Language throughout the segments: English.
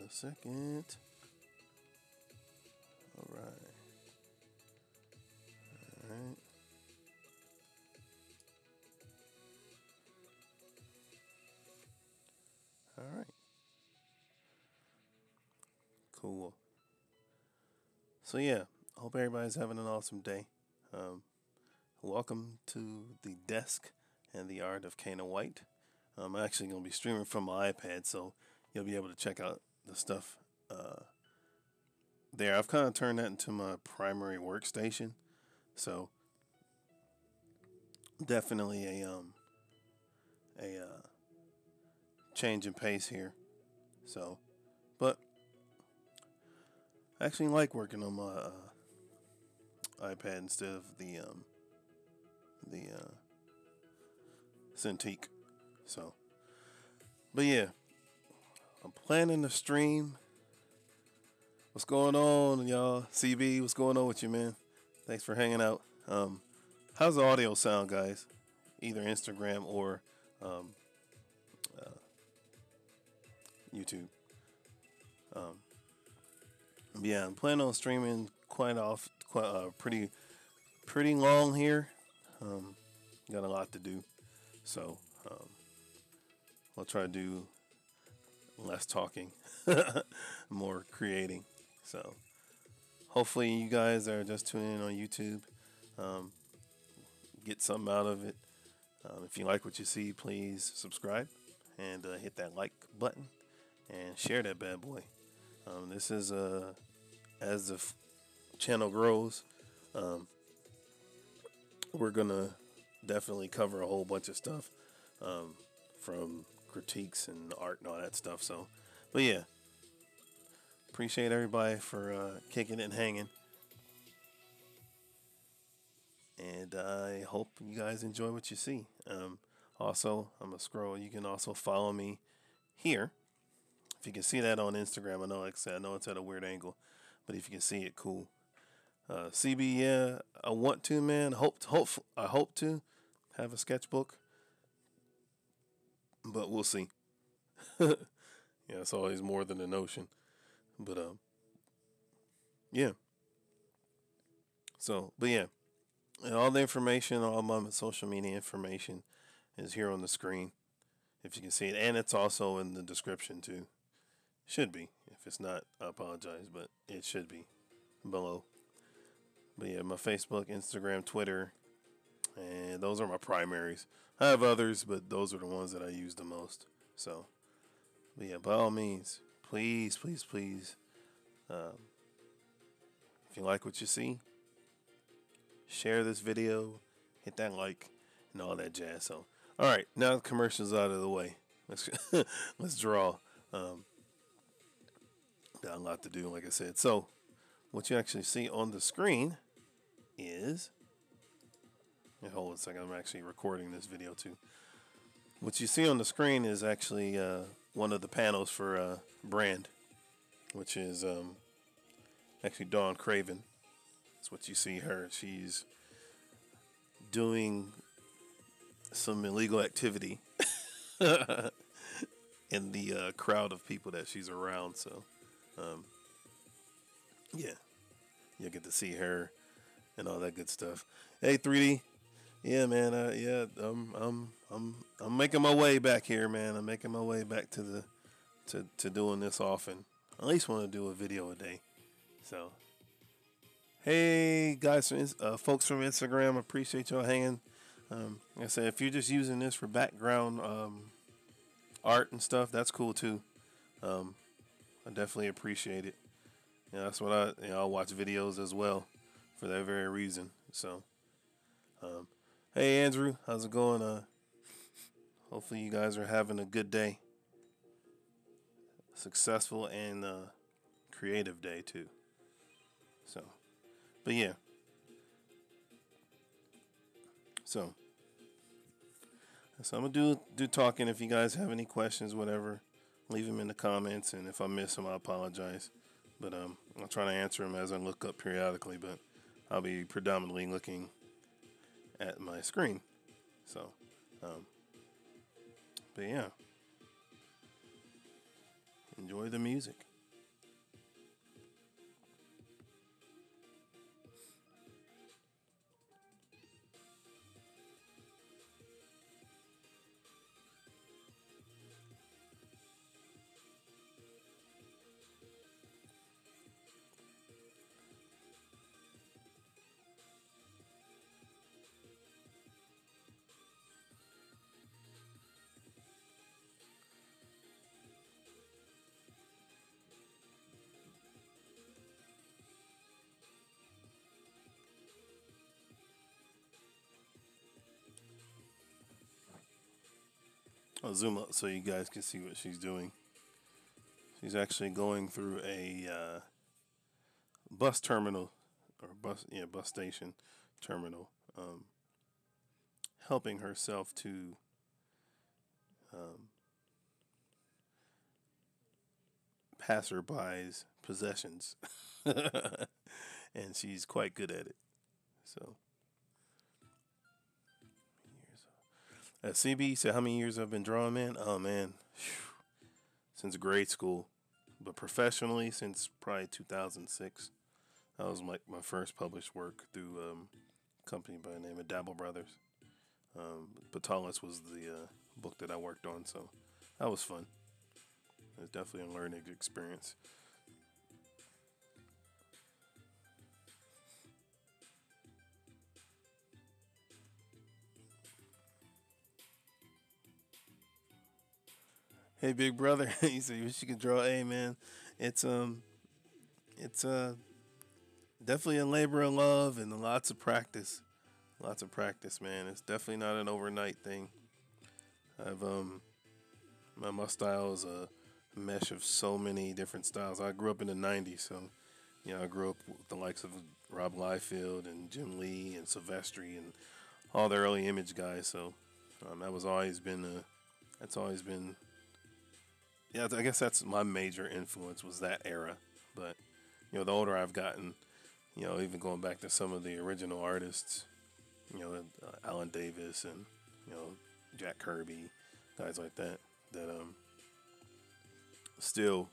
a second. All right. All right. All right. Cool. So yeah, hope everybody's having an awesome day. Um, Welcome to the desk and the art of Caanan White. I'm actually going to be streaming from my iPad, so you'll be able to check out the stuff there. I've kind of turned that into my primary workstation, so definitely a change in pace here. So, but I actually like working on my iPad instead of the Cintiq. So, but yeah, I'm planning to stream. What's going on, y'all? CB, what's going on with you, man? Thanks for hanging out. How's the audio sound, guys? Either Instagram or um, uh, YouTube. Um, yeah, I'm planning on streaming pretty long here. Got a lot to do, so I'll try to do less talking, more creating. So hopefully you guys are just tuning in on YouTube. Um, get something out of it. If you like what you see, please subscribe and hit that like button and share that bad boy. This is as the channel grows, we're gonna definitely cover a whole bunch of stuff, from critiques and art and all that stuff. So, but yeah, appreciate everybody for kicking it and hanging. And I hope you guys enjoy what you see. Also, I'm gonna scroll. You can also follow me here. If you can see that on Instagram, I know, like I said, I know it's at a weird angle, but if you can see it, cool. CB, yeah, I want to, man. I hope to have a sketchbook, but we'll see. Yeah, it's always more than a notion. But yeah. So, but yeah, and all the information, all my social media information is here on the screen, if you can see it, and it's also in the description too. Should be. If it's not, I apologize, but it should be below. But yeah, my Facebook, Instagram, Twitter, and those are my primaries. I have others, but those are the ones that I use the most. So, but yeah, by all means, please, please, please, if you like what you see, share this video, hit that like, and all that jazz. So, all right, now the commercials out of the way. Let's draw. Got a lot to do, like I said. So, what you actually see on the screen is. Hold on a second. I'm actually recording this video too. What you see on the screen is actually one of the panels for Brand, which is actually Dawn Craven. That's what you see her. She's doing some illegal activity in the crowd of people that she's around. So, yeah, you'll get to see her and all that good stuff. Hey, 3D. Yeah, man. Yeah, I'm making my way back here, man. I'm making my way back to the to doing this often. I at least want to do a video a day. So, hey guys, folks from Instagram, appreciate y'all hanging. Like I said, if you're just using this for background art and stuff, that's cool too. I definitely appreciate it. Yeah, that's what I'll watch videos as well for that very reason. So, hey Andrew, how's it going? Hopefully you guys are having a good day, successful and creative day too. So, but yeah. So I'm gonna do talking. If you guys have any questions, whatever, leave them in the comments. And if I miss them, I apologize. But I'll try to answer them as I look up periodically. But I'll be predominantly looking at my screen. So, but yeah, enjoy the music. I'll zoom up so you guys can see what she's doing. She's actually going through a bus terminal or bus station terminal, helping herself to um, passerby's possessions, and she's quite good at it. So, CB said, "How many years I've been drawing, man? Oh man, since grade school, but professionally since probably 2006. That was my first published work through a company by the name of Dabble Brothers. Batalis was the book that I worked on, so that was fun. It was definitely a learning experience." Hey, big brother, you said you wish you could draw. Hey, man, it's it's definitely a labor of love and lots of practice. Lots of practice, man. It's definitely not an overnight thing. I've my style is a mesh of so many different styles. I grew up in the '90s, so I grew up with the likes of Rob Liefeld and Jim Lee and Silvestri and all the early image guys. So that was always been that's always been, yeah. I guess that's my major influence was that era. But the older I've gotten, even going back to some of the original artists, Alan Davis and Jack Kirby, guys like that, that still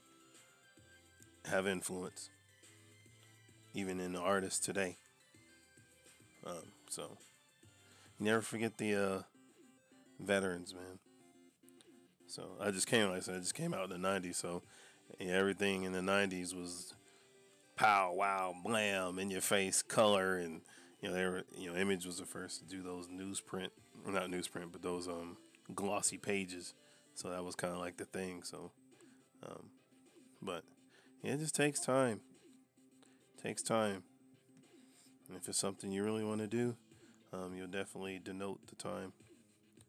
have influence even in the artists today. So you never forget the veterans, man. So like I said, I just came out in the '90s. So yeah, everything in the '90s was pow, wow, blam, in your face, color, and they were Image was the first to do those newsprint, well, not newsprint, but those glossy pages. So that was kind of like the thing. So, um, but yeah, it just takes time. Takes time, and if it's something you really want to do, you'll definitely denote the time.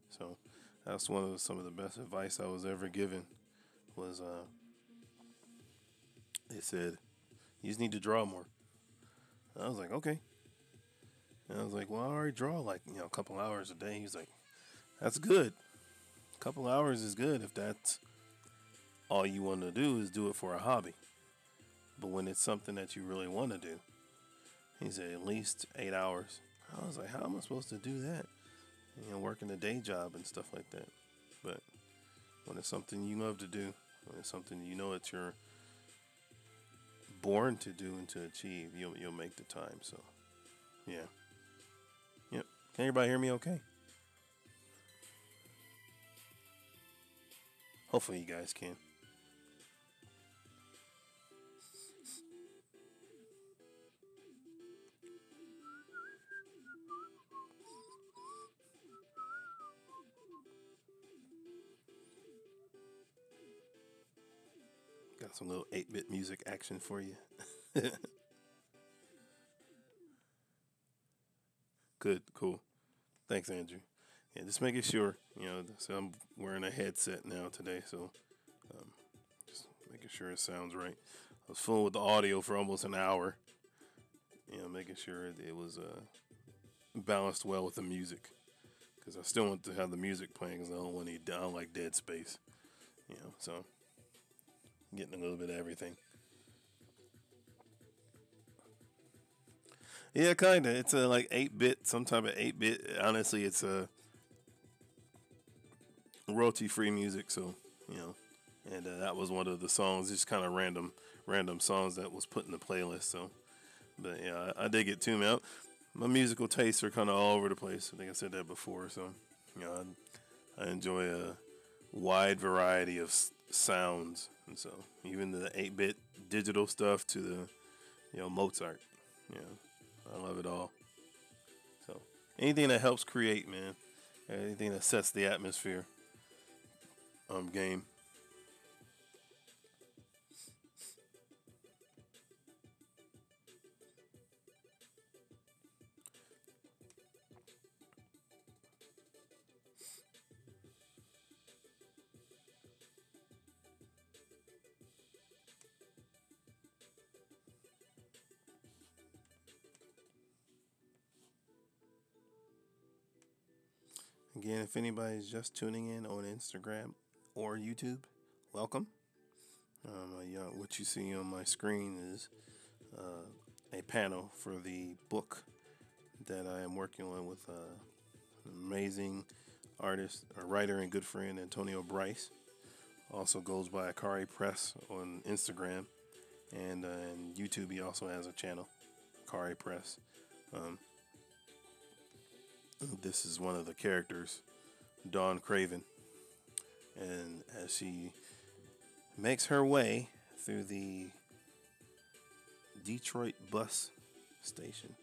So that's some of the best advice I was ever given. Was they said you just need to draw more. And I was like, okay. And I was like, well, I already draw like a couple hours a day. He's like, that's good. A couple hours is good if that's all you want to do is do it for a hobby. But when it's something that you really want to do, he said at least 8 hours. I was like, how am I supposed to do that? Working a day job and stuff like that. But when it's something you love to do, when it's something that you're born to do and to achieve, you'll make the time. So, yeah. Yep. Can everybody hear me okay? Hopefully you guys can. Got some little 8-bit music action for you. Good, cool. Thanks, Andrew. Yeah, just making sure, so I'm wearing a headset now today, so um, just making sure it sounds right. I was fooling with the audio for almost an hour, making sure it was balanced well with the music, because I still want to have the music playing, because I don't like dead space, so getting a little bit of everything. Yeah, kinda. It's a like 8-bit, some type of 8-bit. Honestly, it's a royalty-free music, so and that was one of the songs, just kind of random songs that was put in the playlist. So, but yeah, I dig it too, man. My musical tastes are kind of all over the place. I think I said that before. So, I enjoy a wide variety of sounds, and so even the 8-bit digital stuff to the Mozart. I love it all. So anything that helps create, man. Anything that sets the atmosphere. Game. Again, if anybody's just tuning in on Instagram or YouTube, welcome. What you see on my screen is a panel for the book that I am working on with an amazing artist, a writer, and good friend, Antonio Bryce. Also goes by Akari Press on Instagram, and YouTube. He also has a channel, Akari Press. This is one of the characters, Dawn Craven, and as she makes her way through the Detroit bus station,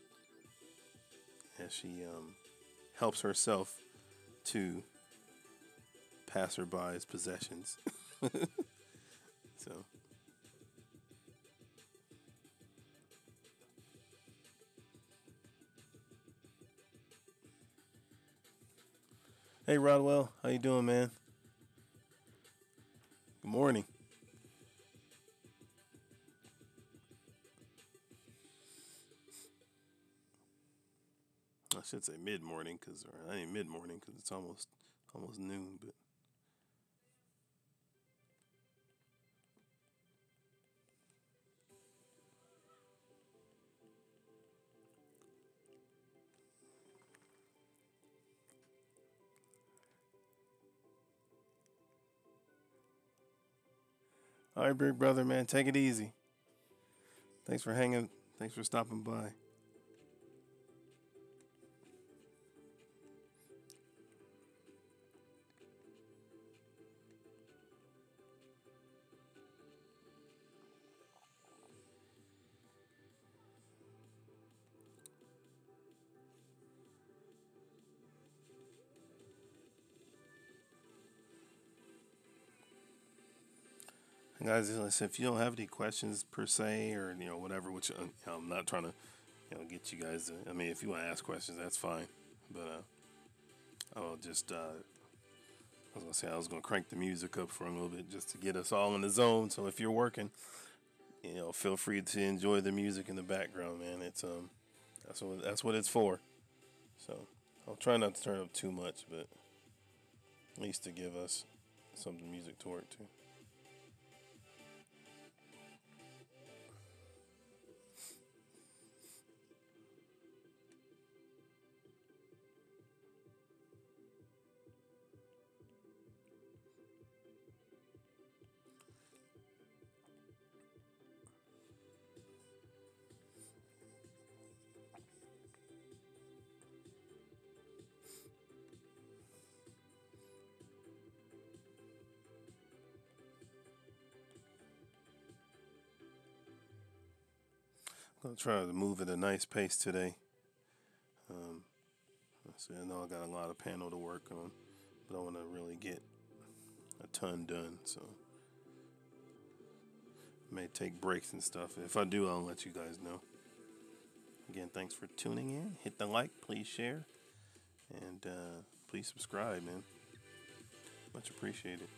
as she helps herself to passerby's possessions. So, hey Rodwell, how you doing, man? Good morning. I should say mid morning, or I ain't mid morning because it's almost noon. But all right, big brother, man, take it easy. Thanks for hanging. Thanks for stopping by. And guys, listen, if you don't have any questions per se, or whatever, which I'm not trying to get you guys. I mean, if you want to ask questions, that's fine. But I'll just I was gonna crank the music up for a little bit just to get us all in the zone. So if you're working, feel free to enjoy the music in the background, man. It's that's what it's for. So I'll try not to turn up too much, but at least to give us something music to work to. I'm gonna try to move at a nice pace today. Um, I know I got a lot of panel to work on, but I want to really get a ton done. So may take breaks and stuff. If I do, I'll let you guys know. Again, thanks for tuning in. Hit the like, please share, and please subscribe, man. Much appreciated.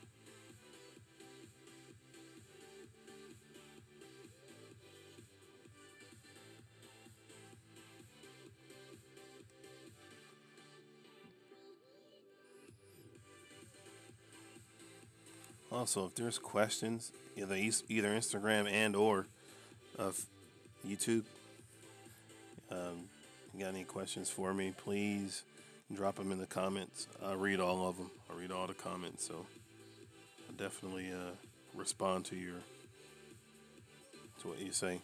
Also, if there's questions, either Instagram and or of YouTube, you got any questions for me, please drop them in the comments. I read all of them. I read all the comments, so I'll definitely respond to what you say.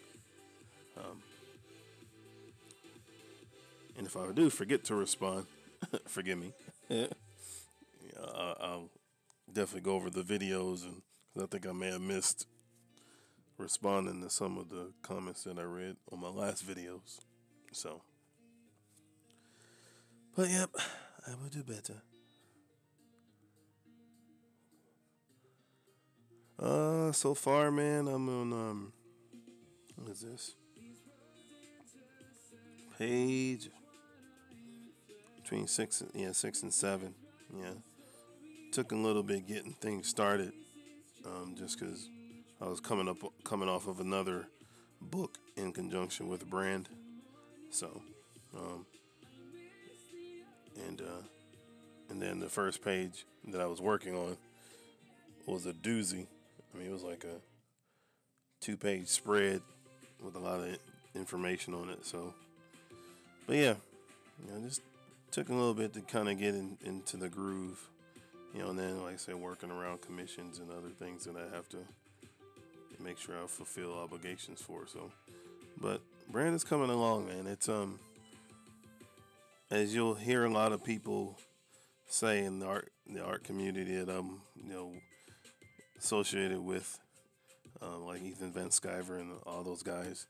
And if I do forget to respond, forgive me. I'll definitely go over the videos, and I think I may have missed responding to some of the comments that I read on my last videos. So, but yep, I will do better. So far, man, I'm on what is this? Page between 6 and 7. Yeah, took a little bit getting things started, just because I was coming off of another book in conjunction with Brand. So, and And then the first page that I was working on was a doozy. I mean, it was like a 2-page spread with a lot of information on it. So, but yeah, just took a little bit to kind of get into the groove, and then, like I said, working around commissions and other things that I have to make sure I fulfill obligations for. So, but brand is coming along, man. It's as you'll hear a lot of people say in the art community that I'm associated with, like Ethan Van Sciver and all those guys.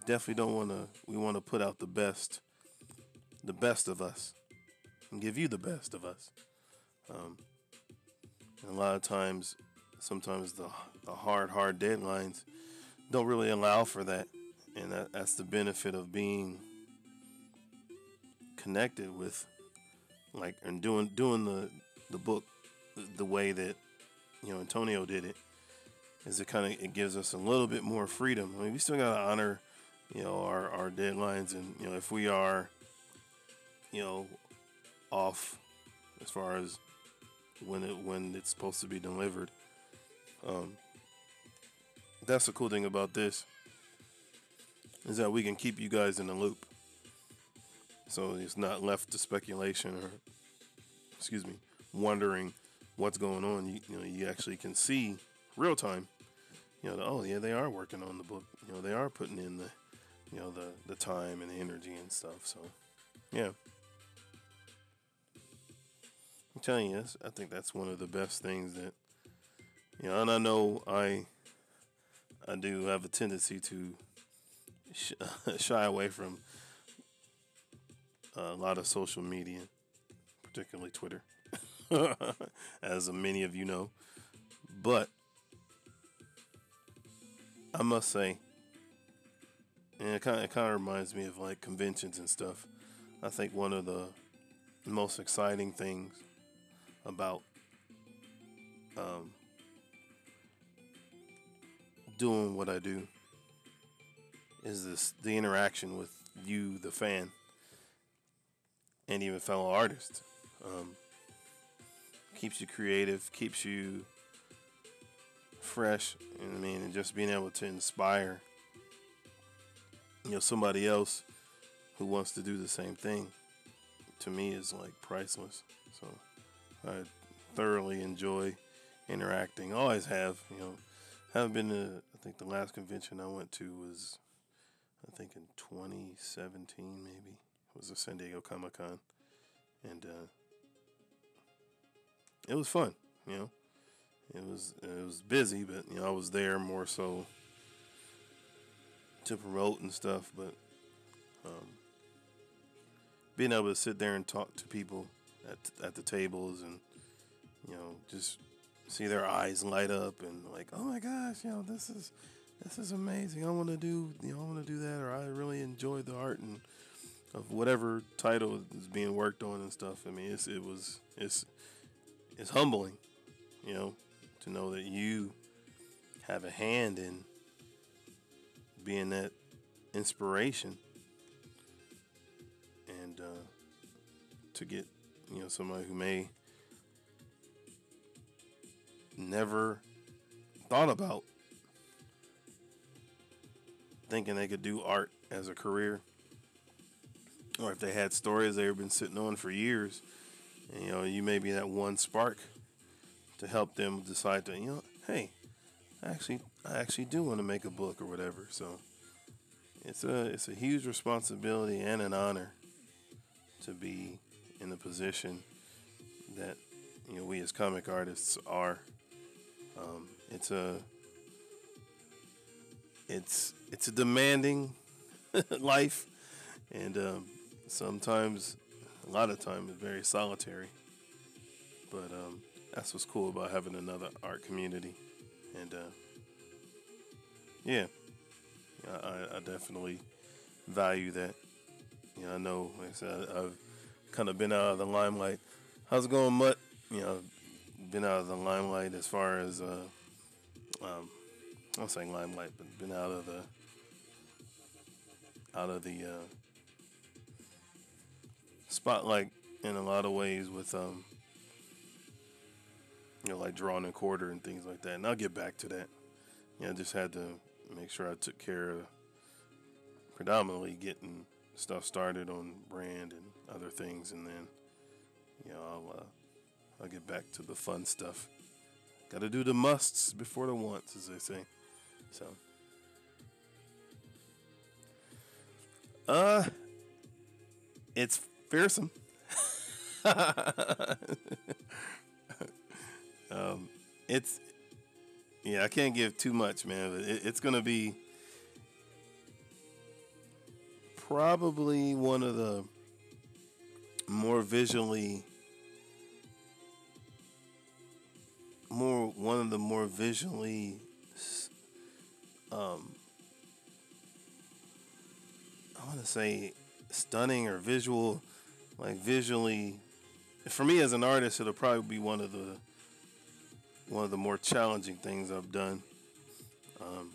Definitely don't want to. We want to put out the best of us, and give you the best of us. And a lot of times, sometimes the hard deadlines don't really allow for that, and that's the benefit of being connected with, like, and doing the book the way that Antonio did it. Is it gives us a little bit more freedom. I mean, we still gotta honor our deadlines, and if we are off as far as when it's supposed to be delivered. That's the cool thing about this, is that we can keep you guys in the loop, so it's not left to speculation or wondering what's going on. You actually can see real time. Oh yeah, they are working on the book. They are putting in the time and the energy and stuff. So yeah, I'm telling you, I think that's one of the best things that and I know I do have a tendency to shy away from a lot of social media, particularly Twitter, as many of you know. But I must say, and it kind of reminds me of like conventions and stuff. I think one of the most exciting things about doing what I do is the interaction with you, the fan, and even fellow artists. Keeps you creative, keeps you fresh, and just being able to inspire somebody else who wants to do the same thing, to me, is like priceless. So I thoroughly enjoy interacting. Always have. Haven't been to. I think the last convention I went to was, I think, in 2017, maybe. It was a San Diego Comic-Con, and it was fun. It was busy, but I was there more so to promote and stuff. But being able to sit there and talk to people at the tables, and just see their eyes light up and like, oh my gosh, this is amazing. I want to do that, or I really enjoy the art and of whatever title is being worked on and stuff. I mean, it's humbling, to know that you have a hand in being that inspiration, and to get somebody who may never thought about thinking they could do art as a career, or if they had stories they've been sitting on for years, and you may be that one spark to help them decide to, hey, I actually do want to make a book or whatever. So it's a huge responsibility and an honor to be in the position that we as comic artists are. It's a demanding life, and sometimes, a lot of times, it's very solitary. But that's what's cool about having another art community, and yeah, I definitely value that. I know, like I said, I've kind of been out of the limelight. How's it going, Mutt? Been out of the limelight as far as I'm not saying limelight, but been out of the spotlight in a lot of ways with like drawing and quarter and things like that. And I'll get back to that. I just had to make sure I took care of predominantly getting stuff started on brand and other things, and then I'll get back to the fun stuff. Got to do the musts before the wants, as they say. So, uh, it's fearsome. It's I can't give too much, man. But it's gonna be probably more visually one of the more visually um I want to say stunning or visual, like visually for me as an artist, it'll probably be one of the more challenging things I've done, um,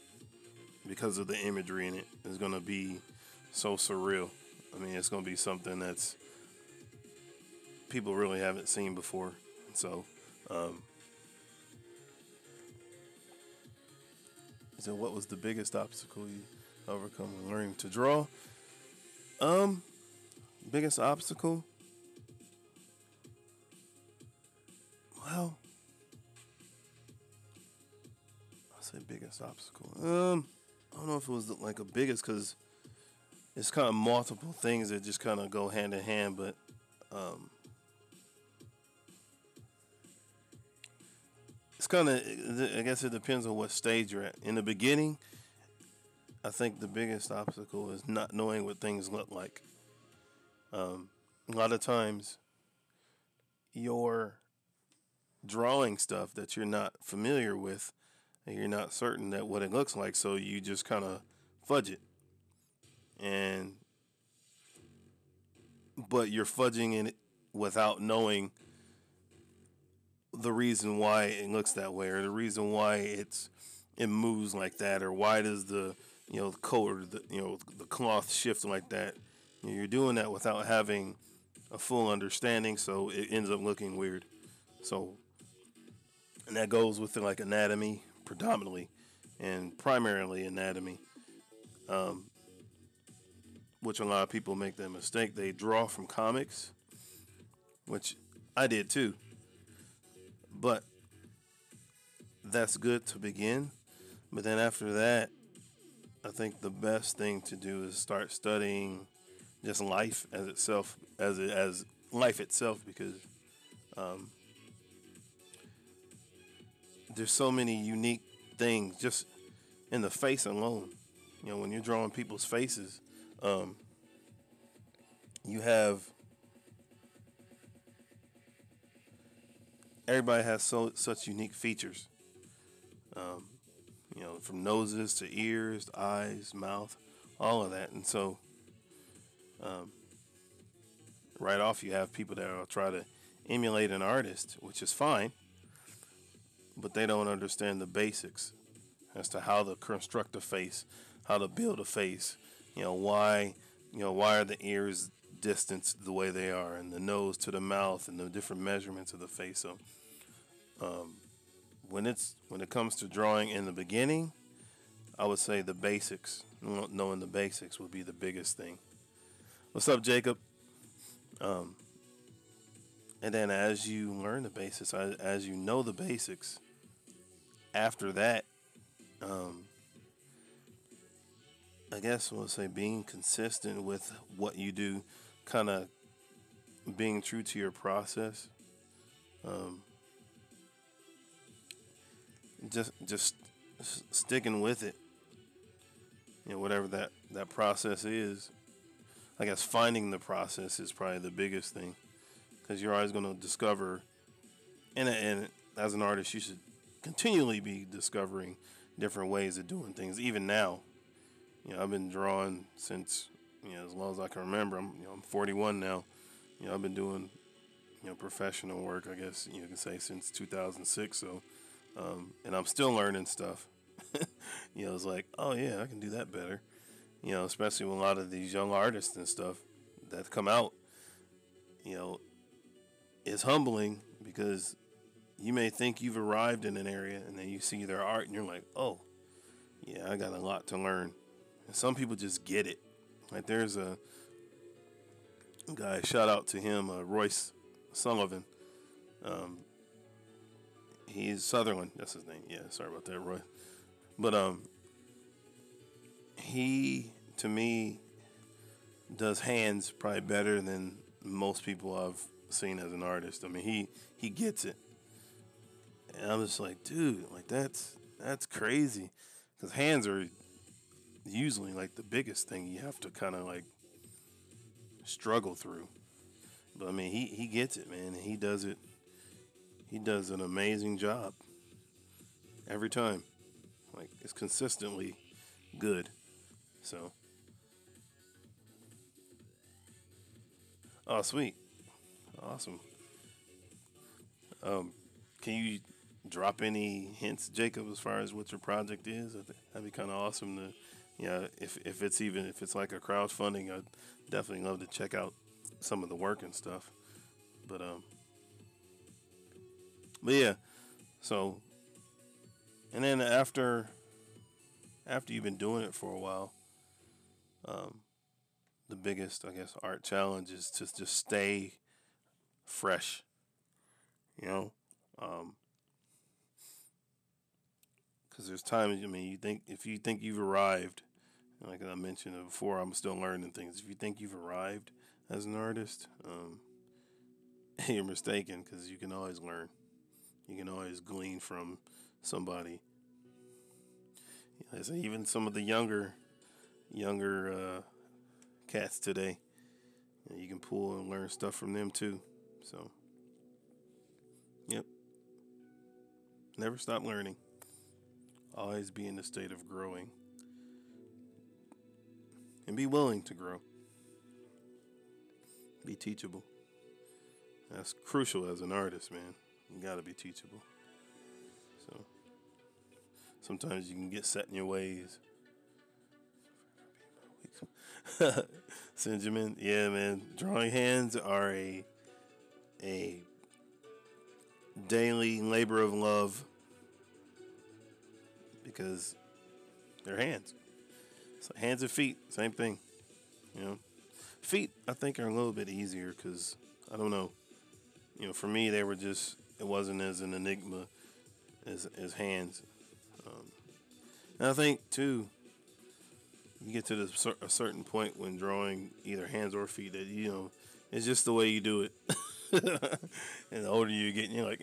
because of the imagery in it. It's going to be so surreal. I mean, it's going to be something that's people really haven't seen before. So, so what was the biggest obstacle you overcome when learning to draw? Um, Biggest obstacle? Well, I say biggest obstacle. I don't know if it was like a biggest because it's kind of multiple things that just kind of go hand in hand. But um, it's kind of, I guess it depends on what stage you're at. In the beginning, I think the biggest obstacle is not knowing what things look like. A lot of times, you're drawing stuff that you're not familiar with, and you're not certain that what it looks like, so you just kind of fudge it. And but you're fudging it without knowing the reason why it looks that way, or the reason why it moves like that, or why does the the coat or the cloth shift like that. You're doing that without having a full understanding, so it ends up looking weird. So, and that goes with like anatomy predominantly, and primarily anatomy, um, which a lot of people make that mistake. They draw from comics, which I did too, but that's good to begin. But then after that, I think the best thing to do is start studying just life as itself, as life itself, because um, there's so many unique things just in the face alone. When you're drawing people's faces, um, you have everybody has such unique features. Um, from noses to ears, eyes, mouth, all of that, and so um, right off you have people that will try to emulate an artist, which is fine, but they don't understand the basics as to how to construct a face, how to build a face. Why are the ears distanced the way they are, and the nose to the mouth, and the different measurements of the face. So, um, when it comes to drawing in the beginning, I would say the basics. Knowing the basics would be the biggest thing. What's up, Jacob? Um, and then as you learn the basics, as you know the basics, after that, um, I guess we'll say being consistent with what you do, kind of being true to your process. Um, just sticking with it. Whatever that process is. I guess finding the process is probably the biggest thing, because you're always going to discover, and as an artist, you should continually be discovering different ways of doing things. Even now, I've been drawing since as long as I can remember. I'm 41 now. I've been doing professional work, I guess you can say, since 2006. So, and I'm still learning stuff. It's like, oh yeah, I can do that better. Especially with a lot of these young artists and stuff that come out. it's humbling because you may think you've arrived in an area and then you see their art and you're like, oh, yeah, I got a lot to learn. And some people just get it. Like there's a guy, shout out to him, Royce Sullivan. Um, he's Sutherland, that's his name. Yeah, sorry about that, Roy. But he, to me, does hands probably better than most people I've seen as an artist. I mean, he gets it, and I'm just like, dude, like that's crazy, because hands are usually like the biggest thing you have to kind of like struggle through. But I mean, he gets it, man. And he does it. He does an amazing job every time. Like it's consistently good. So, oh sweet, awesome. Um, can you drop any hints, Jacob, as far as what your project is? That'd be kind of awesome to, yeah. If it's even if it's like a crowdfunding, I'd definitely love to check out some of the work and stuff. But but yeah. So, and then after you've been doing it for a while, um, the biggest, I guess, art challenge is to just stay fresh. You know, because there's times. I mean, you think if you think you've arrived, like I mentioned before, I'm still learning things. If you think you've arrived as an artist, you're mistaken because you can always learn. You can always glean from somebody. So even some of the younger cats today, you can pull and learn stuff from them too. So, yep, never stop learning. Always be in the state of growing and be willing to grow. Be teachable. That's crucial as an artist, man. You gotta be teachable. So sometimes you can get set in your ways. Benjamin, yeah, man. Drawing hands are a daily labor of love because they're hands. So hands and feet, same thing. You know, feet I think are a little bit easier because I don't know. You know, for me they were just it wasn't as an enigma as hands. Um, and I think too, you get to a certain point when drawing either hands or feet that you know it's just the way you do it. And the older you get, you're like,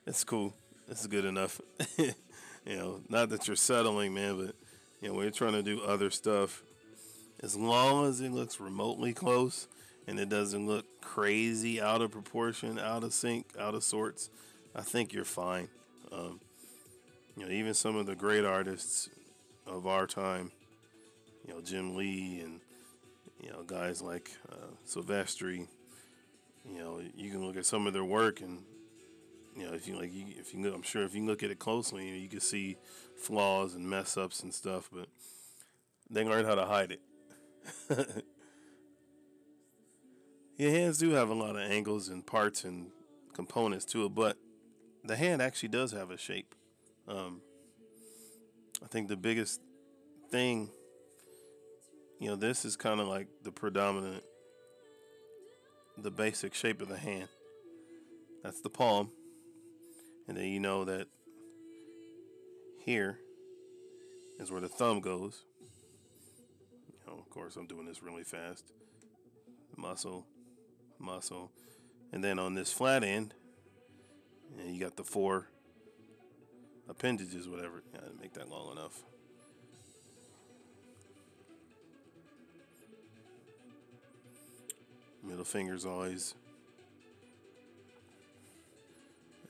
it's cool. It's good enough. You know, not that you're settling, man, but you know when you're trying to do other stuff, as long as it looks remotely close and it doesn't look crazy out of proportion, out of sync, out of sorts, I think you're fine. You know, even some of the great artists of our time, you know, Jim Lee and you know guys like Silvestri. You know, you can look at some of their work, and you know, if you, I'm sure if you look at it closely, you know, you can see flaws and mess ups and stuff, but they learn how to hide it. Your hands do have a lot of angles and parts and components to it, but the hand actually does have a shape. Um, I think the biggest thing, you know, this is kind of like the predominant, the basic shape of the hand. That's the palm. And then you know that here is where the thumb goes. You know, of course, I'm doing this really fast. Muscle, muscle. And then on this flat end, you got the four appendages, whatever. Yeah, I didn't make that long enough. Middle finger's always.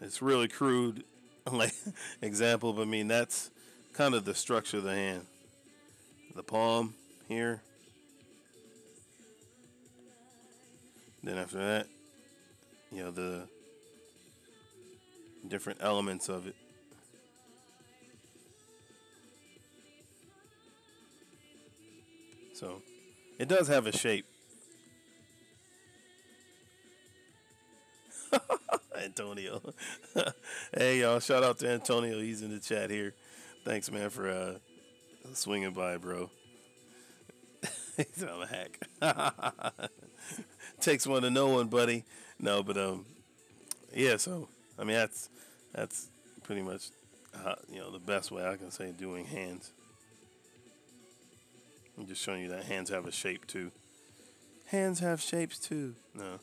It's really crude, like example, but I mean that's kind of the structure of the hand. The palm here. Then after that, you know the different elements of it. So it does have a shape. Antonio. Hey, y'all, shout out to Antonio. He's in the chat here. Thanks, man, for swinging by, bro. He's on a hack. Takes one to know one, buddy. No, but yeah. So I mean, that's pretty much the best way I can say doing hands. I'm just showing you that hands have a shape too. Hands have shapes too. No.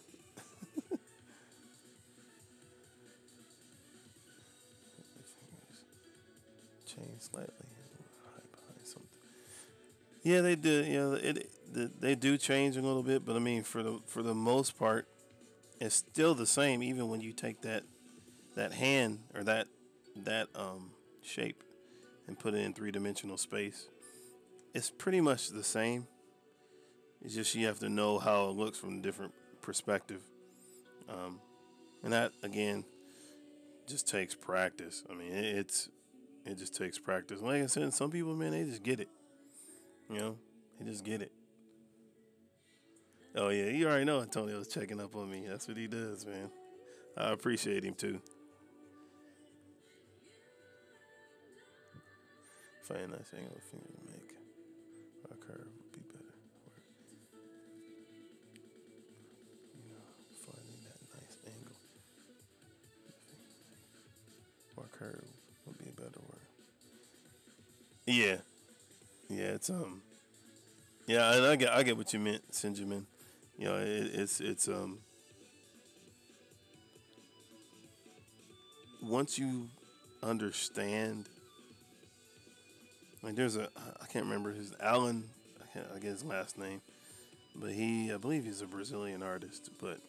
Change slightly. Hide behind something. Yeah, they do. They do change a little bit, but I mean, for the most part, it's still the same. Even when you take that hand or that shape and put it in 3-dimensional space, it's pretty much the same. It's just you have to know how it looks from a different perspective, and that again just takes practice. I mean, it just takes practice. Like I said, some people, man, they just get it. They just get it. Oh yeah, you already know Antonio's checking up on me. That's what he does, man. I appreciate him too. Find a nice angle of finger to make our curve would be better. Finding that nice angle. Our curve would be a better word. Yeah, yeah, yeah, and I get what you meant, Sinjamin. It's once you understand, like there's I can't remember his Alan, I get his last name, but I believe he's a Brazilian artist, but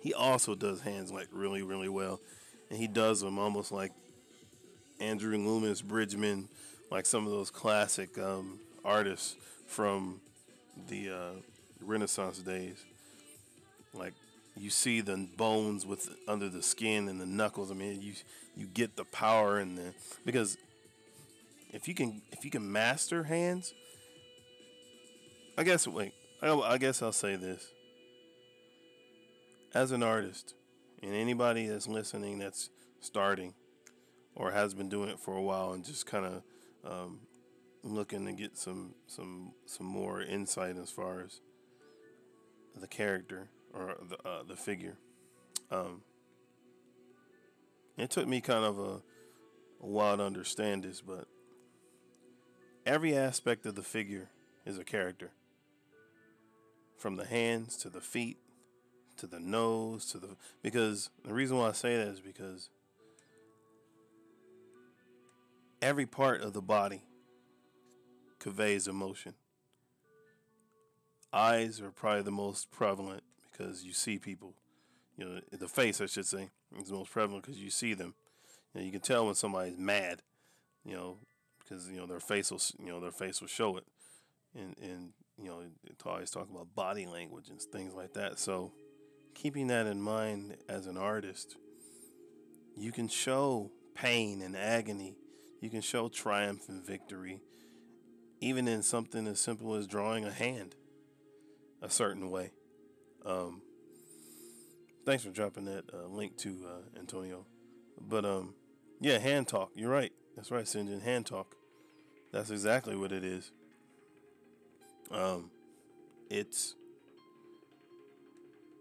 he also does hands like really really well, and he does them almost like Andrew Loomis, Bridgman, like some of those classic artists from the Renaissance days. Like you see the bones with under the skin and the knuckles. I mean, you get the power and the because if you can master hands, I guess I'll say this as an artist and anybody that's listening that's starting or has been doing it for a while and just kind of looking to get some more insight as far as the character or the figure. It took me kind of a while to understand this, but every aspect of the figure is a character, from the hands to the feet to the nose to the because the reason why I say that is because every part of the body conveys emotion. Eyes are probably the most prevalent because you see people. The face, I should say, is the most prevalent because you see them. You can tell when somebody's mad. Because their face will show it, and it always talk about body language and things like that. So, keeping that in mind as an artist, you can show pain and agony. You can show triumph and victory, even in something as simple as drawing a hand a certain way. Thanks for dropping that link to Antonio. But yeah, hand talk. You're right. That's right, Sinjin. Hand talk. That's exactly what it is. It's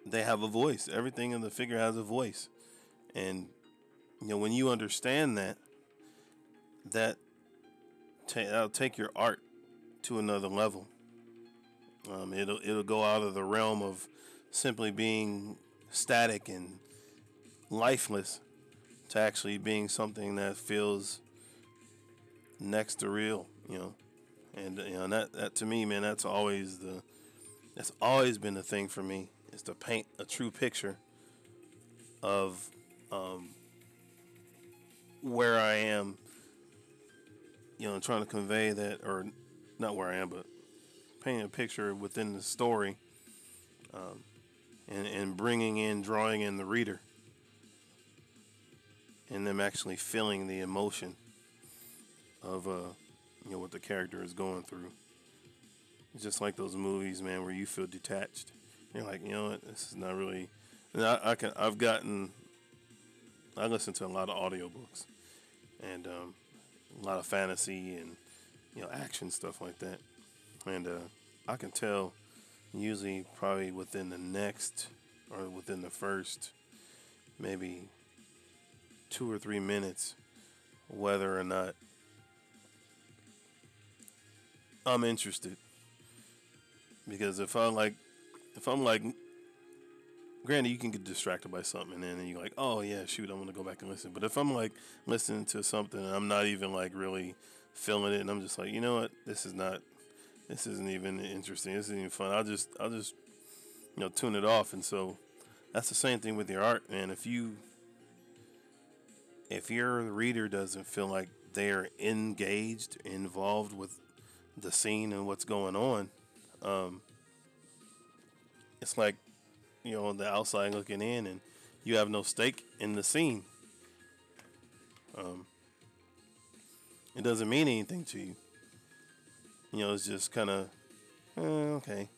they have a voice. Everything in the figure has a voice, and when you understand that'll take your art to another level. It'll go out of the realm of simply being static and lifeless to actually being something that feels next to real, and that to me, man, that's always been the thing for me is to paint a true picture of where I am, trying to convey that, or not where I am, but painting a picture within the story, and drawing in the reader, and them actually feeling the emotion of what the character is going through. It's just like those movies, man, where you feel detached. You're like, what, this is not really. And I've gotten I listen to a lot of audiobooks and a lot of fantasy and action stuff like that. And I can tell usually probably within the next or within the first maybe 2 or 3 minutes whether or not I'm interested. Because if I'm like granted you can get distracted by something and then you're like, oh yeah, shoot, I'm gonna go back and listen. But if I'm like listening to something and I'm not even like really feeling it and I'm just like, you know what, this isn't even interesting, this isn't even fun. I'll just tune it off. And so that's the same thing with your art, man. If your reader doesn't feel like they're engaged, involved with the scene and what's going on, um, it's like on the outside looking in, and you have no stake in the scene. Um, it doesn't mean anything to you. It's just kind of okay.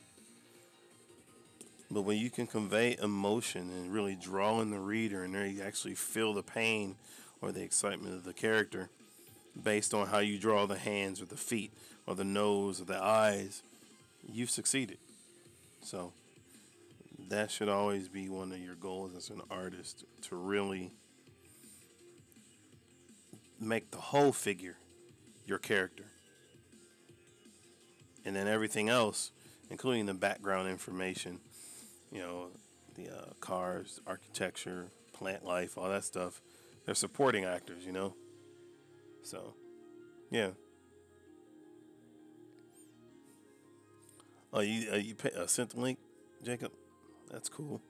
But when you can convey emotion and really draw in the reader, and they actually feel the pain or the excitement of the character based on how you draw the hands or the feet or the nose or the eyes, you've succeeded. So that should always be one of your goals as an artist, to really make the whole figure your character. And then everything else, including the background information, the cars, architecture, plant life, all that stuff, they're supporting actors. So, yeah. Oh, you sent the link, Jacob? That's cool.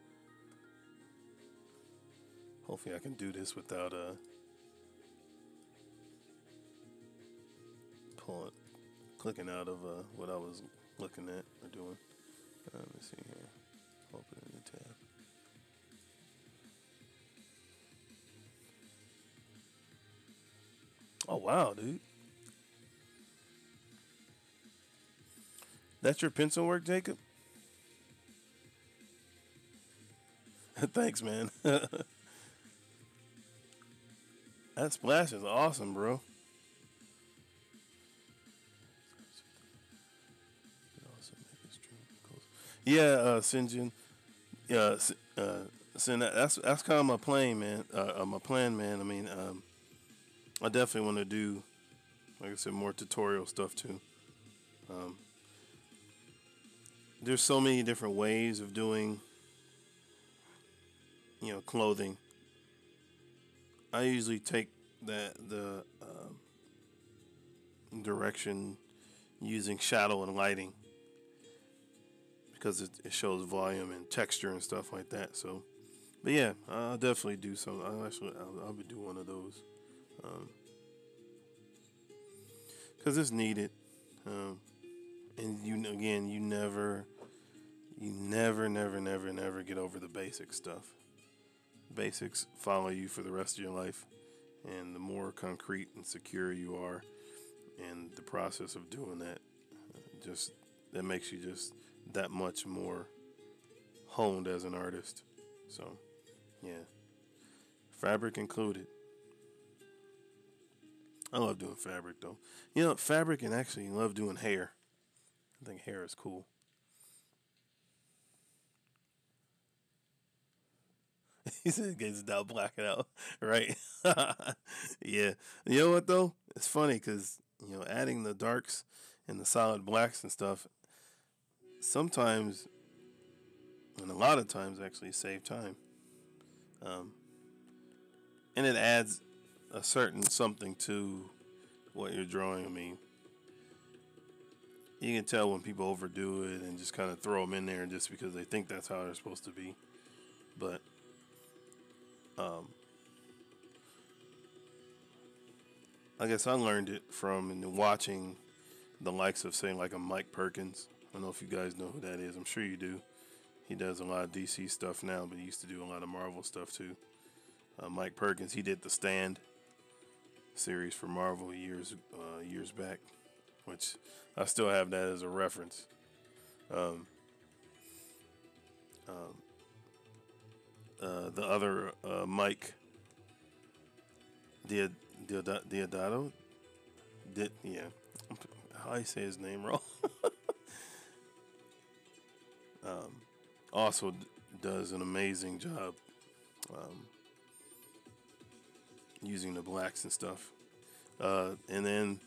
Hopefully I can do this without pulling, clicking out of what I was looking at or doing. Let me see here. Open a new tab. Oh wow, dude. That's your pencil work, Jacob? Thanks, man. That splash is awesome, bro. Yeah, Sinjin. Yeah, Sin. That's kind of my plan, man. My plan, man. I mean, I definitely want to do, like I said, more tutorial stuff too. Um, there's so many different ways of doing, clothing. I usually take the direction using shadow and lighting because it shows volume and texture and stuff like that. So, but yeah, I'll definitely do some. I'll be do one of those because it's needed. Um, and you never get over the basic stuff. Basics follow you for the rest of your life, and the more concrete and secure you are in the process of doing that, just that makes you just that much more honed as an artist. So, yeah, fabric included. I love doing fabric though. Fabric, and actually love doing hair. I think hair is cool. He said it gets down blacking out, right? Yeah. You know what though? It's funny because adding the darks and the solid blacks and stuff sometimes, and a lot of times, actually save time. Um, and it adds a certain something to what you're drawing. I mean, you can tell when people overdo it and just kind of throw them in there just because they think that's how they're supposed to be. But um, I guess I learned it from watching the likes of, say, like a Mike Perkins. I don't know if you guys know who that is. I'm sure you do. He does a lot of DC stuff now, but he used to do a lot of Marvel stuff too. Mike Perkins, he did the Stand series for Marvel years back, which I still have that as a reference. Um, the other Mike, Dia Diodato did yeah. How I say his name wrong. Um, also does an amazing job um, using the blacks and stuff. And then,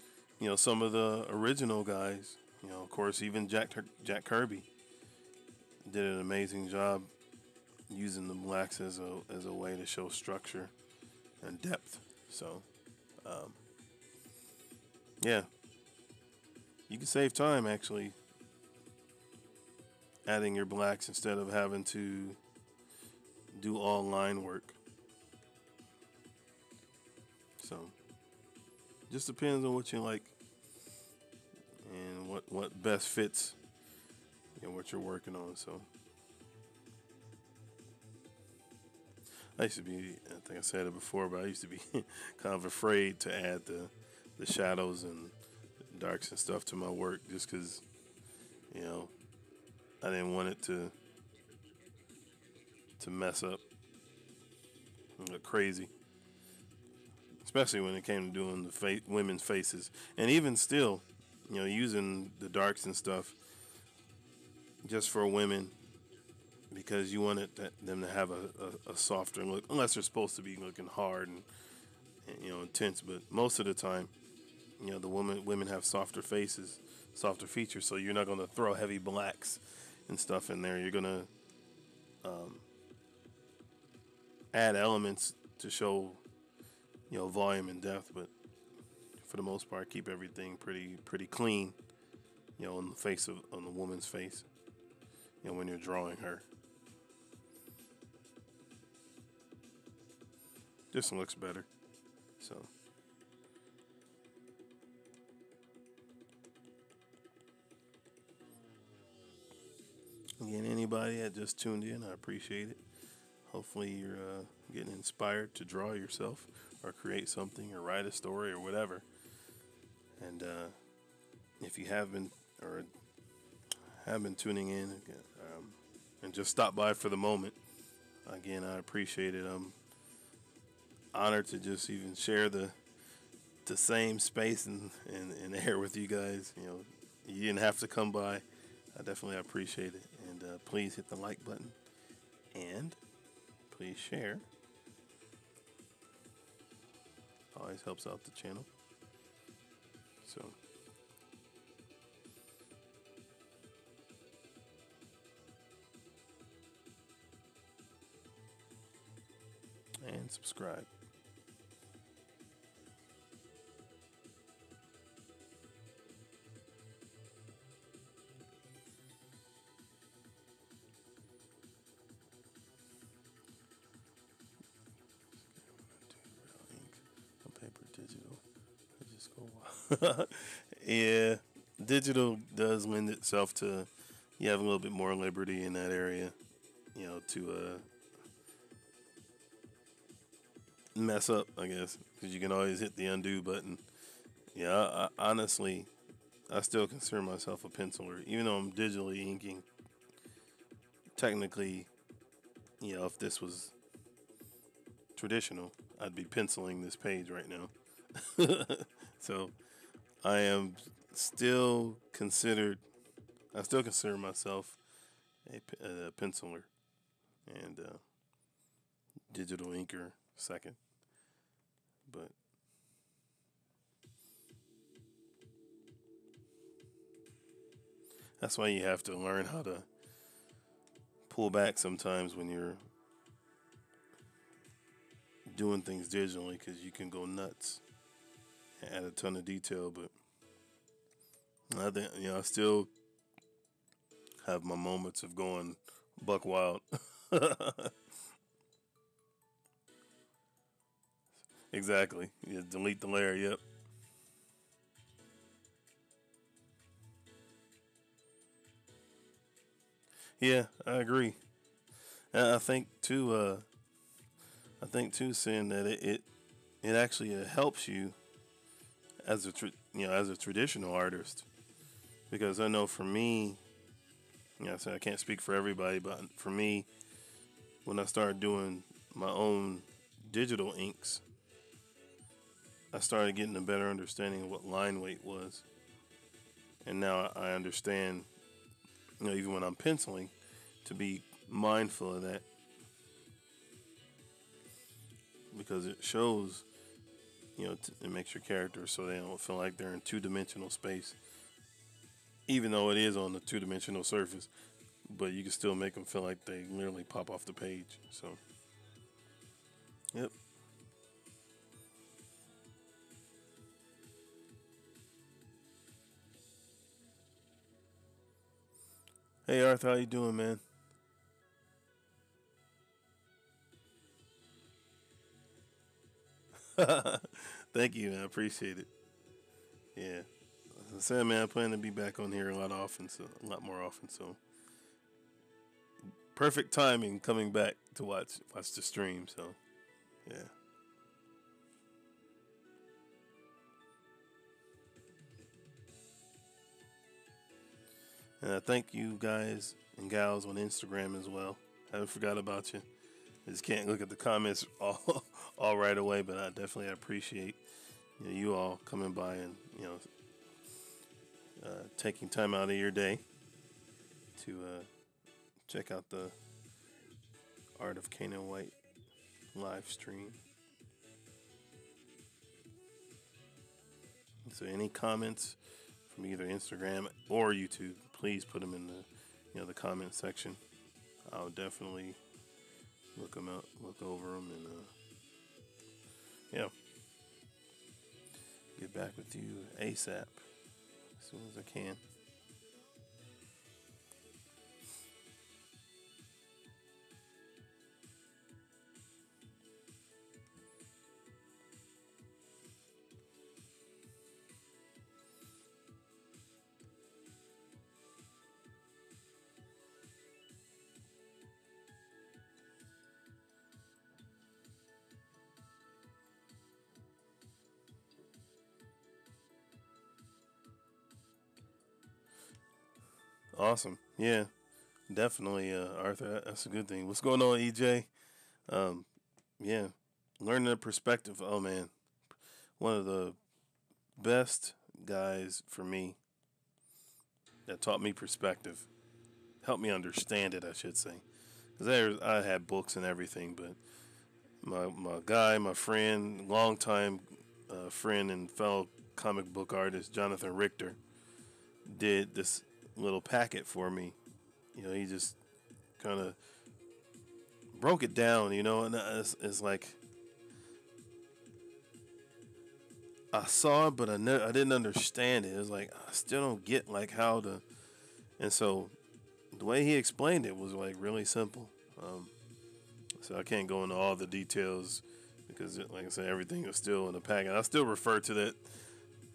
some of the original guys, of course, even Jack Kirby did an amazing job using the blacks as a way to show structure and depth. So, um, yeah, you can save time actually adding your blacks instead of having to do all line work. So, just depends on what you like and what best fits what you're working on. So, I used to be, I think I said it before, but I used to be kind of afraid to add the shadows and darks and stuff to my work just because, you know, I didn't want it to mess up and look crazy, especially when it came to doing the women's faces. And even still, using the darks and stuff just for women because you wanted them to have a softer look, unless they're supposed to be looking hard and intense. But most of the time, the women have softer faces, softer features, so you're not going to throw heavy blacks and stuff in there. You're going to um, add elements to show volume and depth, but for the most part, keep everything pretty clean. On the woman's face. When you're drawing her, just looks better. So. Again, anybody that just tuned in, I appreciate it. Hopefully, you're getting inspired to draw yourself or create something or write a story or whatever. And if you have been tuning in and just stop by for the moment, again, I appreciate it. I'm honored to just even share the same space and air with you guys. You didn't have to come by. I definitely appreciate it. And please hit the like button and please share. Always helps out the channel. So. And subscribe. Paper, digital. I just go. Yeah, digital does lend itself to you have a little bit more liberty in that area. To mess up, I guess, because you can always hit the undo button. Yeah, honestly, I still consider myself a penciler, even though I'm digitally inking. Technically, if this was traditional, I'd be penciling this page right now. So I am still considered. I still consider myself a penciler and digital inker second, but that's why you have to learn how to pull back sometimes when you're doing things digitally, because you can go nuts and add a ton of detail. But I think I still have my moments of going buck wild. Exactly. Yeah, delete the layer. Yep. Yeah, I agree. And I think too, saying that it actually helps you as as a traditional artist, because I know for me, so I can't speak for everybody, but for me, when I started doing my own digital inks, I started getting a better understanding of what line weight was, and now I understand. Even when I'm penciling, to be mindful of that because it shows. It makes your characters so they don't feel like they're in two-dimensional space, even though it is on the two-dimensional surface. But you can still make them feel like they literally pop off the page. So, yep. Hey Arthur, how you doing, man? Thank you, man. I appreciate it. Yeah. As I said, man, I plan to be back on here a lot more often. So, perfect timing coming back to watch the stream. So, yeah. And I thank you guys and gals on Instagram as well. I haven't forgot about you. I just can't look at the comments all right away, but I definitely appreciate you all coming by and taking time out of your day to check out the Art of Caanan White live stream. So any comments from either Instagram or YouTube, please put them in the comment section. I'll definitely look them out, look over them, and yeah, get back with you ASAP as soon as I can. Awesome. Yeah, definitely, Arthur. That's a good thing. What's going on, EJ? Um, yeah, learning the perspective. Oh man, one of the best guys for me that taught me perspective, helped me understand it. I should say, because I had books and everything, but my guy, my friend, longtime friend and fellow comic book artist, Jonathan Richter, did this little packet for me. He just kind of broke it down, and it's like I saw it, but I didn't understand it. It was like I still don't get like how to, and so the way he explained it was like really simple. So I can't go into all the details because, like I said, everything is still in the packet. I still refer to that,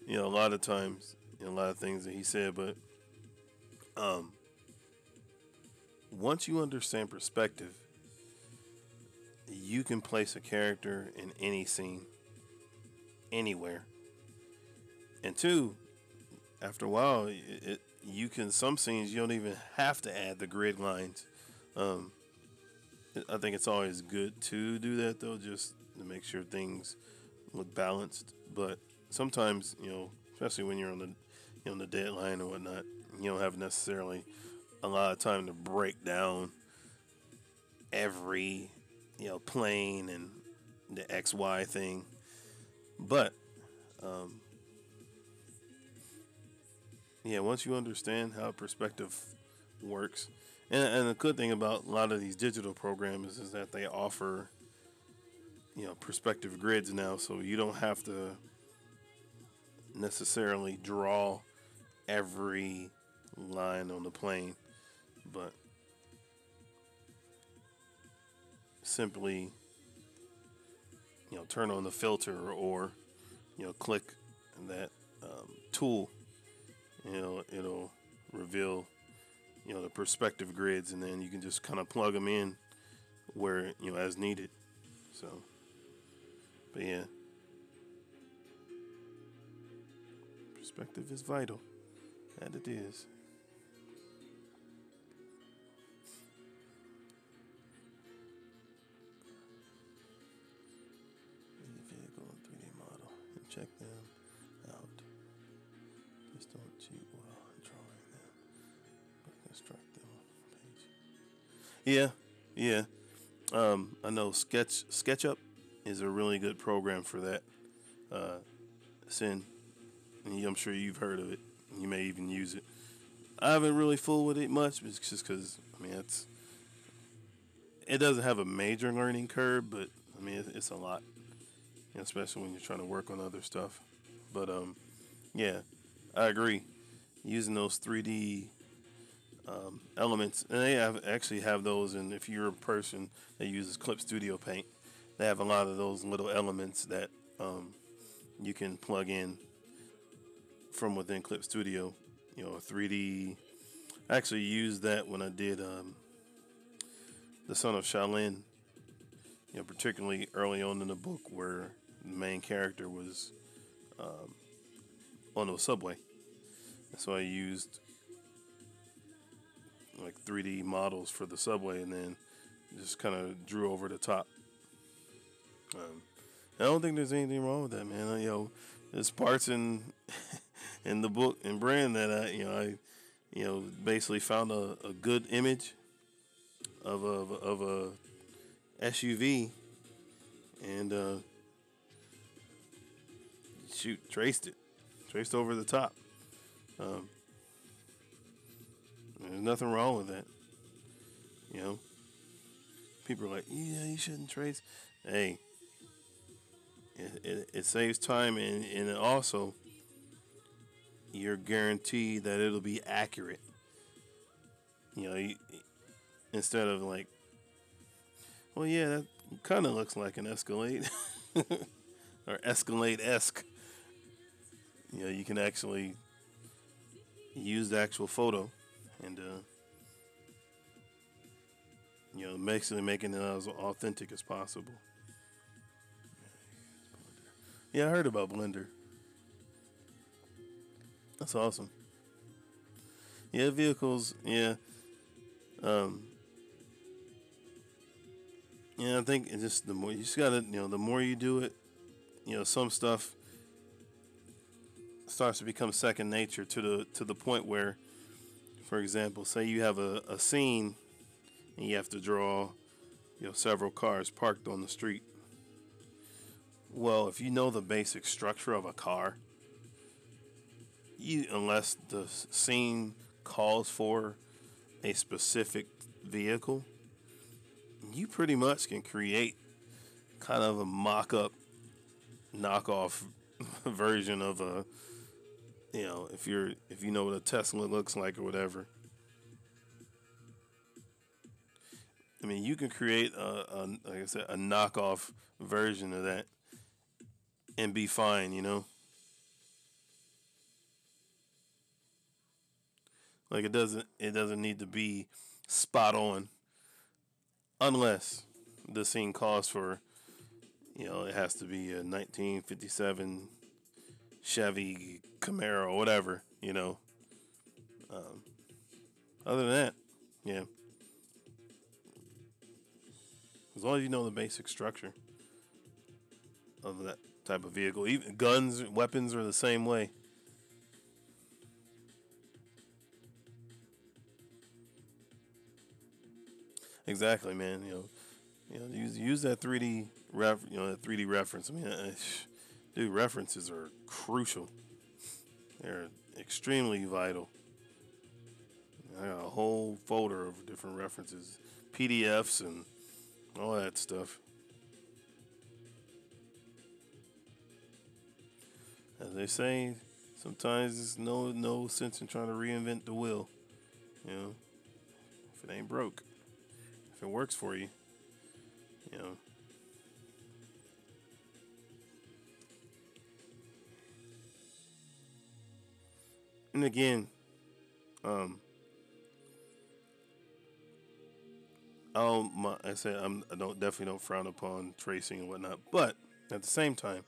a lot of times, a lot of things that he said, but um, once you understand perspective, you can place a character in any scene, anywhere. And two, after a while, you can some scenes you don't even have to add the grid lines. Um, I think it's always good to do that though, just to make sure things look balanced. But sometimes, especially when you're on the deadline or whatnot, you don't have necessarily a lot of time to break down every plane and the XY thing. But yeah, once you understand how perspective works, and the good thing about a lot of these digital programs is that they offer perspective grids now, so you don't have to necessarily draw every line on the plane, but simply turn on the filter or click that tool. It'll reveal the perspective grids, and then you can just kind of plug them in where as needed. So, but yeah, perspective is vital, and it is. Vehicle and 3D model and Don't cheat while drawing them, but construct them on page. Yeah, yeah. I know SketchUp is a really good program for that. Uh, Sin, I'm sure you've heard of it. You may even use it. I haven't really fooled with it much, just because it doesn't have a major learning curve, but it's a lot, especially when you're trying to work on other stuff. But yeah, I agree. Using those 3D elements, and actually have those. And if you're a person that uses Clip Studio Paint, they have a lot of those little elements that you can plug in from within Clip Studio. 3D. I actually used that when I did the Son of Shaolin. Particularly early on in the book, where the main character was on the subway. And so I used like 3D models for the subway, and then just kind of drew over the top. I don't think there's anything wrong with that, man. There's parts in in the book and brand that I basically found a good image of a SUV, and traced over the top. There's nothing wrong with that. People are like, yeah, you shouldn't trace. Hey, it saves time, and it also, you're guaranteed that it'll be accurate. Instead of like, well, yeah, that kind of looks like an Escalade or Escalade-esque. You can actually use the actual photo and basically making it as authentic as possible. Yeah, I heard about Blender. That's awesome. Yeah, vehicles. Yeah. Yeah, I think it's just the more you just gotta, the more you do it, some stuff starts to become second nature to the point where, for example, say you have a scene and you have to draw, several cars parked on the street. Well, if you know the basic structure of a car, unless the scene calls for a specific vehicle, you pretty much can create kind of a mock-up, knockoff version of a, if you know what a Tesla looks like or whatever. You can create like I said, a knockoff version of that and be fine. Like it doesn't need to be spot on, unless the scene calls for, it has to be a 1957 Chevy Camaro or whatever. Other than that, yeah, as long as you know the basic structure of that type of vehicle. Even guns, weapons are the same way. Exactly, man. Use that 3D reference. Dude, references are crucial. They're extremely vital. I got a whole folder of different references, PDFs, and all that stuff. As they say, sometimes there's no sense in trying to reinvent the wheel. If it ain't broke, if it works for you, you know. And again, um, I say I don't definitely don't frown upon tracing and whatnot, but at the same time,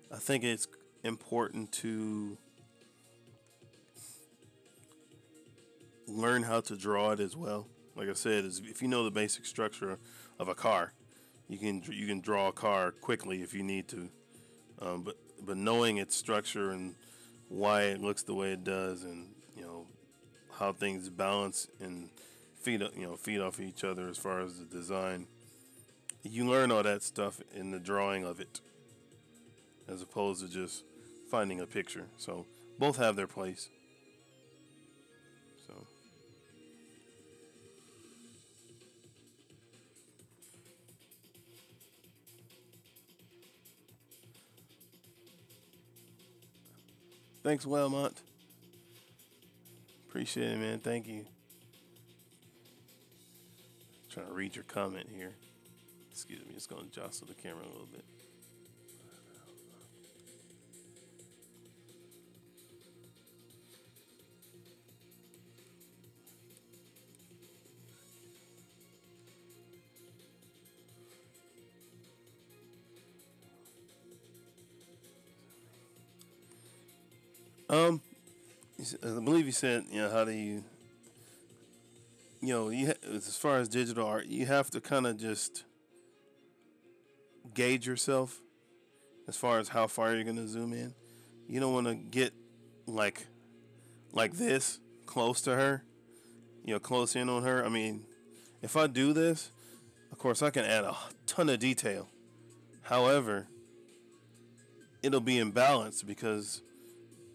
I think it's important to learn how to draw it as well. Like I said, if you know the basic structure of a car, you can draw a car quickly if you need to. But knowing its structure and why it looks the way it does, and how things balance and feed off each other as far as the design. You learn all that stuff in the drawing of it, as opposed to just finding a picture. So both have their place. So thanks, Wellmont. Appreciate it, man. Thank you. Trying to read your comment here. Excuse me, it's going to jostle the camera a little bit. Um, I believe you said, how do you, as far as digital art, you have to kind of just gauge yourself as far as how far you're going to zoom in. You don't want to get like this close to her, close in on her. I mean, if I do this, of course I can add a ton of detail. However, it'll be imbalanced because,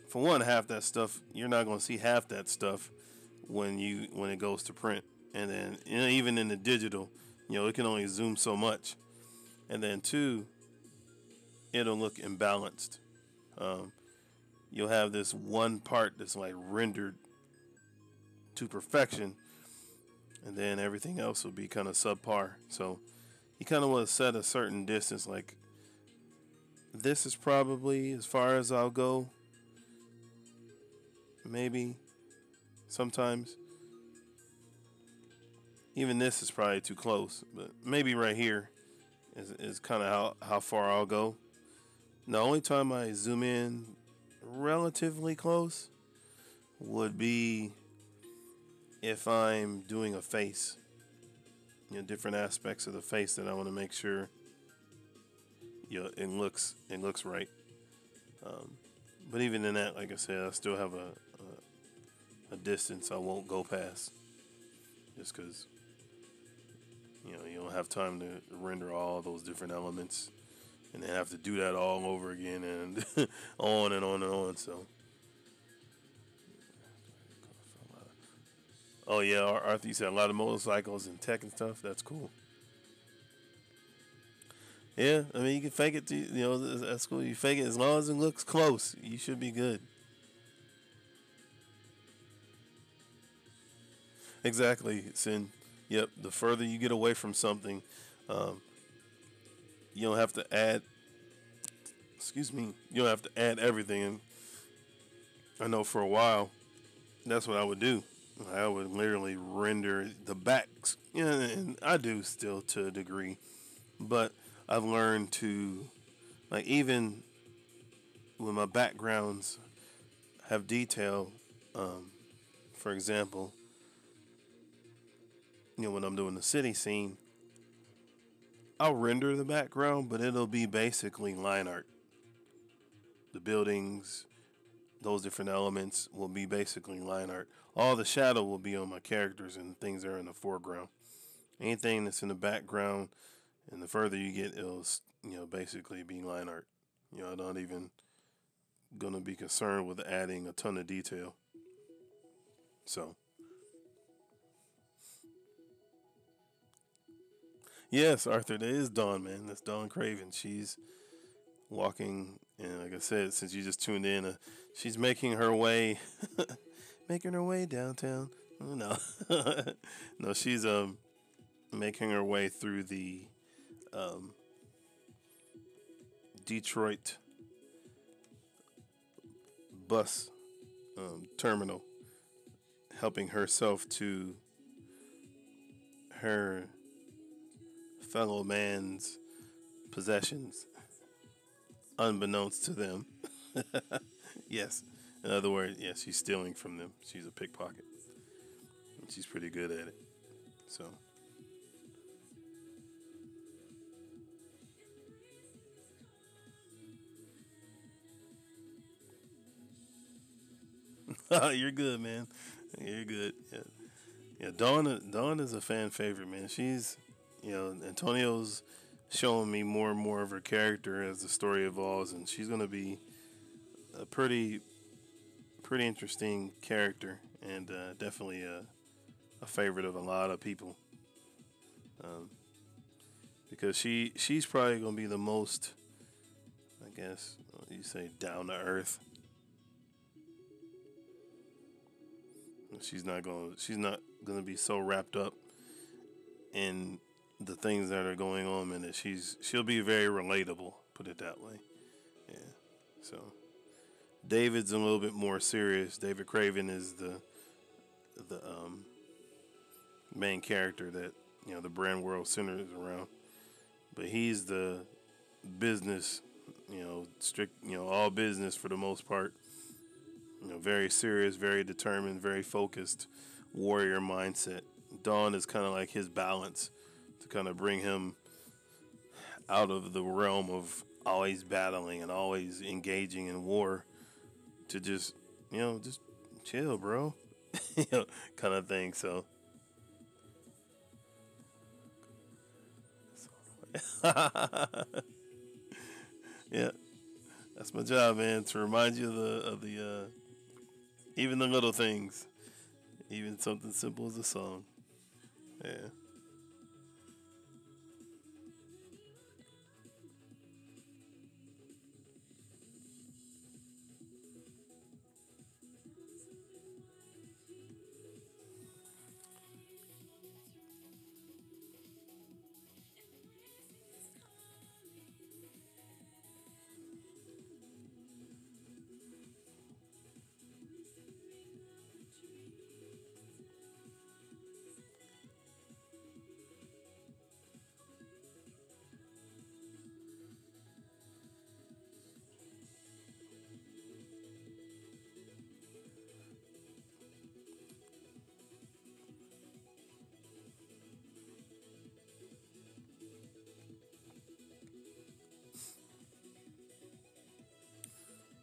for one, half that stuff you're not going to see half that stuff when it goes to print, and then even in the digital, it can only zoom so much, and then two, it'll look imbalanced. You'll have this one part that's like rendered to perfection, and then everything else will be kind of subpar. So you kind of want to set a certain distance, like this is probably as far as I'll go. Maybe sometimes even this is probably too close, but maybe right here is kind of how far I'll go. The only time I zoom in relatively close would be if I'm doing a face, different aspects of the face that I want to make sure it looks right. But even in that, like I said, I still have a distance I won't go past, just because you don't have time to render all those different elements and then have to do that all over again and on and on and on. So, oh yeah, Arthur, you said a lot of motorcycles and tech and stuff. That's cool. Yeah, I mean, you can fake it that's cool. You fake it as long as it looks close. You should be good. Exactly, Sin. Yep. The further you get away from something, um, you don't have to add. Excuse me. You don't have to add everything. And I know for a while, that's what I would do. I would literally render the backs. Yeah, and I do still to a degree, but I've learned to, like, even when my backgrounds have detail. For example, when I'm doing the city scene, I'll render the background, but it'll be basically line art. The buildings, those different elements will be basically line art. All the shadow will be on my characters and things that are in the foreground. Anything that's in the background, and the further you get, it'll basically be line art. I'm not even gonna be concerned with adding a ton of detail. So, yes, Arthur, that is Dawn, man. That's Dawn Craven. She's walking, and like I said, since you just tuned in, she's making her way, making her way downtown. Oh, no, no, she's making her way through the um, Detroit bus terminal, helping herself to her fellow man's possessions, unbeknownst to them. Yes. In other words, yes, she's stealing from them. She's a pickpocket. And she's pretty good at it. So. You're good, man. You're good. Yeah, yeah. Dawn is a fan favorite, man. Antonio's showing me more and more of her character as the story evolves, and she's gonna be a pretty interesting character, and definitely a favorite of a lot of people. Um, because she's probably gonna be the most, I guess, you say down to earth. She's not gonna be so wrapped up in the things that are going on, and that she'll be very relatable. Put it that way. Yeah. So David's a little bit more serious. David Craven is the main character that the brand world centers around, but he's the business, strict, all business for the most part. Very serious, very determined, very focused warrior mindset. Dawn is kind of like his balance to kind of bring him out of the realm of always battling and always engaging in war to just chill, bro, kind of thing. So, yeah, that's my job, man, to remind you of the even the little things, even something simple as a song. Yeah.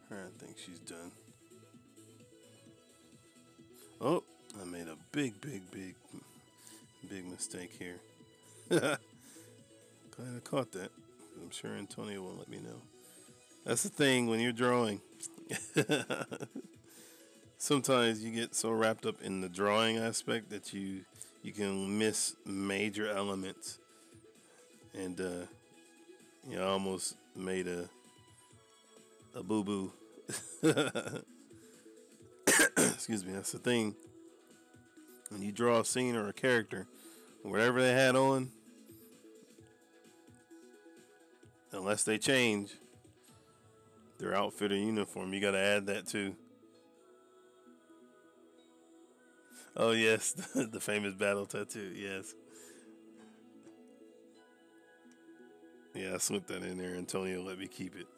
All right, I think she's done. Oh, I made a big mistake here. Glad I caught that. I'm sure Antonio won't let me know. That's the thing when you're drawing. Sometimes you get so wrapped up in the drawing aspect that you can miss major elements, and I almost made a boo boo. Excuse me. That's the thing when you draw a scene or a character, whatever they had on, unless they change their outfit or uniform, you got to add that too. Oh yes, the famous battle tattoo. Yes, yeah, I slipped that in there. Antonio let me keep it.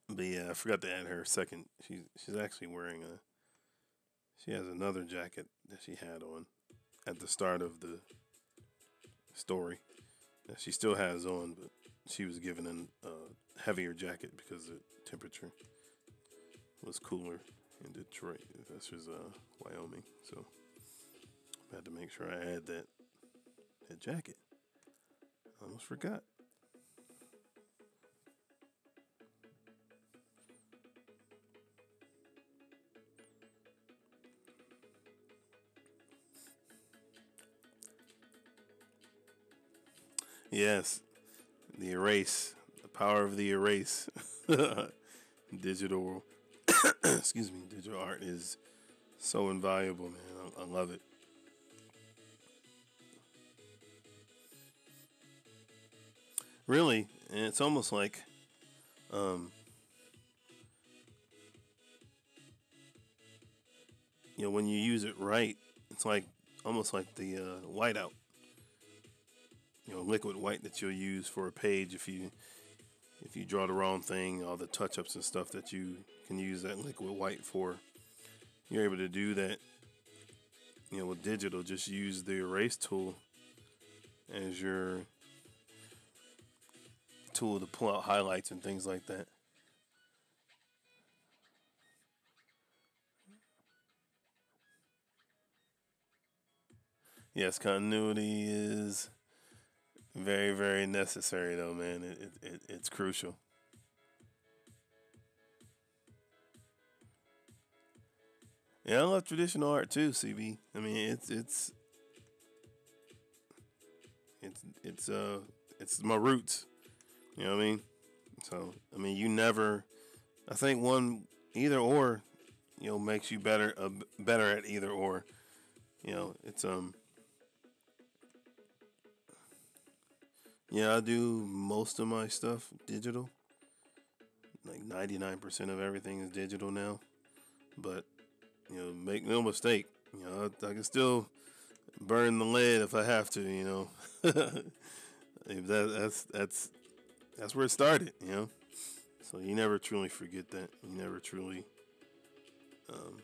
But yeah, I forgot to add her second. She's actually wearing a. She has another jacket that she had on at the start of the story that she still has on, but she was given a heavier jacket because the temperature was cooler in Detroit. This was Wyoming, so I had to make sure I had that jacket. I almost forgot. Yes, the erase, the power of the erase. Digital, excuse me, digital art is so invaluable, man. I love it. Really, and it's almost like, um, when you use it right, it's like almost like the whiteout, liquid white that you'll use for a page if you draw the wrong thing, all the touch ups and stuff that you can use that liquid white for. You're able to do that, with digital. Just use the erase tool as your tool to pull out highlights and things like that. Yes, continuity is very, very necessary, though, man. It's crucial. Yeah, I love traditional art too, CB. I mean, it's it's my roots. You know what I mean? So I mean, you never. I think one either or, makes you better at either or. It's. Yeah, I do most of my stuff digital. Like 99% of everything is digital now. But make no mistake. I can still burn the lead if I have to. If that's where it started. So you never truly forget that. You never truly. Um,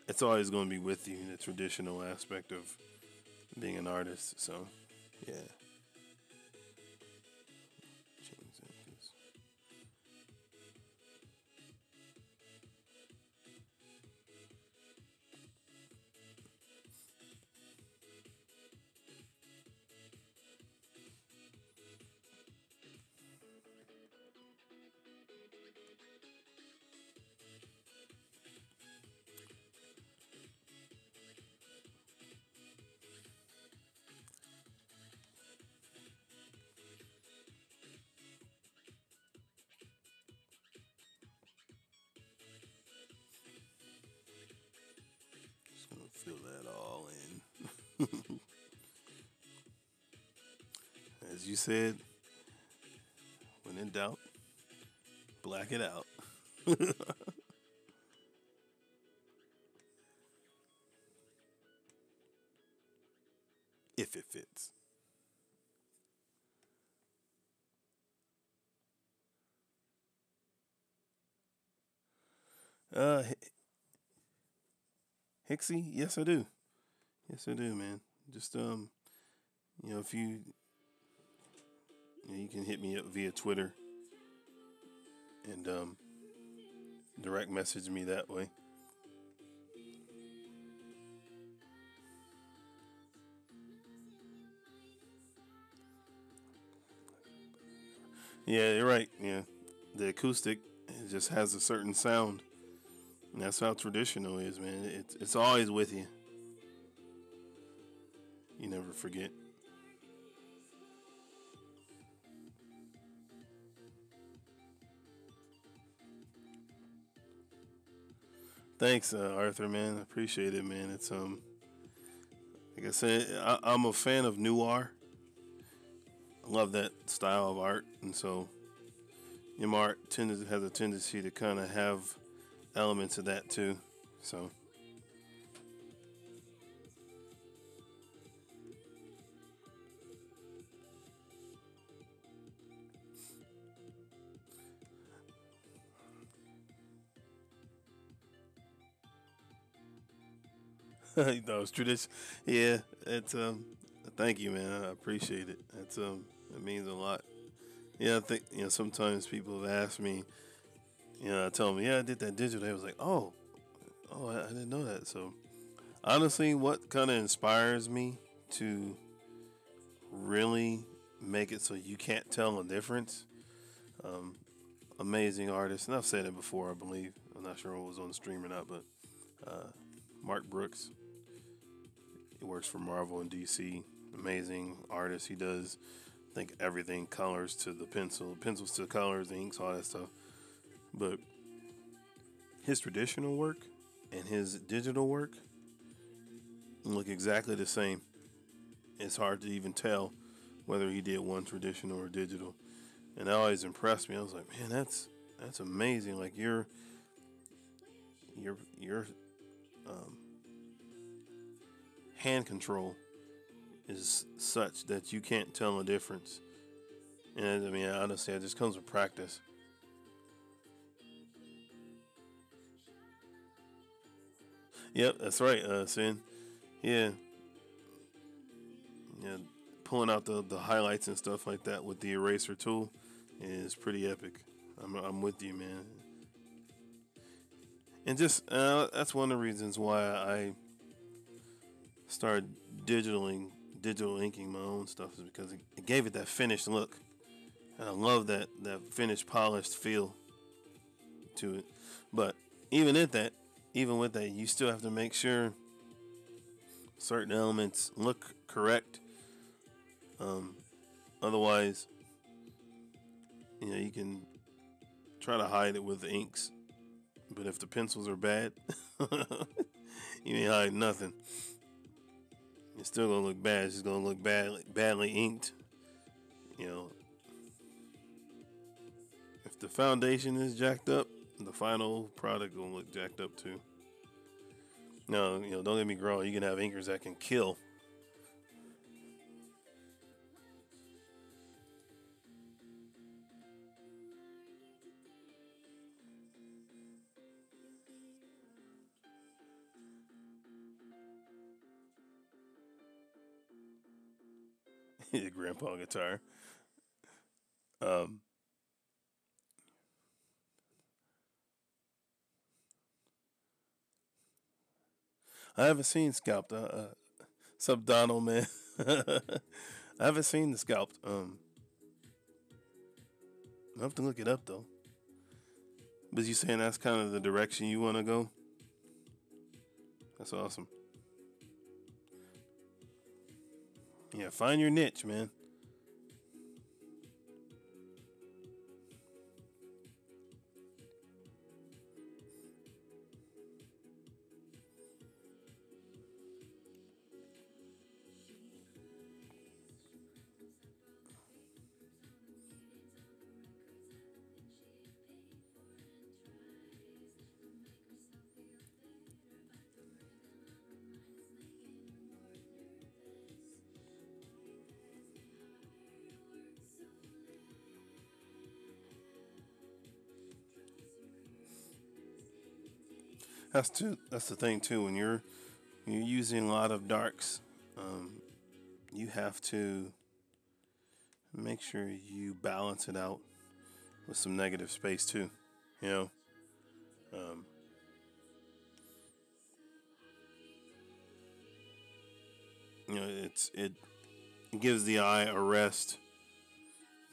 it's always going to be with you. The traditional aspect of being an artist. So yeah. Just gonna fill that all in. As you said, when in doubt, black it out. If it fits. Uh, Hixie, yes I do. Yes I do, man. Just if you can hit me up via Twitter and direct message me that way. Yeah, you're right. Yeah, the acoustic, it just has a certain sound, and that's how traditional is, man. It's always with you. You never forget. Thanks, Arthur, man. I appreciate it, man. It's like I said, I'm a fan of noir. I love that style of art, and so my art has a tendency to kind of have elements of that too. So it's tradition. Yeah, it's thank you, man. I appreciate it. It means a lot. Yeah, I think sometimes people have asked me. I tell them, yeah, I did that digital. They was like, oh, I didn't know that. So honestly, what kind of inspires me to really make it so you can't tell the difference? Um, Amazing artist, and I've said it before. I believe I'm not sure if it was on the stream or not, but uh, Mark Brooks. He works for Marvel and DC. Amazing artist. He does, I think, everything colors to the pencils to colors, inks, all that stuff. But his traditional work and his digital work look exactly the same. It's hard to even tell whether he did one traditional or digital. And that always impressed me. I was like, man, that's amazing. Like your um, hand control is such that you can't tell the difference. And I mean, honestly, it just comes with practice. Yep, that's right, Sin. Yeah, yeah. pulling out the highlights and stuff like that with the eraser tool is pretty epic. I'm with you, man. And just that's one of the reasons why I started digital inking my own stuff, is because it gave it that finished look, and I love that finished, polished feel to it. But even at that, even with that, you still have to make sure certain elements look correct. Otherwise, you can try to hide it with the inks, but if the pencils are bad, you ain't hide nothing. It's still gonna look bad. It's just gonna look badly inked. If the foundation is jacked up, the final product gonna look jacked up too. No, don't get me wrong. You can have inkers that can kill. Grandpa guitar. Um, I haven't seen Scalped. Sub Donald, man. I haven't seen the Scalped. I have to look it up though. But you saying that's kind of the direction you want to go? That's awesome. Yeah, find your niche, man. That's the thing too. When you're using a lot of darks, you have to make sure you balance it out with some negative space too. You know, um, it gives the eye a rest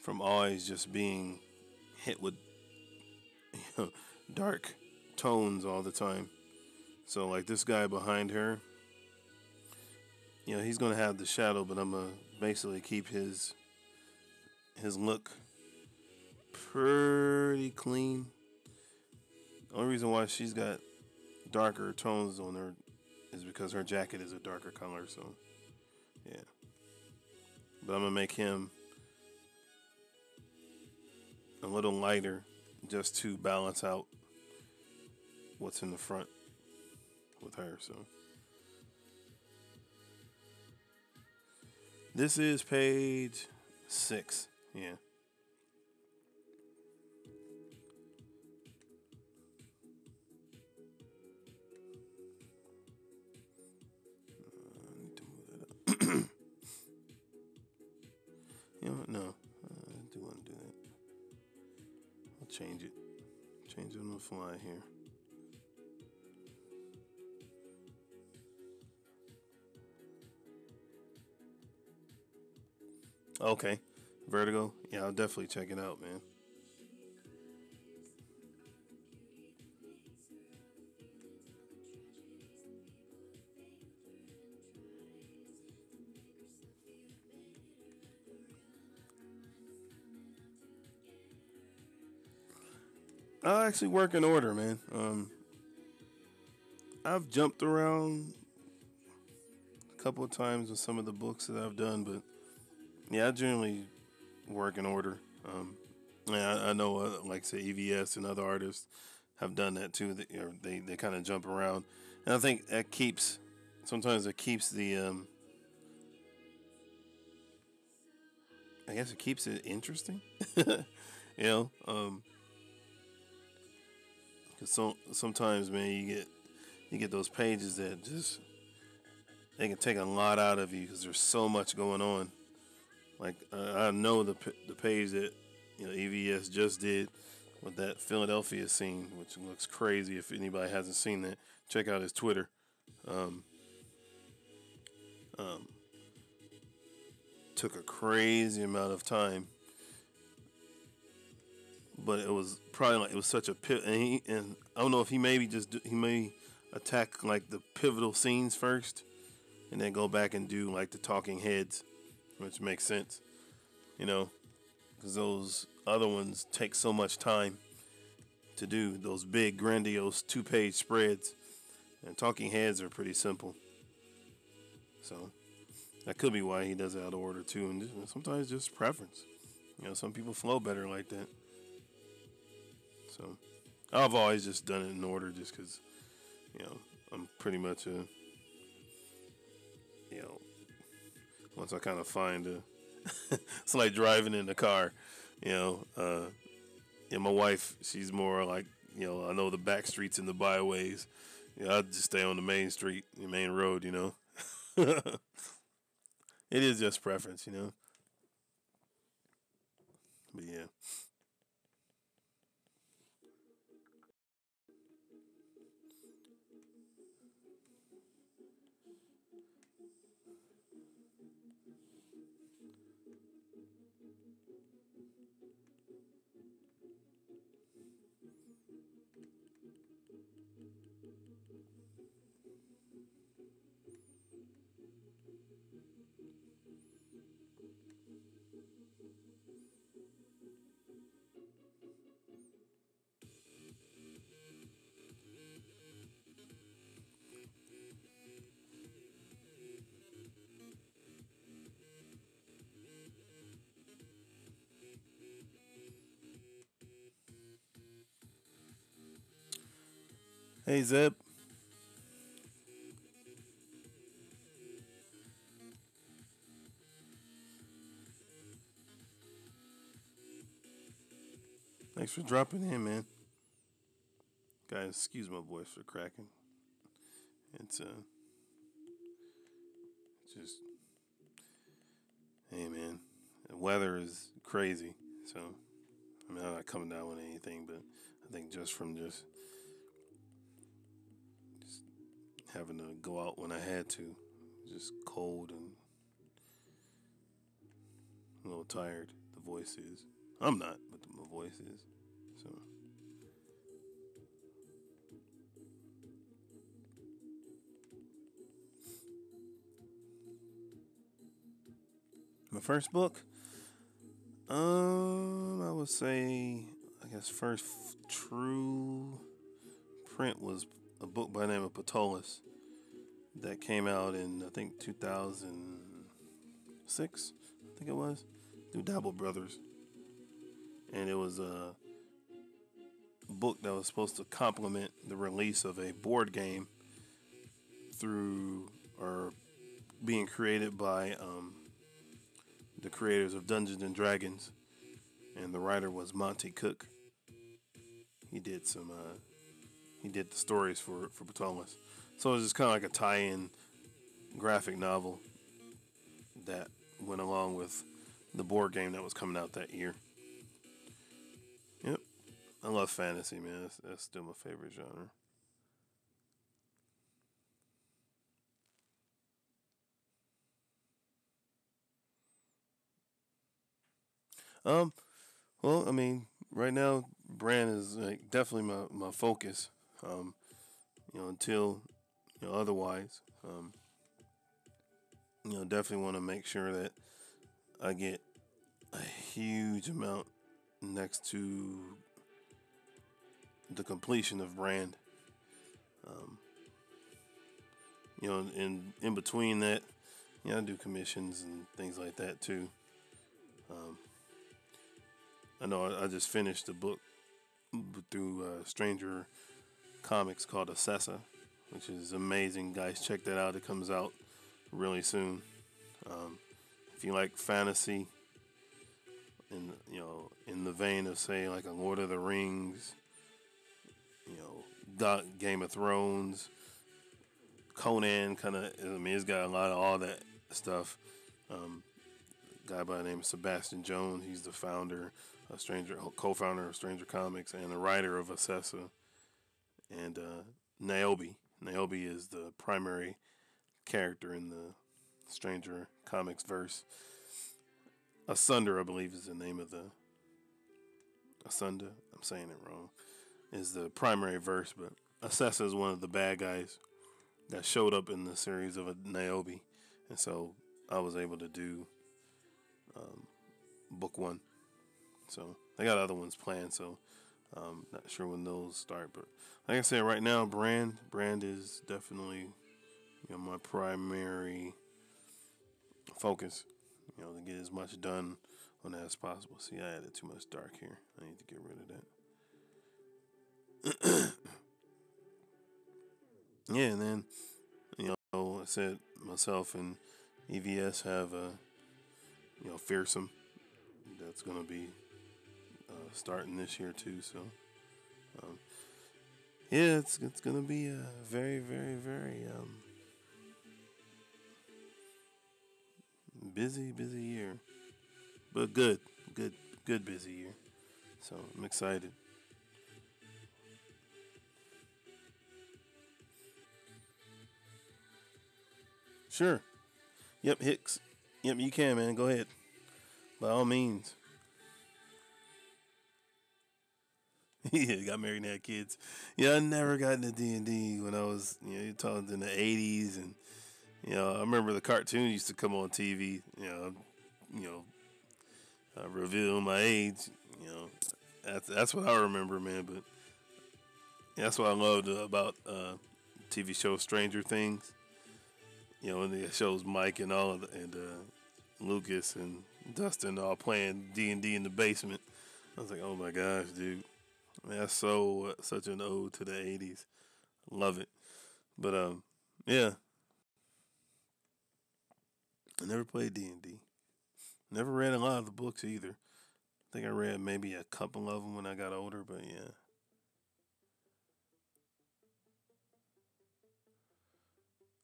from always just being hit with dark tones all the time. So like this guy behind her, he's gonna have the shadow, but I'm gonna basically keep his look pretty clean. The only reason why she's got darker tones on her is because her jacket is a darker color. So yeah, but I'm gonna make him a little lighter just to balance out what's in the front with her. So this is page 6. Yeah. I need to move that up. You know what? No, I do want to do that. I'll change it. Change it on the fly here. Okay. Vertigo. Yeah, I'll definitely check it out, man. I actually work in order, man. I've jumped around a couple of times with some of the books that I've done, but yeah, I generally work in order. Yeah, I know, like say EVS and other artists have done that too. They kind of jump around, and I think that keeps sometimes it keeps the I guess it keeps it interesting. you know, cause sometimes man you get those pages that just they can take a lot out of you because there's so much going on. Like I know the page that EVS just did with that Philadelphia scene, which looks crazy. If anybody hasn't seen that, check out his Twitter. Um, um, Took a crazy amount of time, but it was probably like it was such a pit. And I don't know if he maybe he may attack like the pivotal scenes first, and then go back and do like the talking heads, which makes sense, you know, because those other ones take so much time to do those big grandiose 2-page spreads, and talking heads are pretty simple. So that could be why he does it out of order too, and sometimes just preference. Some people flow better like that. So I've always just done it in order, just because I'm pretty much a you know once I kind of find a it's like driving in the car, you know. And my wife, she's more like, I know the back streets and the byways. I just stay on the main street, the main road, It is just preference. But yeah. Hey, Zeb. Thanks for dropping in, man. Guys, excuse my voice for cracking. It's just hey, man. The weather is crazy, so I mean, I'm not coming down with anything, but I think just from just having to go out when I had to, just cold and a little tired. The voice is. I'm not, but my voice is. So my first book, I would say, I guess first true print was a book by the name of Patolis that came out in I think 2006. I think it was through Dabble Brothers, and it was a book that was supposed to complement the release of a board game through or being created by the creators of Dungeons and Dragons, and the writer was Monty Cook. He did some he did the stories for Patolis, so it was just kind of like a tie-in graphic novel that went along with the board game that was coming out that year. Yep, I love fantasy, man. That's still my favorite genre. Um, well, I mean, right now, brand is like definitely my focus. Um, until otherwise, definitely want to make sure that I get a huge amount next to the completion of brand. Um, in between that, I do commissions and things like that too. Um, I know I just finished a book through Stranger Comics called ESSESSA, which is amazing. Guys, check that out. It comes out really soon. Um, if you like fantasy, in the vein of say like a Lord of the Rings, Game of Thrones, Conan, kind of. I mean, it's got a lot of all that stuff. Um, guy by the name of Sebastian Jones. He's the founder of Stranger, co-founder of Stranger Comics, and the writer of ESSESSA. And Niobe. Niobe is the primary character in the Stranger Comics verse. Asunder, I believe, is the name of the Asunda. I'm saying it wrong. Is the primary verse, but ESSESSA is one of the bad guys that showed up in the series of Niobe, and so I was able to do book one. So they got other ones planned, so not sure when those start. But like I said, right now, brand is definitely my primary focus. To get as much done on that as possible. See, I added too much dark here. I need to get rid of that. Yeah, and then I said myself and EVS have a fearsome that's gonna be starting this year too. So yeah, it's gonna be a very very very busy year, but good busy year. So I'm excited. Sure. Yep, Hicks. Yep, you can, man. Go ahead. By all means. Yeah, got married and had kids. Yeah, I never got into D&D when I was, you're talking in the 80s. And, I remember the cartoon used to come on TV, revealing my age. That's what I remember, man. But that's what I loved about TV show Stranger Things. When it shows Mike and all of and Lucas and Dustin all playing D&D in the basement. I was like, oh my gosh, dude. Man, that's such an ode to the 80s. Love it. But yeah, I never played D&D. Never read a lot of the books either. I think I read maybe a couple of them when I got older, but yeah.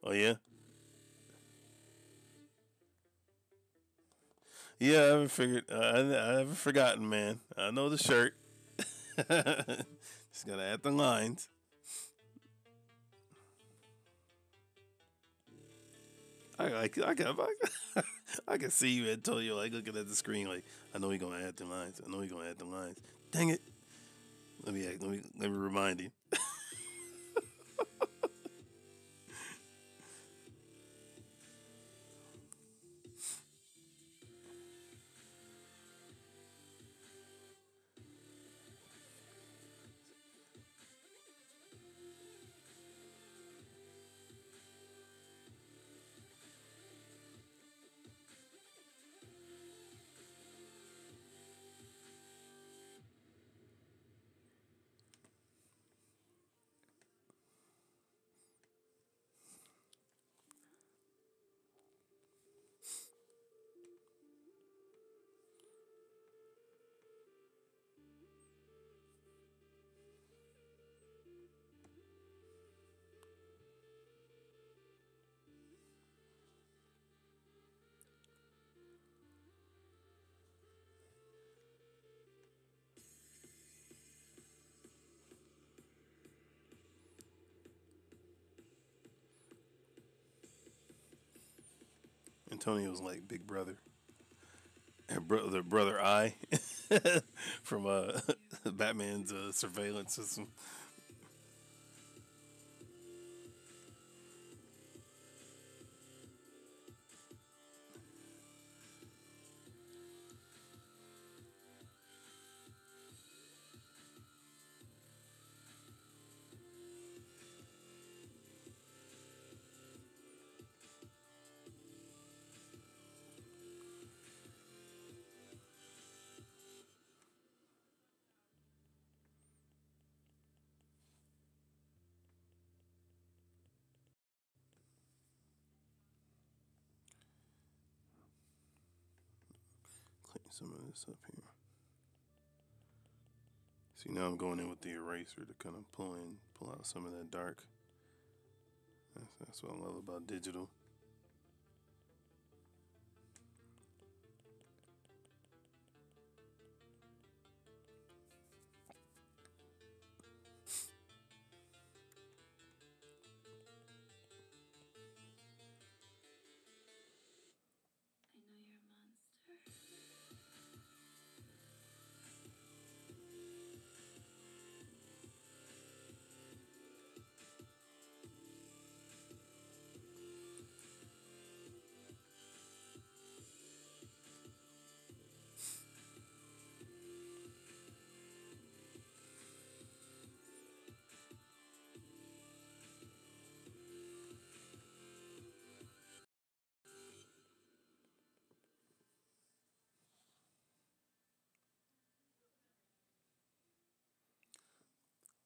Oh yeah? Yeah, I haven't figured. I haven't forgotten, man. I know the shirt. Just gotta add the lines. I can see you, Antonio, like looking at the screen, like I know he's gonna add the lines. I know he's gonna add the lines. Dang it! Let me remind him. Antonio's like Big Brother, the brother Eye from Batman's surveillance system. Clean some of this up here. See, now I'm going in with the eraser to kind of pull out some of that dark. That's what I love about digital.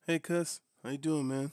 Hey, Cuss. How you doing, man?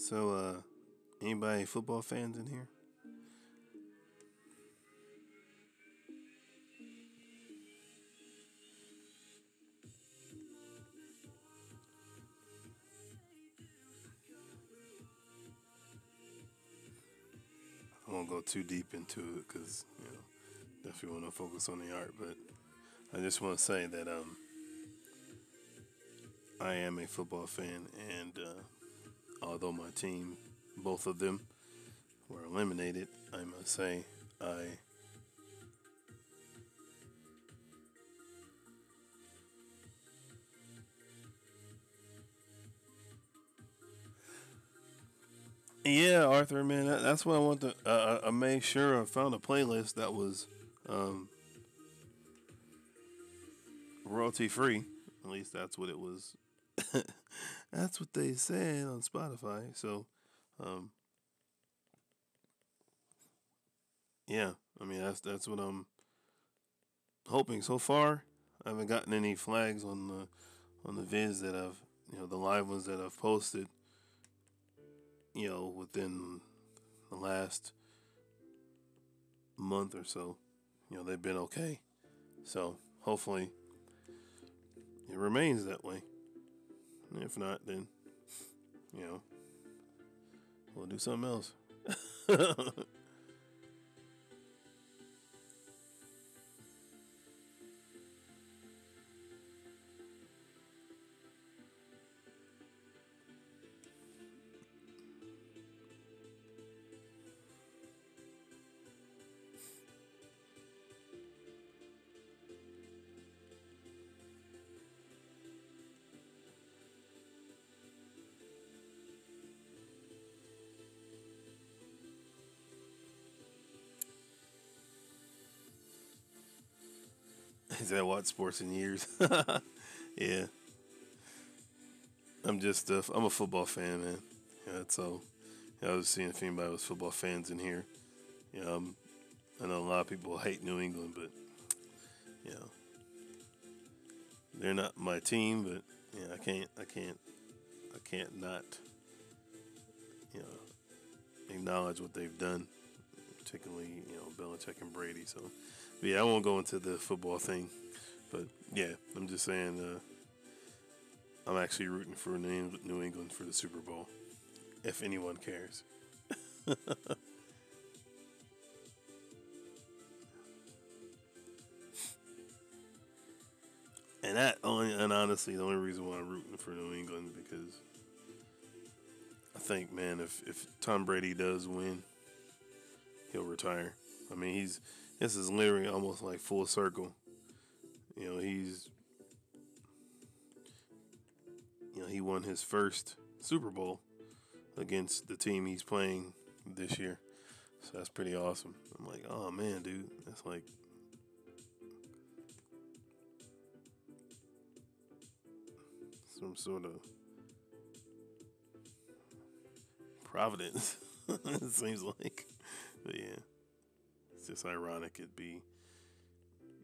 So, anybody football fans in here? I won't go too deep into it because definitely want to focus on the art. But I just want to say that I am a football fan, and although my team, both of them, were eliminated, I must say I yeah, Arthur, man, that's what I want to. I made sure I found a playlist that was um, royalty free. At least that's what it was. That's what they said on Spotify. So, um, yeah, I mean that's what I'm hoping. So far, I haven't gotten any flags on the vids that I've the live ones that I've posted. Within the last month or so, they've been okay. So hopefully it remains that way. If not, then you know we'll do something else. said, "Watch sports in years." Yeah, I'm a football fan, man. Yeah, so I was seeing if anybody was football fans in here. Yeah, I know a lot of people hate New England, but you know, they're not my team. But yeah, I can't not you know acknowledge what they've done, particularly Belichick and Brady. So, but yeah, I won't go into the football thing. But yeah, I'm just saying I'm actually rooting for New England for the Super Bowl, if anyone cares. And honestly, the only reason why I'm rooting for New England because I think, man, if Tom Brady does win, he'll retire. I mean, this is literally almost like full circle. You know, he won his first Super Bowl against the team he's playing this year. So that's pretty awesome. I'm like, oh man, dude, that's like some sort of providence. It seems like, but yeah, it's just ironic. It'd be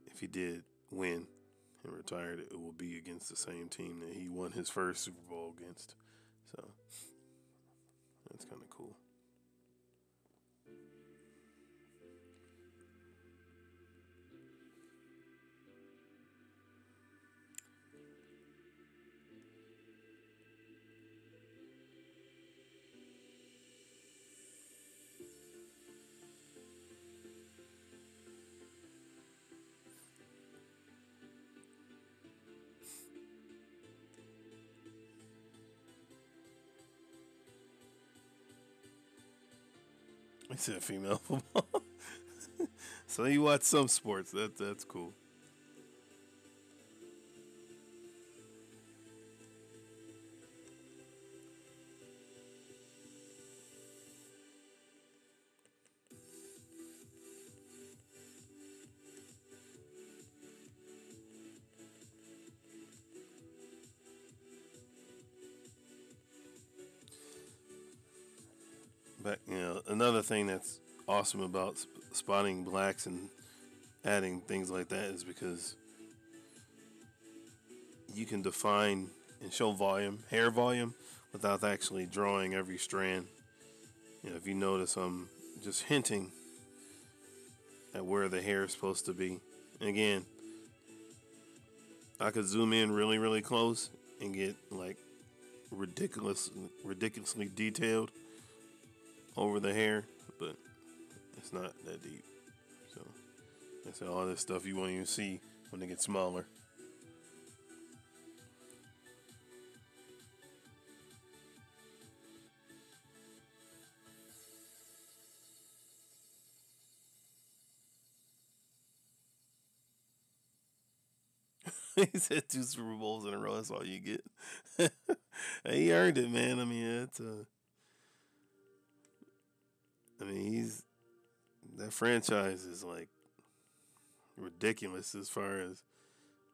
if he did win and retired, it will be against the same team that he won his first Super Bowl against. So that's kind of cool. I said female football. So you watch some sports. That's cool. But another thing that's awesome about spotting blacks and adding things like that is because you can define and show volume, hair volume, without actually drawing every strand. If you notice, I'm just hinting at where the hair is supposed to be. And again, I could zoom in really, really close and get like ridiculously detailed over the hair, but it's not that deep. So that's all this stuff you won't even see when they get smaller. He said 2 Super Bowls in a row. That's all you get. He earned it, man. I mean, he's that franchise is like ridiculous as far as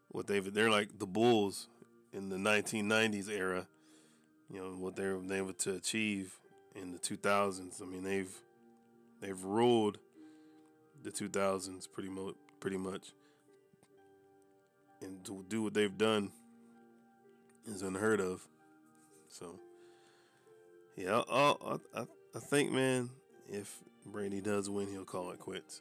what they're like the Bulls in the 1990s era. What they were able to achieve in the 2000s. I mean, they've ruled the 2000s pretty much, and to do what they've done is unheard of. So yeah, I think, man, if Brady does win, he'll call it quits.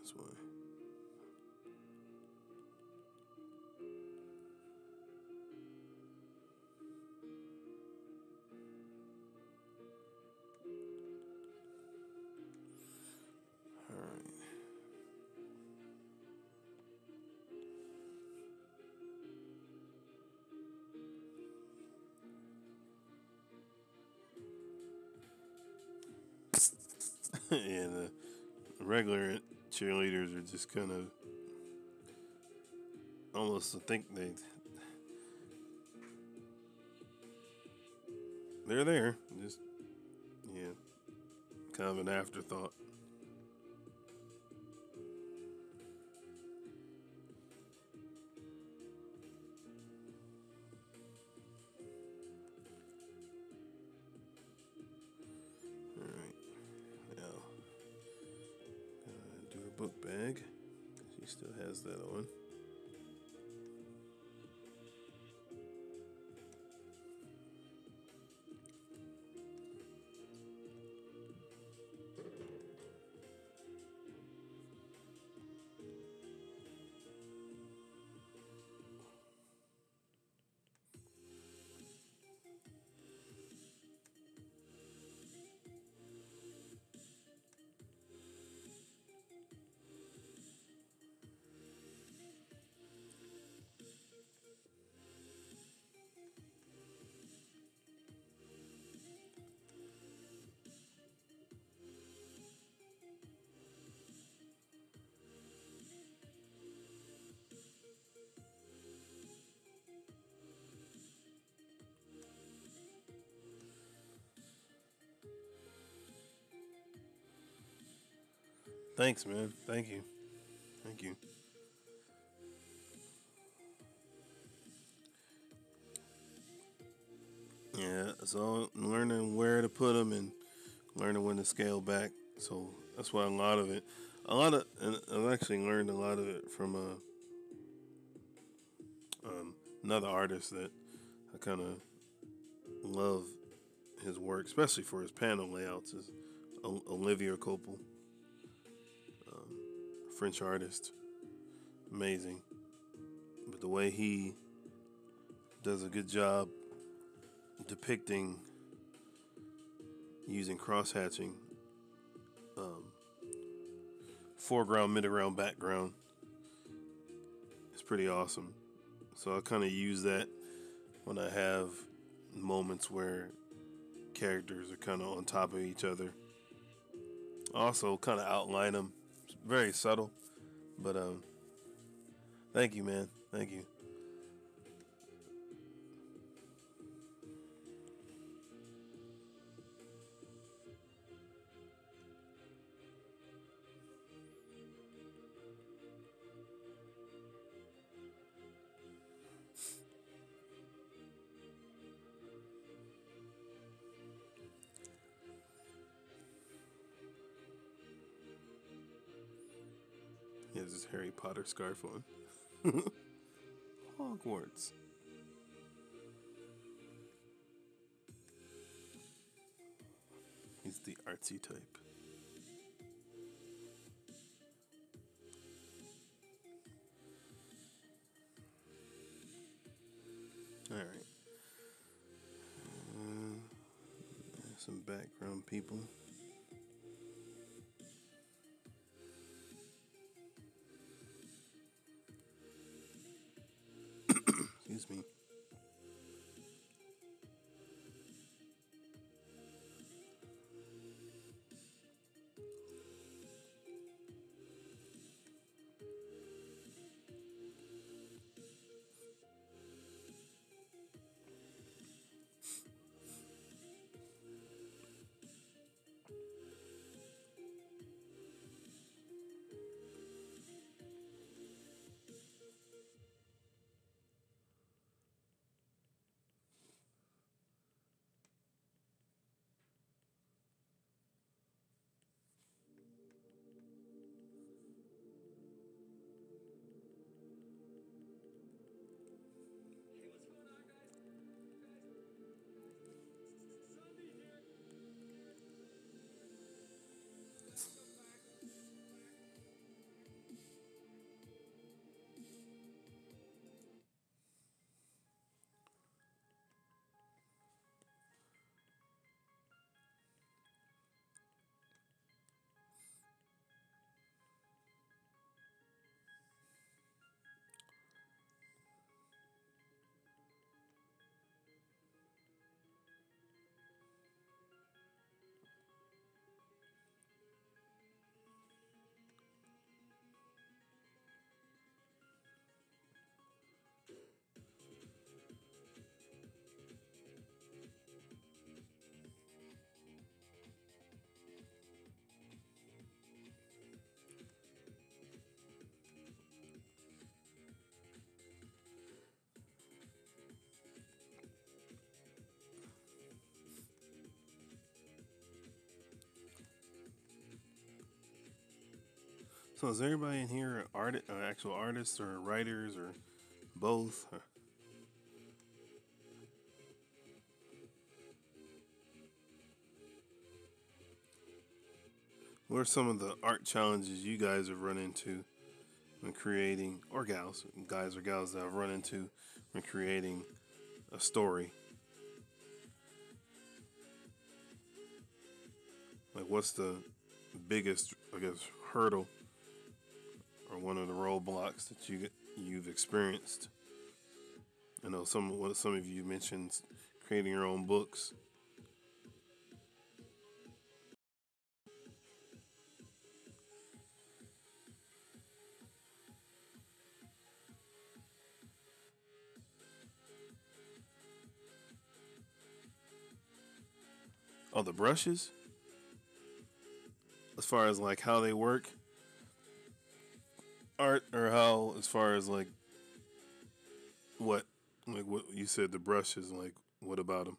That's why. And the regular cheerleaders are just kind of almost, I think they're there, just yeah, kind of an afterthought. All right, now do her book bag. She still has that on. Thanks, man. Thank you. Thank you. Yeah, so I'm learning where to put them and learning when to scale back. So that's why and I've actually learned a lot of it from another artist that I kind of love his work, especially for his panel layouts. Is Olivier Copel, French artist, amazing. But the way he does a good job depicting using cross hatching, foreground, midground, background, it's pretty awesome. So I kind of use that when I have moments where characters are kind of on top of each other. Also, kind of outline them. It's very subtle, but thank you, man. Thank you. He has his Harry Potter scarf on. Hogwarts. He's the artsy type. All right. Some background people. Excuse me. So is everybody in here actual artists or writers or both? What are some of the art challenges you guys have run into when creating, or guys or gals that have run into when creating a story? Like, what's the biggest, I guess, hurdle or one of the roadblocks that you've experienced? I know some of you mentioned creating your own books. Oh, the brushes, as far as like how they work, art, or how as far as what like what you said the brushes, like what about them?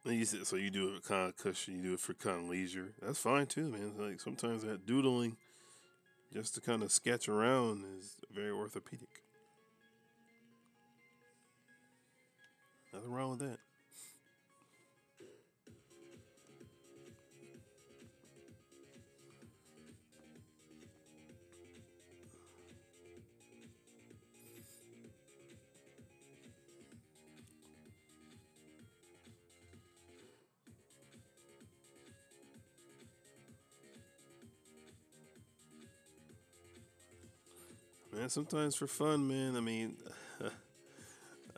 And you said so you do it kind of cushion, you do it for kind of leisure. That's fine too, man. Like sometimes that doodling, just to kind of sketch around, is very orthopedic. Nothing wrong with that. Man, sometimes for fun, man. I mean,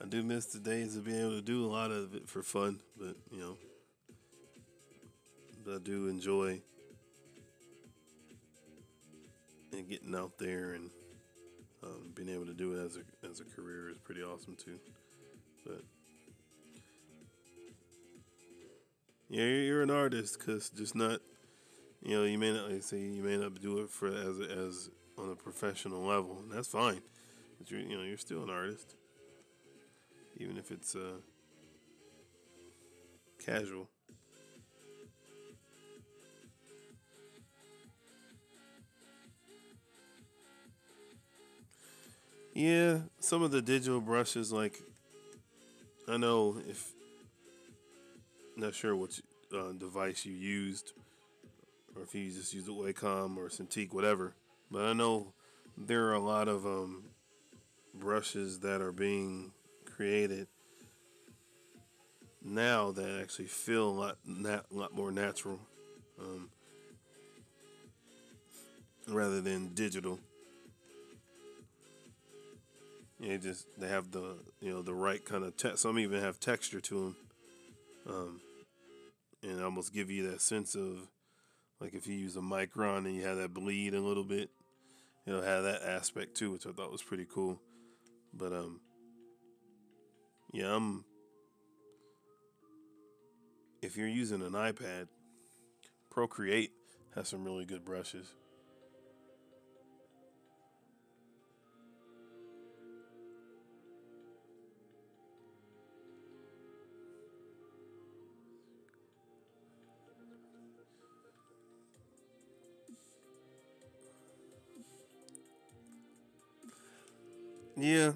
I do miss the days of being able to do a lot of it for fun, but I do enjoy getting out there and being able to do it as a career is pretty awesome too. But yeah, you're an artist, cause just not you may not like say you may not do it for as on a professional level, and that's fine. But you're still an artist, even if it's casual. Yeah, some of the digital brushes, like I know if not sure which device you used, or if you just used a Wacom or Cintiq, whatever. But I know there are a lot of brushes that are being created now that actually feel lot more natural, um, rather than digital. They have the right kind of some even have texture to them, and almost give you that sense of like if you use a micron and you have that bleed a little bit, it'll have that aspect too, which I thought was pretty cool. But yeah, if you're using an iPad, Procreate has some really good brushes. Yeah,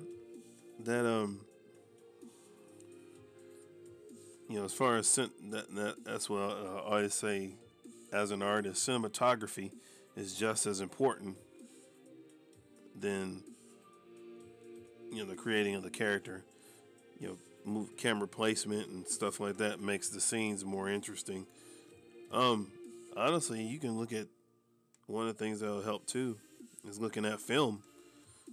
that as far as that's what I always say. As an artist, cinematography is just as important than the creating of the character. Move camera placement and stuff like that makes the scenes more interesting. Um, Honestly, you can look at one of the things that'll help too is looking at film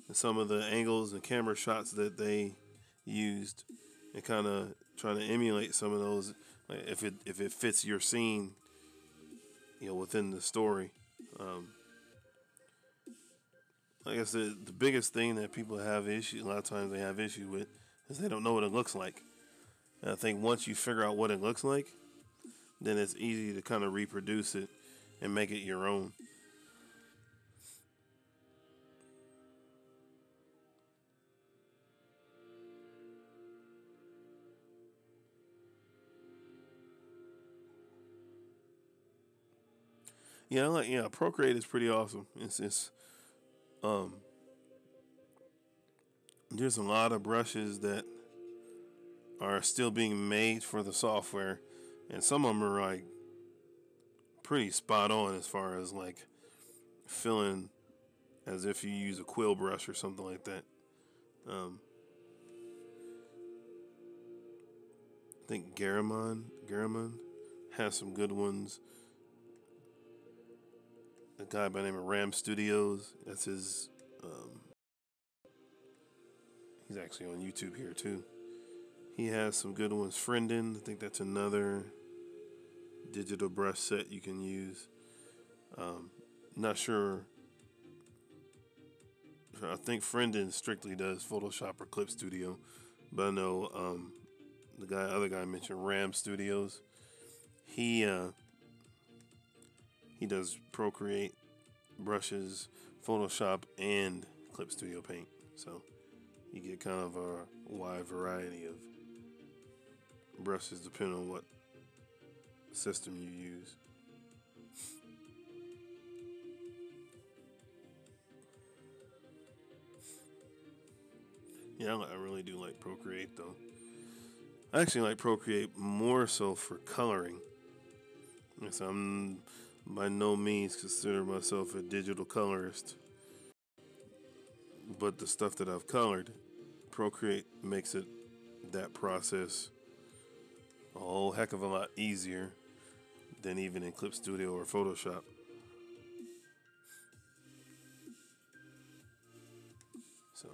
and some of the angles and camera shots that they used, and kind of trying to emulate some of those, like if it fits your scene, within the story. Um, like I said, the biggest thing that people have issue a lot of times they have issue with is they don't know what it looks like. And I think once you figure out what it looks like, then it's easy to kind of reproduce it and make it your own. Yeah, Procreate is pretty awesome. Um, there's a lot of brushes that are still being made for the software, and some of them are like pretty spot on as far as like feeling as if you use a quill brush or something like that. Um, I think Garamond has some good ones. A guy by the name of Ram Studios, that's his. He's actually on YouTube here too. He has some good ones. Friendin, I think that's another digital brush set you can use. Not sure. I think Friendin strictly does Photoshop or Clip Studio, but I know other guy mentioned Ram Studios. He he does Procreate, brushes, Photoshop, and Clip Studio Paint. So you get kind of a wide variety of brushes depending on what system you use. Yeah, I really do like Procreate though. I actually like Procreate more so for coloring. Yes, I'm by no means consider myself a digital colorist, but the stuff that I've colored, Procreate makes it that process a whole heck of a lot easier than even in Clip Studio or Photoshop. So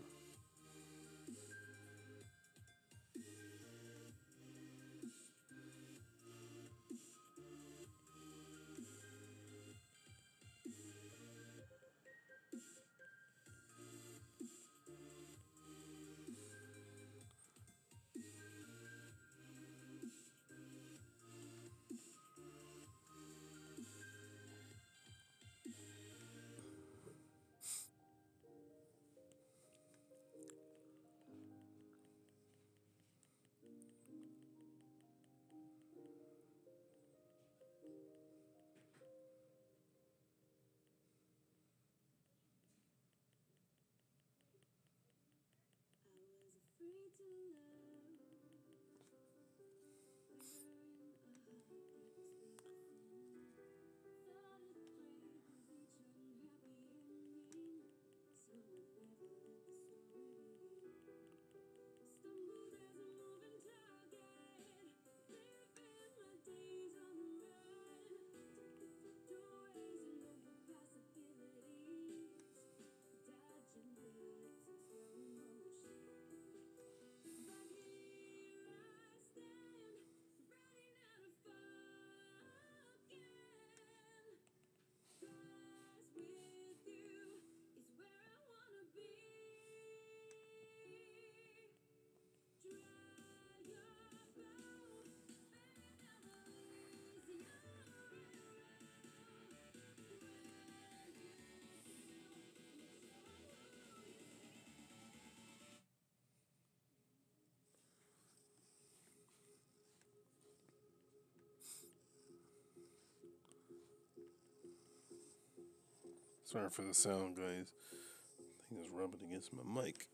sorry for the sound, guys. I think it's rubbing against my mic.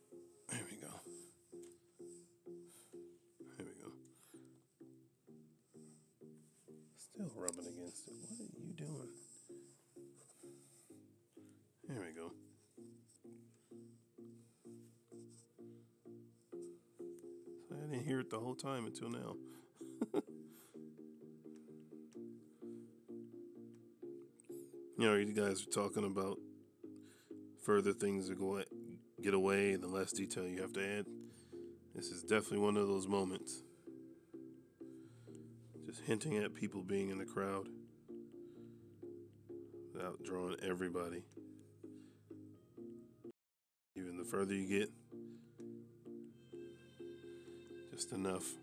There we go. There we go. Still rubbing against it. What are you doing? There we go. So I didn't hear it the whole time until now. You guys are talking about further things to get away, the less detail you have to add. This is definitely one of those moments. Just hinting at people being in the crowd without drawing everybody. Even the further you get, just enough.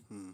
Hmm.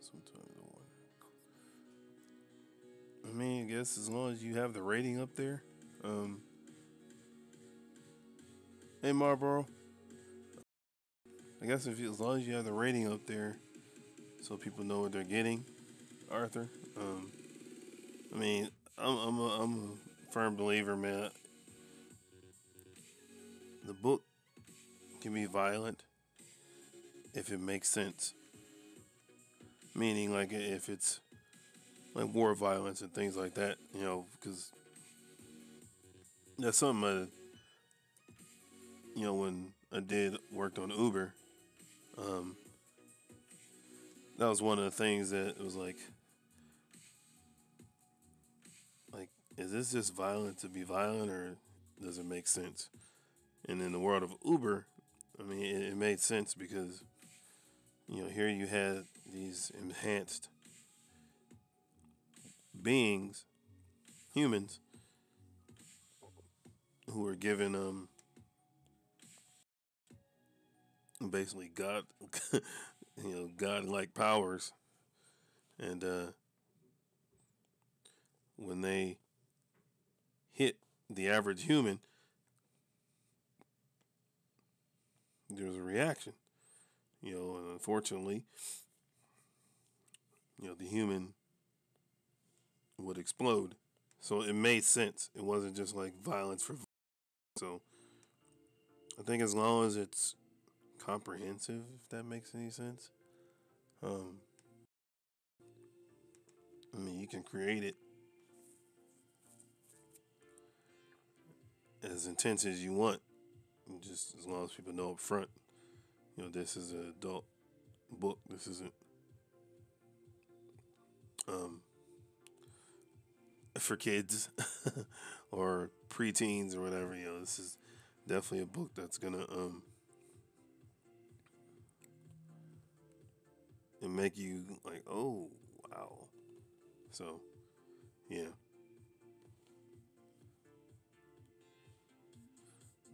Sometimes I wonder. I mean, I guess as long as you have the rating up there. Um, hey, Marlboro. I guess as long as you have the rating up there, so people know what they're getting, Arthur. I mean, I'm a firm believer, man. The book can be violent if it makes sense. Meaning, like, if it's like war violence and things like that. Because that's something when I did worked on Uber, um, that was one of the things that it was like, is this just violent to be violent, or does it make sense? And in the world of Uber, I mean, it made sense because here you had these enhanced beings, humans, who were given basically godlike powers, and when they hit the average human, there's a reaction. And unfortunately, the human would explode. So it made sense. It wasn't just like violence for violence. So I think as long as it's comprehensive, if that makes any sense, um, I mean, you can create it as intense as you want, just as long as people know up front, this is an adult book. This isn't um, for kids or preteens or whatever. This is definitely a book that's gonna and make you like, oh wow. So yeah,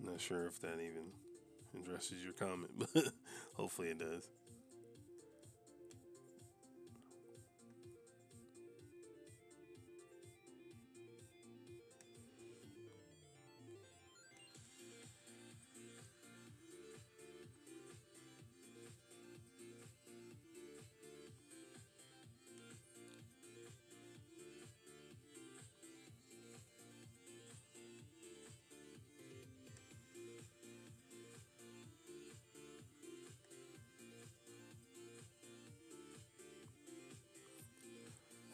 not sure if that even addresses your comment, but hopefully it does.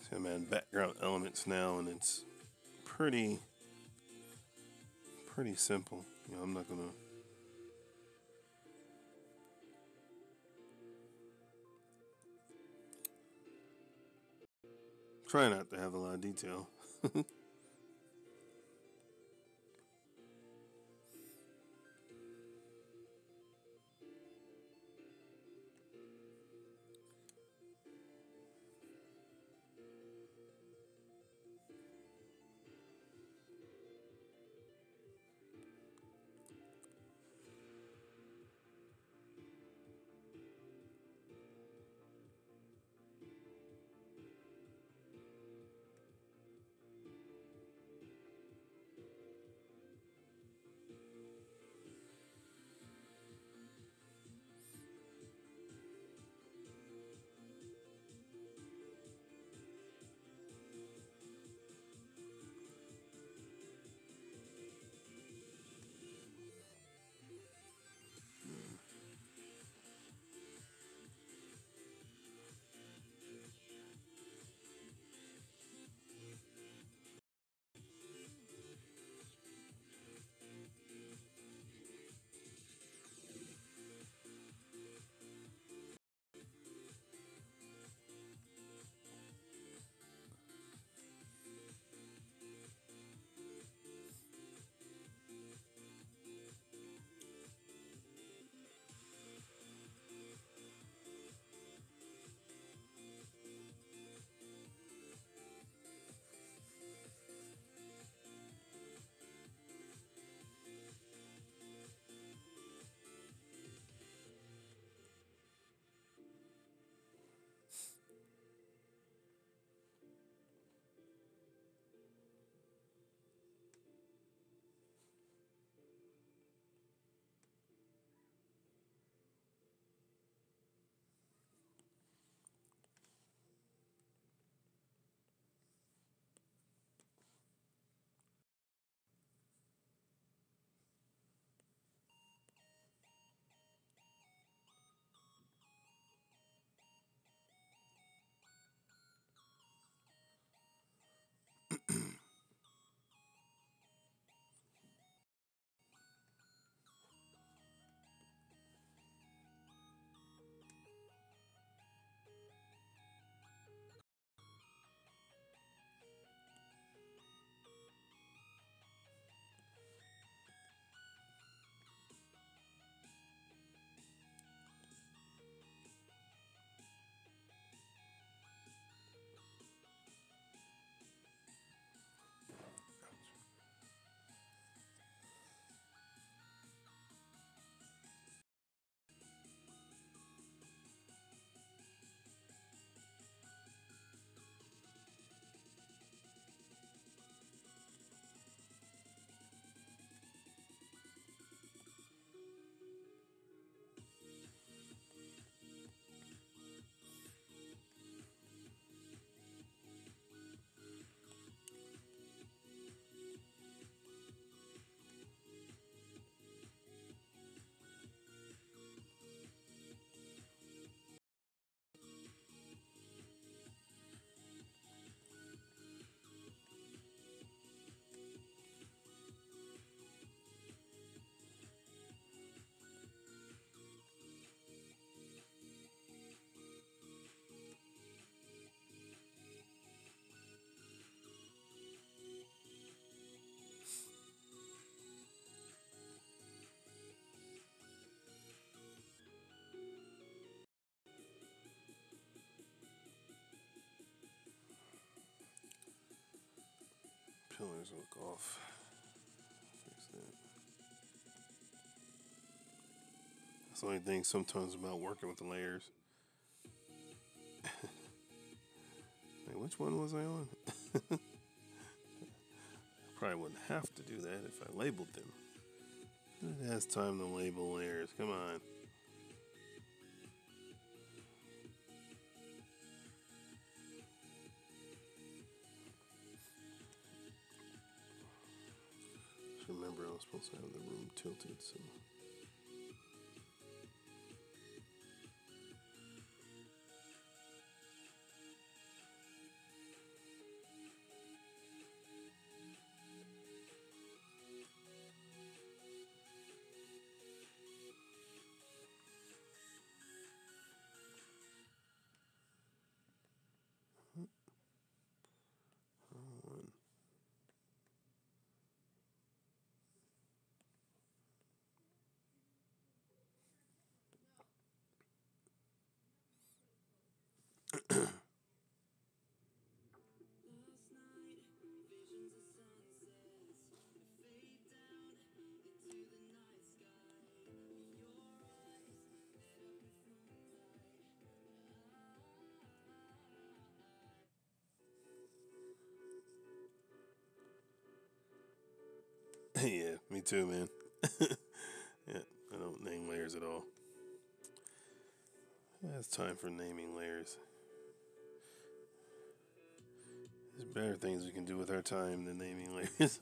So I'm adding background elements now, and it's pretty simple. I'm not gonna try not to have a lot of detail. pillars look off. Fix that. That's the only thing sometimes about working with the layers. Like, which one was I on? Probably wouldn't have to do that if I labeled them. It has time to label layers. Come on. Just remember I was supposed to have the room tilted, so. Yeah, me too, man. Yeah, I don't name layers at all. Yeah, it's time for naming layers. There's better things we can do with our time than naming layers.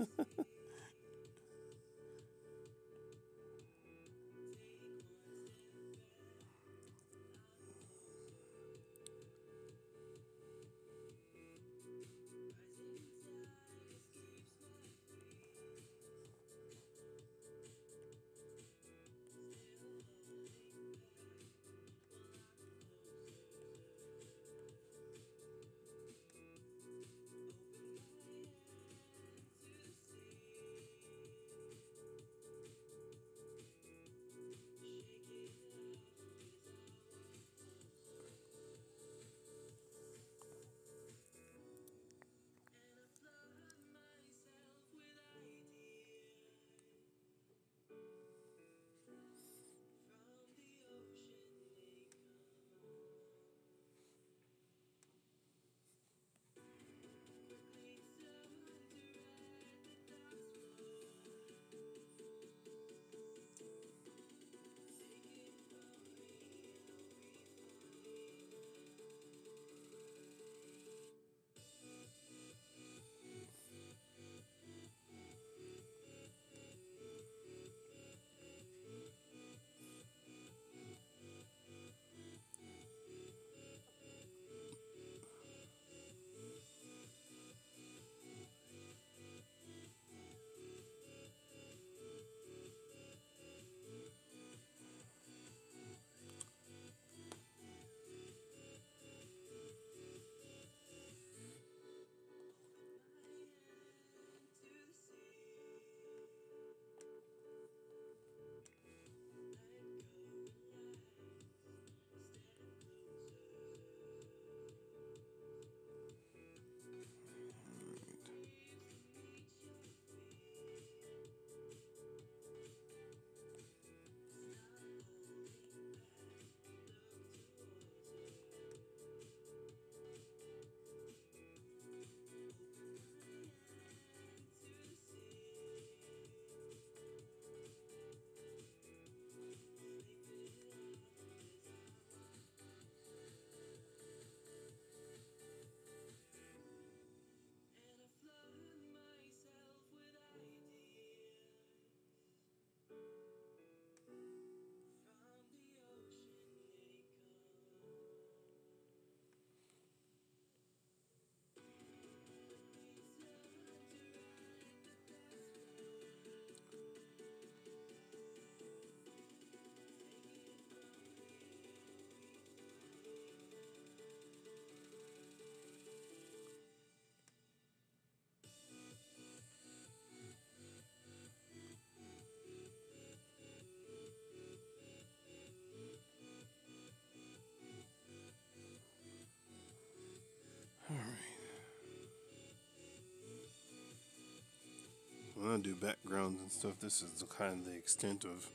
when I do backgrounds and stuff, this is the kind of the extent of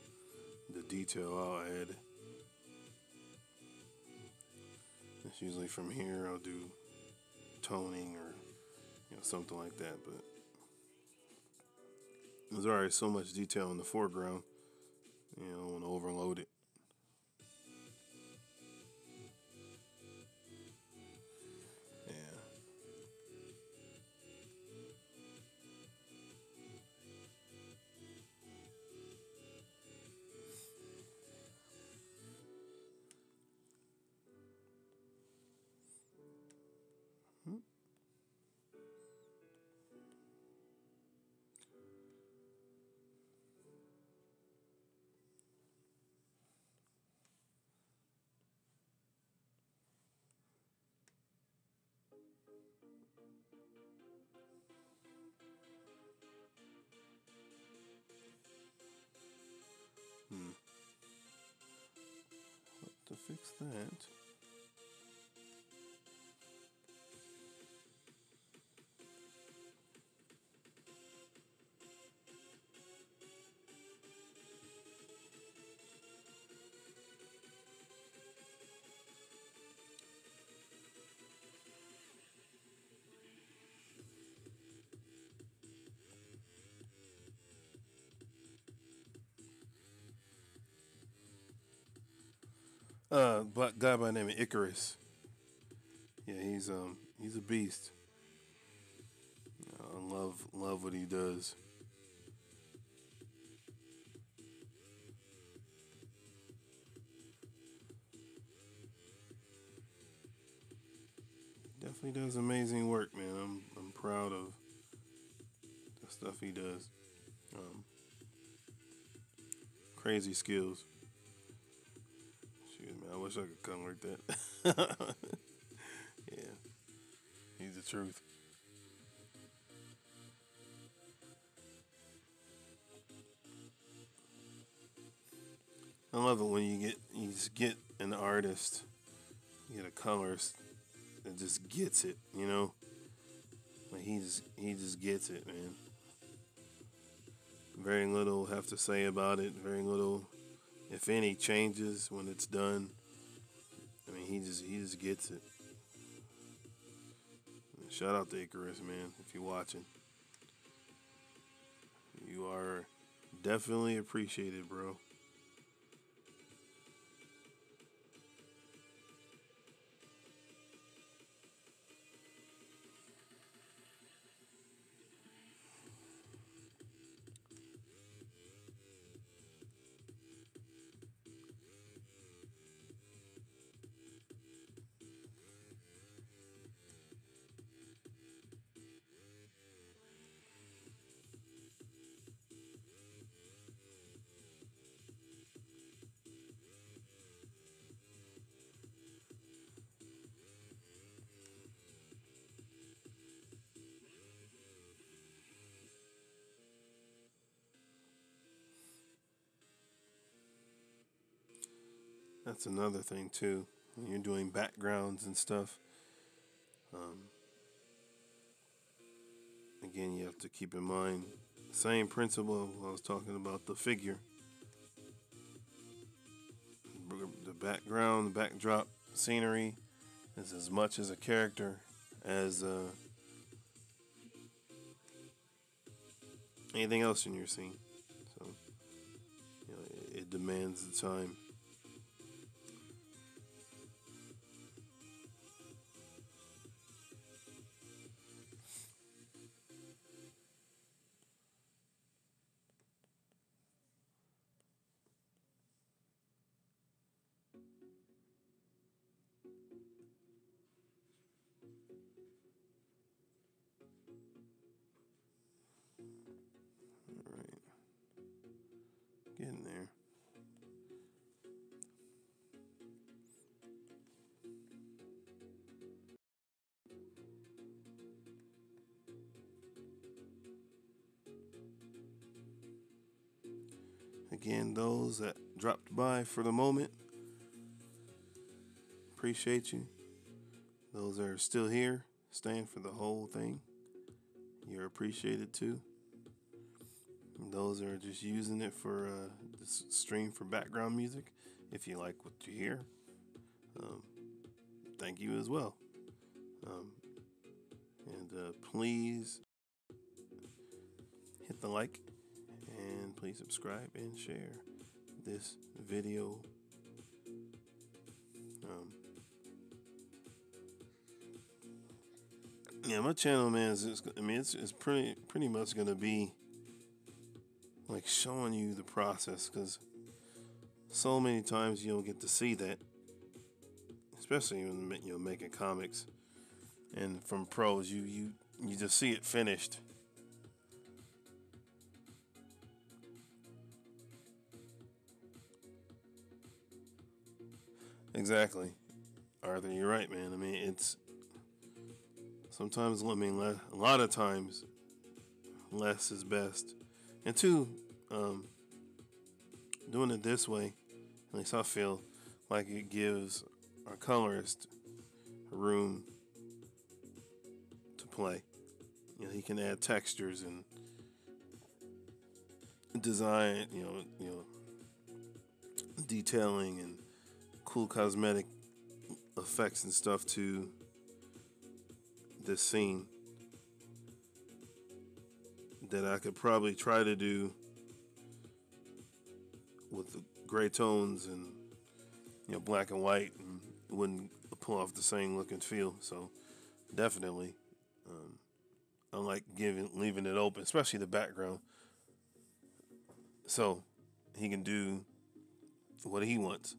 the detail I'll add. It's usually from here I'll do toning or something like that, but there's already so much detail in the foreground, I don't want to overload it. Yeah. Hmm. To fix that. Black guy by the name of Icarus. Yeah, he's a beast. I love what he does. Definitely does amazing work, man. I'm proud of the stuff he does. Um, Crazy skills. Shoot, man, I wish I could come like that. Yeah, he's the truth. I love it when you just get an artist, you get a colorist that just gets it. Like he just gets it, man. Very little have to say about it. Very little, if any, changes when it's done. I mean, he just gets it. Shout out to Icarus, man. If you're watching, you are definitely appreciated, bro. That's another thing too. When you're doing backgrounds and stuff, um, again, you have to keep in mind same principle I was talking about the figure, the background, the backdrop, scenery is as much as a character as anything else in your scene. So it demands the time. All right, getting there. Again, those that dropped by for the moment, appreciate you. Those that are still here, staying for the whole thing, you're appreciated too. those are just using it for stream for background music. If you like what you hear, um, thank you as well. Um, and please hit the like and please subscribe and share this video. Um, yeah, my channel, man, it's pretty much gonna be like showing you the process, because so many times you don't get to see that, especially when making comics and from pros. You just see it finished. Exactly, Arthur. You're right, man. I mean, it's sometimes. I mean, a lot of times, less is best. And two, um, doing it this way, at least I feel like it gives our colorist room to play. He can add textures and design, detailing and cool cosmetic effects and stuff to this scene that I could probably try to do with the gray tones and black and white, and wouldn't pull off the same look and feel. So definitely, I like leaving it open, especially the background, so he can do what he wants.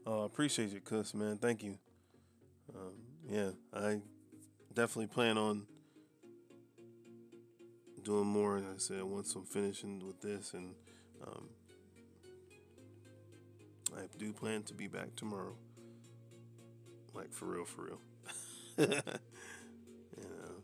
I appreciate you, Cuss, man. Thank you. Yeah, I definitely plan on doing more. And I said, once I'm finishing with this, and um, I do plan to be back tomorrow. Like, for real, for real. you know.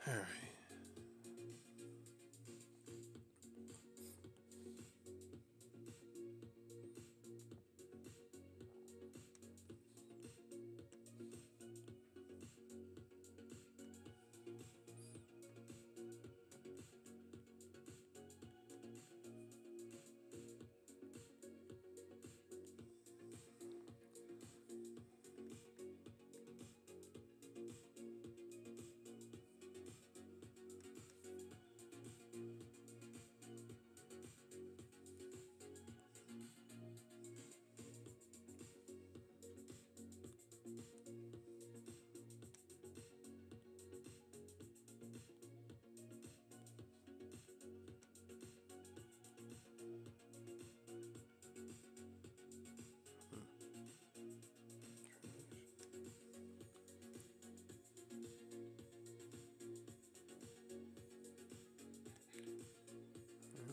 All right.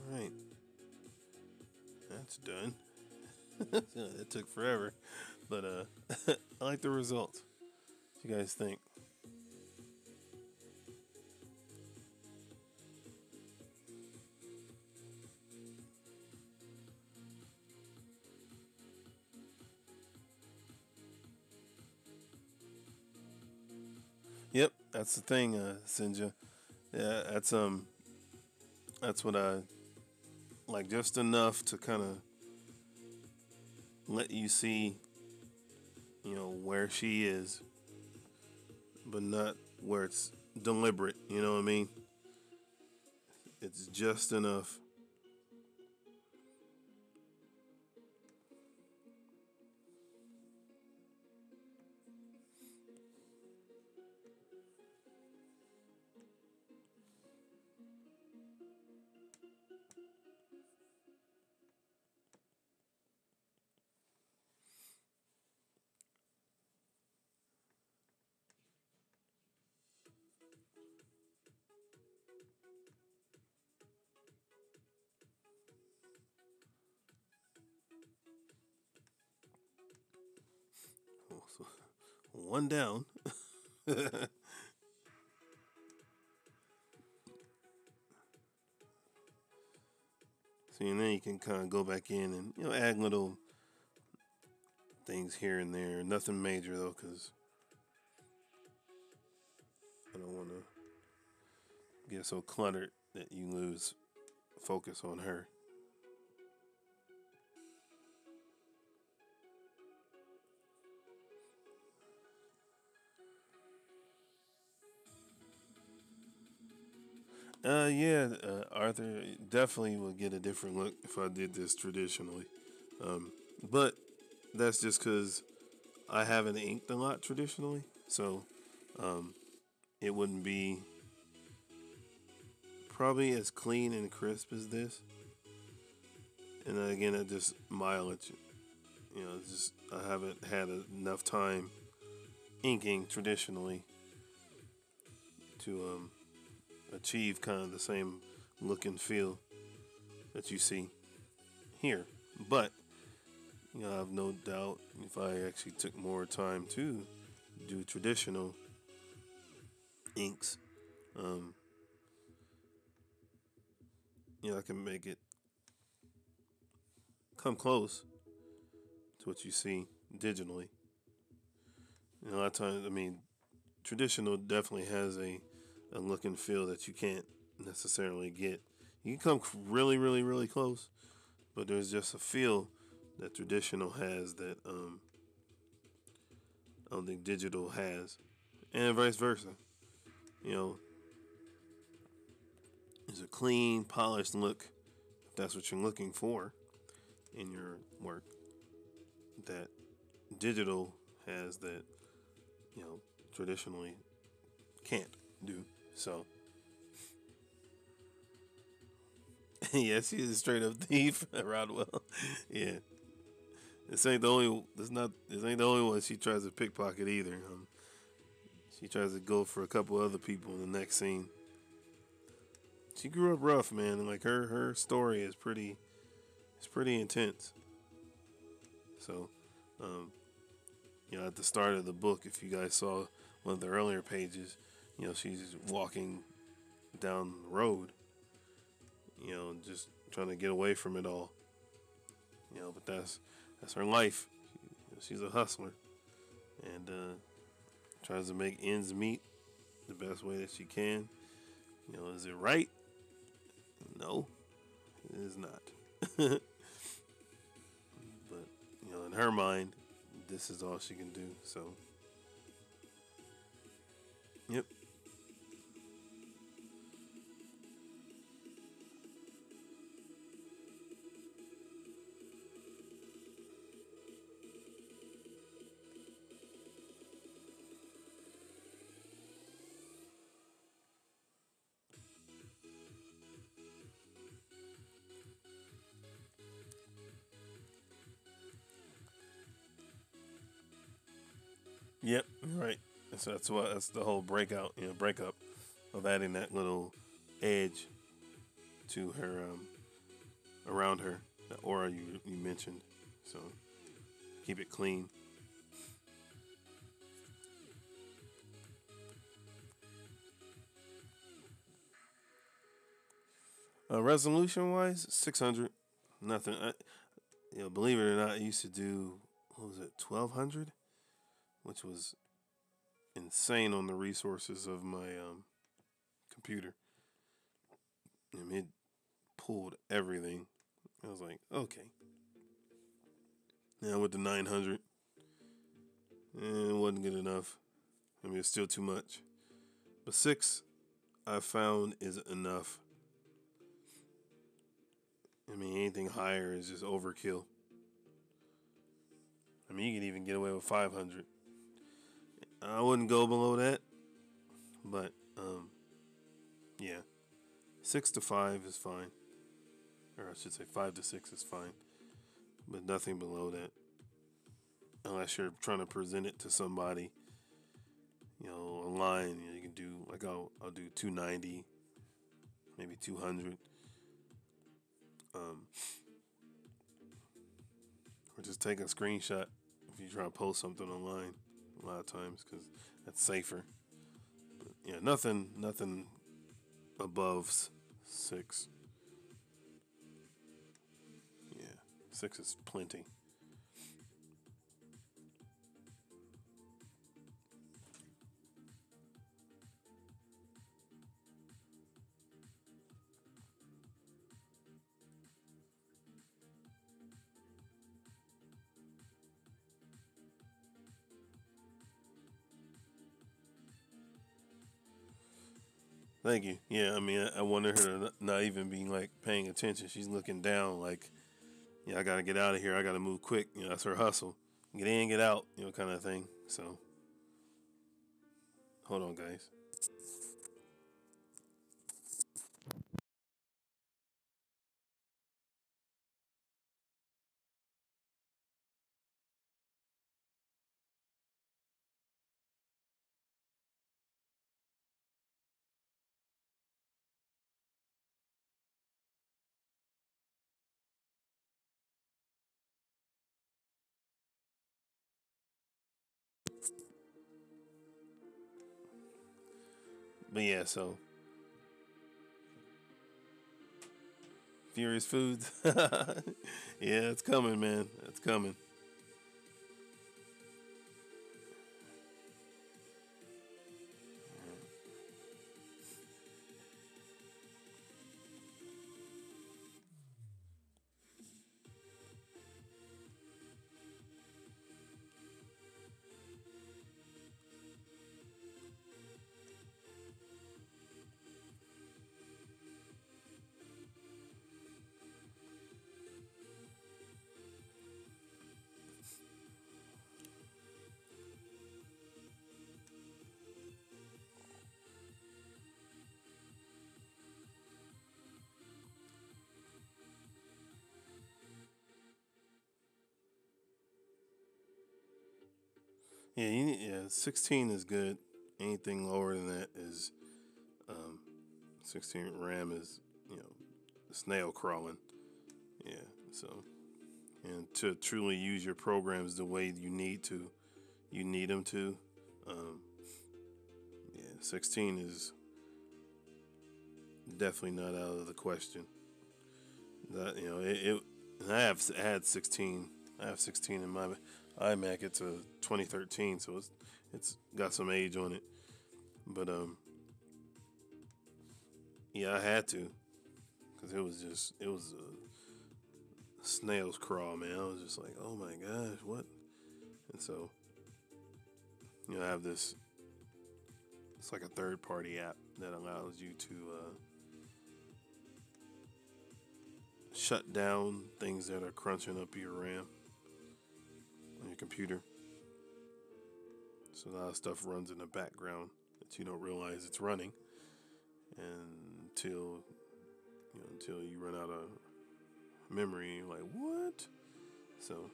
All right. That's done. It took forever, but I like the results. What you guys think? Yep, that's the thing, Sinja. Yeah, that's what I like just enough to kind of let you see, where she is, but not where it's deliberate. You know what I mean? It's just enough. Oh, so one down. See, and then you can kind of go back in and add little things here and there. Nothing major though, because I don't want to get so cluttered that you lose focus on her. Yeah, Arthur definitely would get a different look if I did this traditionally. But that's just because I haven't inked a lot traditionally, so um, it wouldn't be probably as clean and crisp as this. And then again, it just mileage. It's just I haven't had enough time inking traditionally to achieve kind of the same look and feel that you see here. But I have no doubt if I actually took more time to do traditional inks, um, I can make it come close to what you see digitally. A lot of times, I mean, traditional definitely has a look and feel that you can't necessarily get. You can come really, really, really close, but there's just a feel that traditional has that I don't think digital has, and vice versa. You know, it's a clean, polished look. If that's what you're looking for in your work, that digital has that traditionally can't do. So, yeah, she's a straight up thief, Rodwell. Yeah, this ain't the only. This ain't the only one she tries to pickpocket either. She tries to go for a couple other people in the next scene. She grew up rough, man, and like her story is pretty. It's pretty intense. So, um, at the start of the book, if you guys saw one of the earlier pages, she's walking down the road, just trying to get away from it all. But that's her life. She's a hustler and tries to make ends meet the best way that she can. Is it right? No, it is not. But in her mind, this is all she can do. So, yep. Yep, right. So that's the whole breakup of adding that little edge to her around her, the aura you mentioned. So keep it clean. Resolution wise, 600. Nothing. Believe it or not, I used to do what was it, 1200, which was insane on the resources of my computer. It pulled everything. I was like, okay. Now with the 900, it wasn't good enough. I mean, it's still too much. But 6, I found, is enough. I mean, anything higher is just overkill. I mean, you can even get away with 500. I wouldn't go below that, but yeah, 6 to 5 is fine, or I should say 5 to 6 is fine, but nothing below that, unless you're trying to present it to somebody, online. You can do like I'll do 290, maybe 200, or just take a screenshot if you try to post something online. A lot of times, because that's safer. But yeah, nothing above 6. Yeah, 6 is plenty. Thank you. Yeah, I mean, I wanted her to not even be like paying attention. She's looking down, like, I gotta get out of here. I gotta move quick. That's her hustle. Get in, get out, kind of thing. So, hold on, guys. But yeah, so Furious Foods. Yeah, it's coming, man. It's coming. Yeah, 16 is good. Anything lower than that is, um, 16 RAM is, snail crawling. Yeah, so, and to truly use your programs the way you need them to. Um, yeah, 16 is definitely not out of the question. That I had 16. I have 16 in my iMac. It's a 2013, so it's got some age on it. But yeah, I had to, because it was a snail's crawl, man. I was just like, oh my gosh, what? And so, I have this. It's like a third party app that allows you to shut down things that are crunching up your RAM on your computer. So a lot of stuff runs in the background that you don't realize it's running, and until you run out of memory, you're like, what? So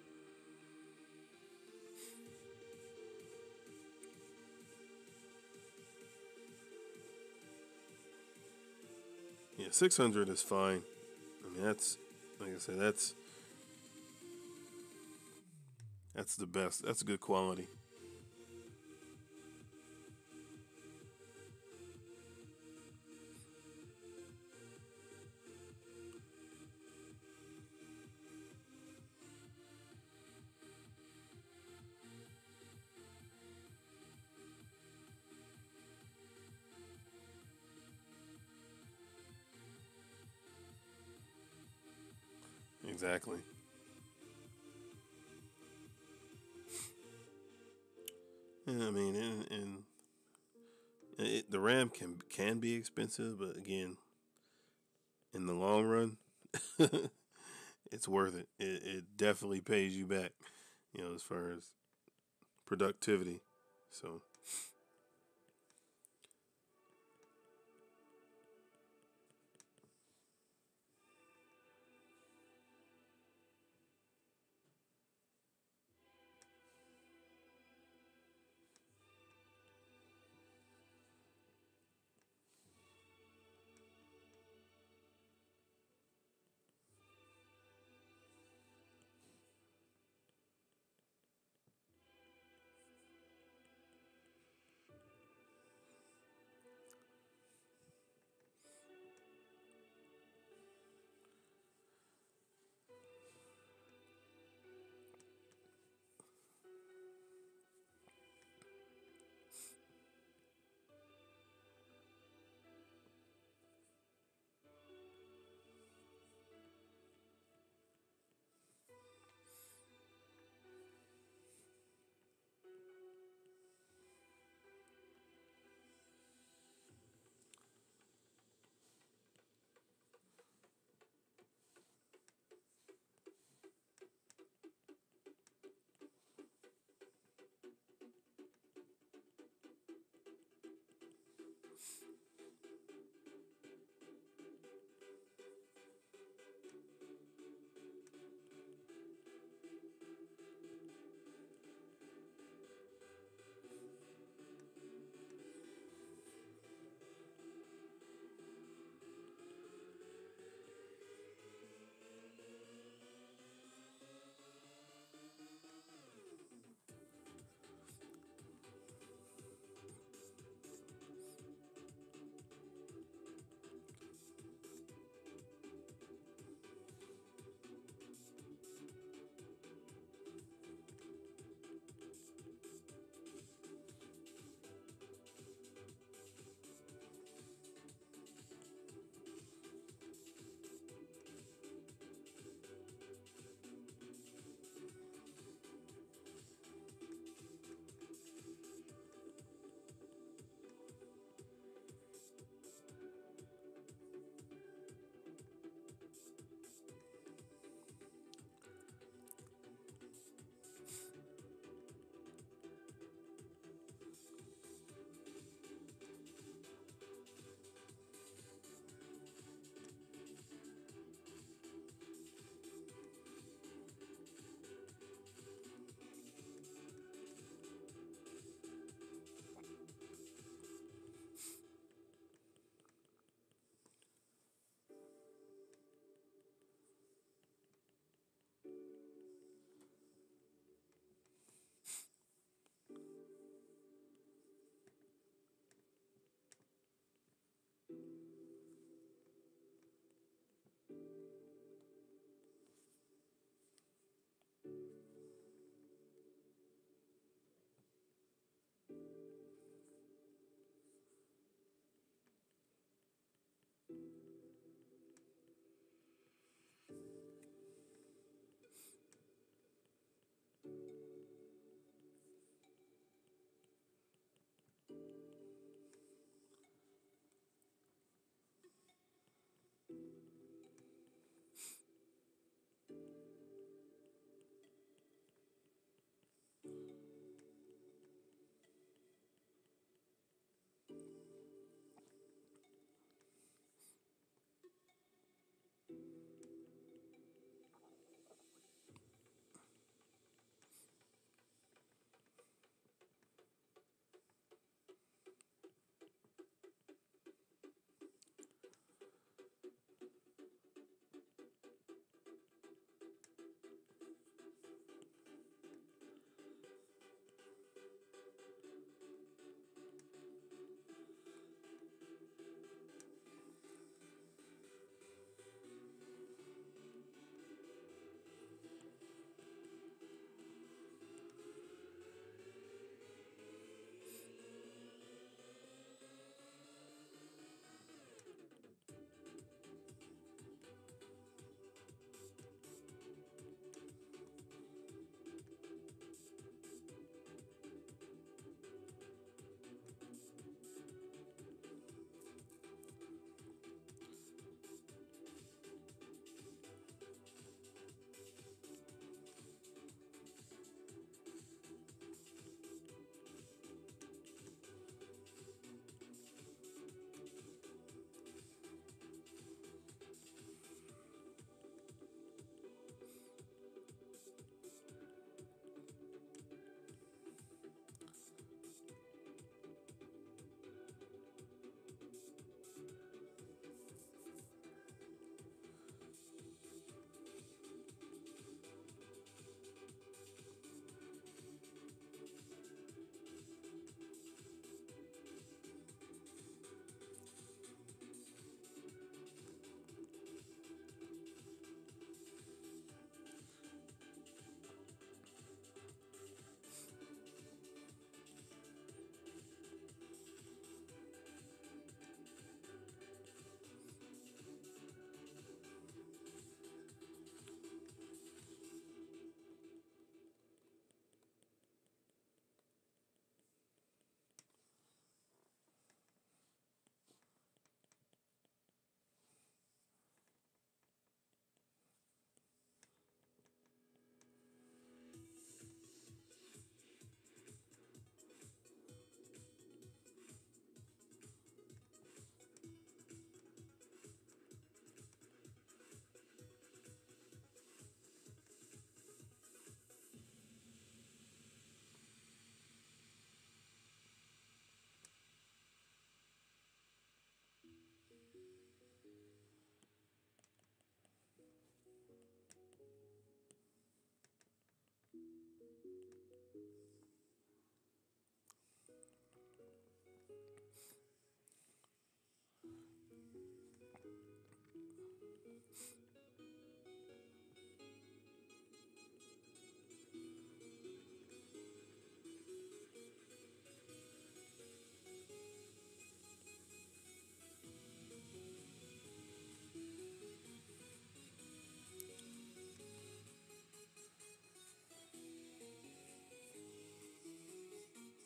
yeah, 600 is fine. I mean, that's, like I said, that's the best. That's good quality. Exactly. Yeah, I mean, the RAM can be expensive, but again, in the long run, it's worth it. It definitely pays you back, as far as productivity. So,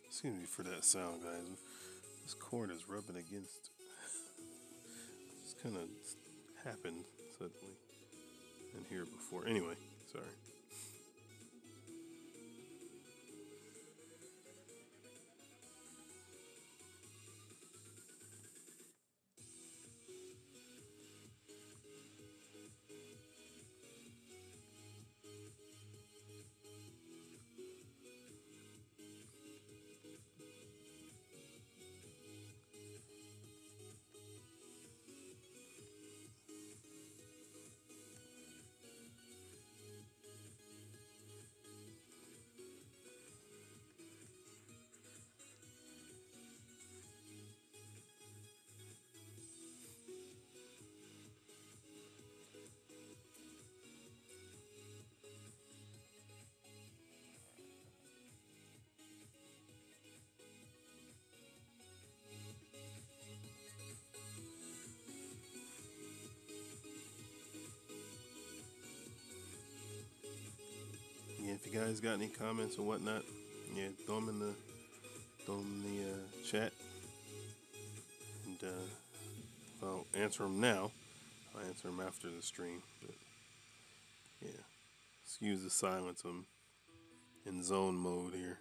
Excuse me for that sound, guys. This cord is rubbing against. It's kind of happened suddenly in here before. Anyway, sorry. Yeah, if you guys got any comments or whatnot, yeah, throw them in the chat, and if I'll answer them now. I'll answer them after the stream. But yeah, excuse the silence. I'm in zone mode here.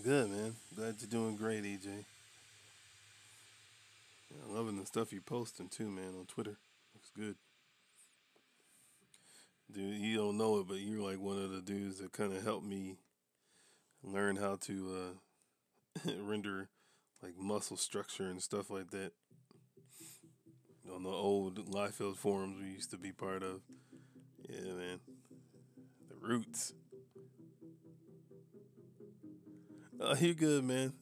Good, man. Glad you're doing great, EJ. Yeah, loving the stuff you're posting too, man, on Twitter. Looks good. Dude, you don't know it, but you're like one of the dudes that kind of helped me learn how to render like muscle structure and stuff like that on the old Liefeld forums we used to be part of. Yeah, man. The roots. Oh, you're good, man.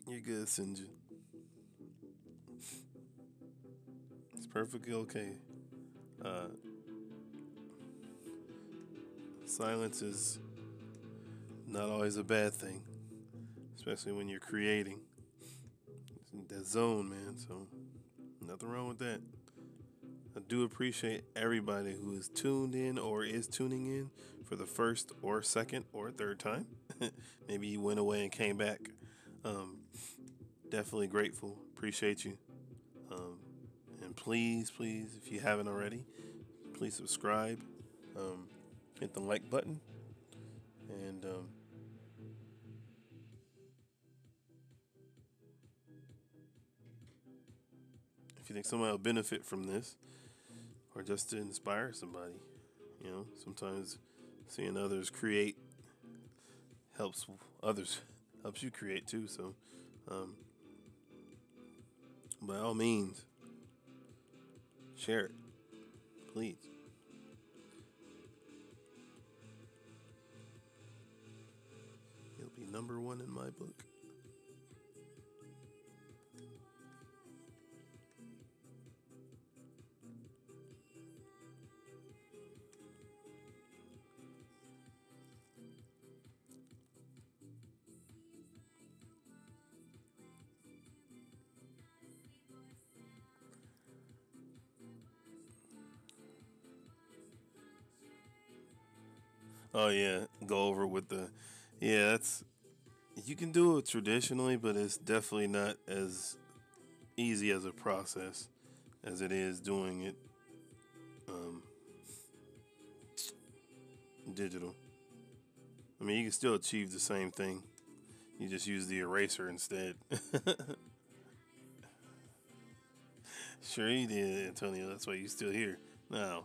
You're good, Sinja. It's perfectly okay. Uh, Silence is not always a bad thing, especially when you're creating. It's in that zone, man. So nothing wrong with that. I do appreciate everybody who is tuned in or is tuning in for the first or second or third time. Maybe you went away and came back. Um, Definitely grateful. Appreciate you. And please, if you haven't already, please subscribe, um, hit the like button, and if you think somebody will benefit from this, or just to inspire somebody, sometimes seeing others create helps others, helps you create too. So, um, by all means, share it, please. You'll be number one in my book. Oh yeah, go over with the, yeah. That's you can do it traditionally, but it's definitely not as easy as a process as it is doing it um, digital. I mean, you can still achieve the same thing. You just use the eraser instead. Sure you did, Antonio. That's why you're still here. Now,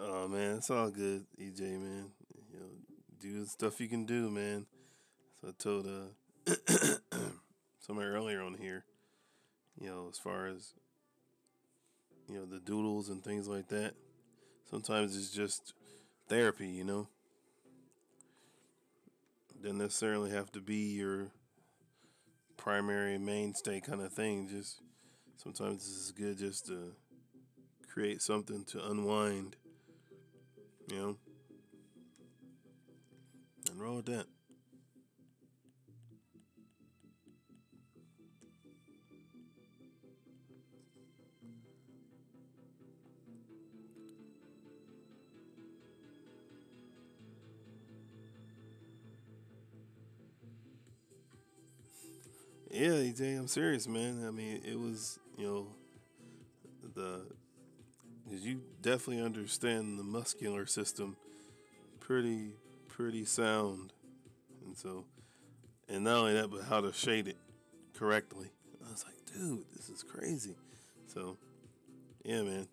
oh man, it's all good, EJ man. You know, do the stuff you can do, man. So I told somebody earlier on here, as far as the doodles and things like that. Sometimes it's just therapy. Doesn't necessarily have to be your primary mainstay kind of thing. Just sometimes it's good just to create something to unwind, you know, and roll with that. Yeah, EJ, I'm serious, man. I mean, it was, the because you definitely understand the muscular system pretty pretty sound, and so and not only that, but how to shade it correctly. I was like, dude, this is crazy. So yeah, man,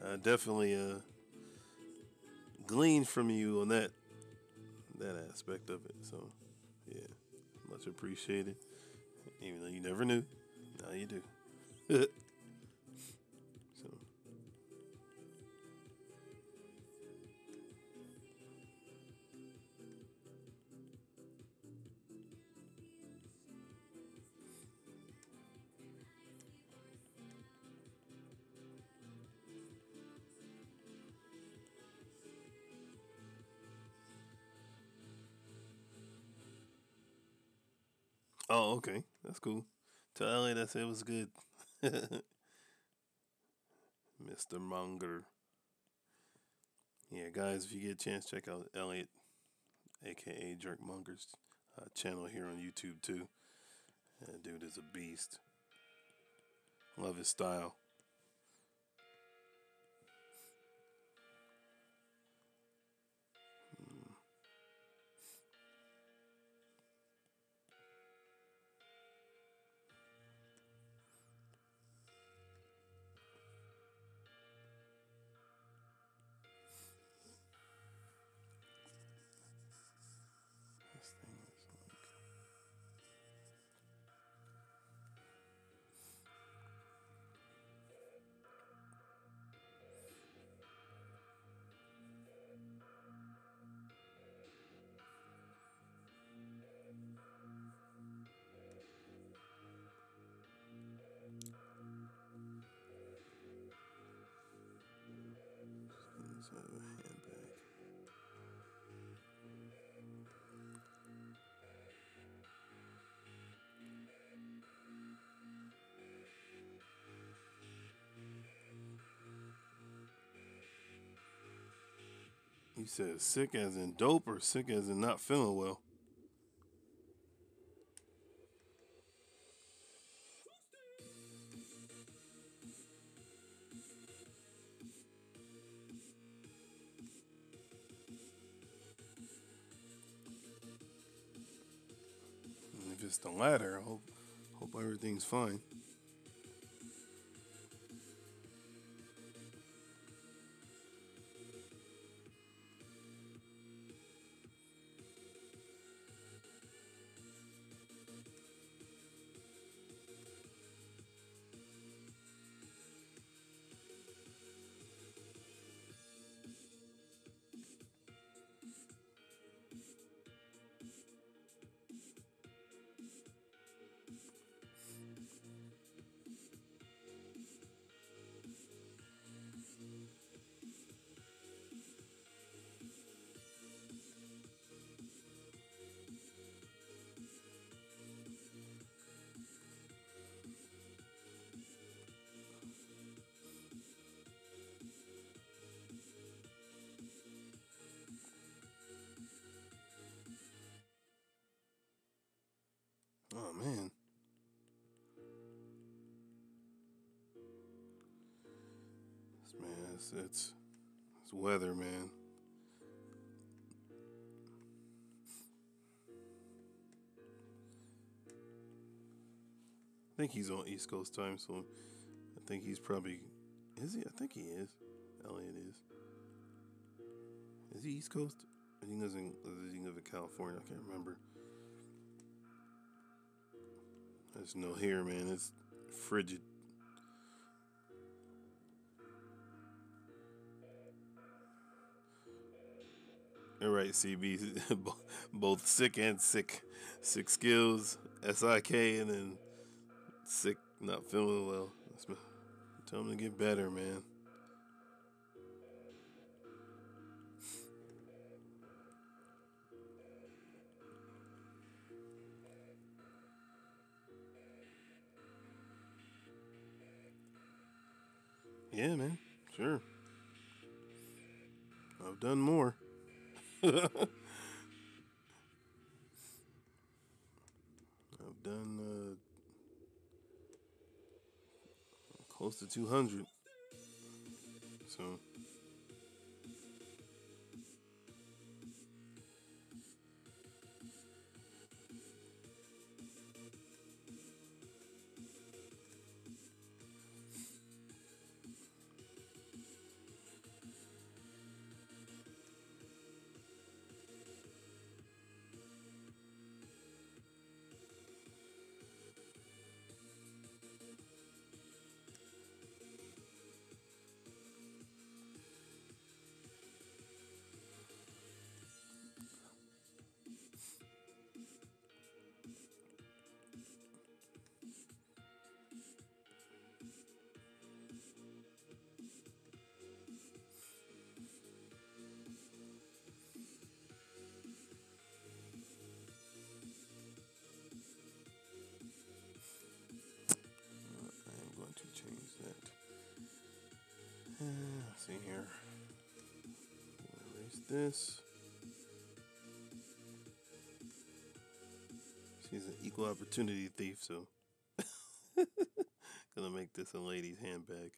I definitely gleaned from you on that aspect of it. So yeah, much appreciated. Even though you never knew, now you do. So oh, okay, that's cool. Tell Elliot I said it was good, Mr. Munger. Yeah, guys, if you get a chance, check out Elliot, aka Jerk Munger's channel here on YouTube too. That dude is a beast. Love his style. Mm, this thing is inside of a handbag. He said sick as in dope or sick as in not feeling well. And if it's the latter, I hope everything's fine. Oh man. Man, it's weather, man. I think he's on East Coast time, so I think he's probably is he? I think he is. Elliot is. Is he East Coast? I think he lives in California. I can't remember. I just know here, man, it's frigid. All right, CB, both sick and sick, sick skills, SIK, and then sick, not feeling well. Tell him to get better, man. Yeah, man. Sure. I've done more. I've done close to 200. So, I am going to change that. Let's see here. Erase this. She's an equal opportunity thief, so gonna make this a lady's handbag.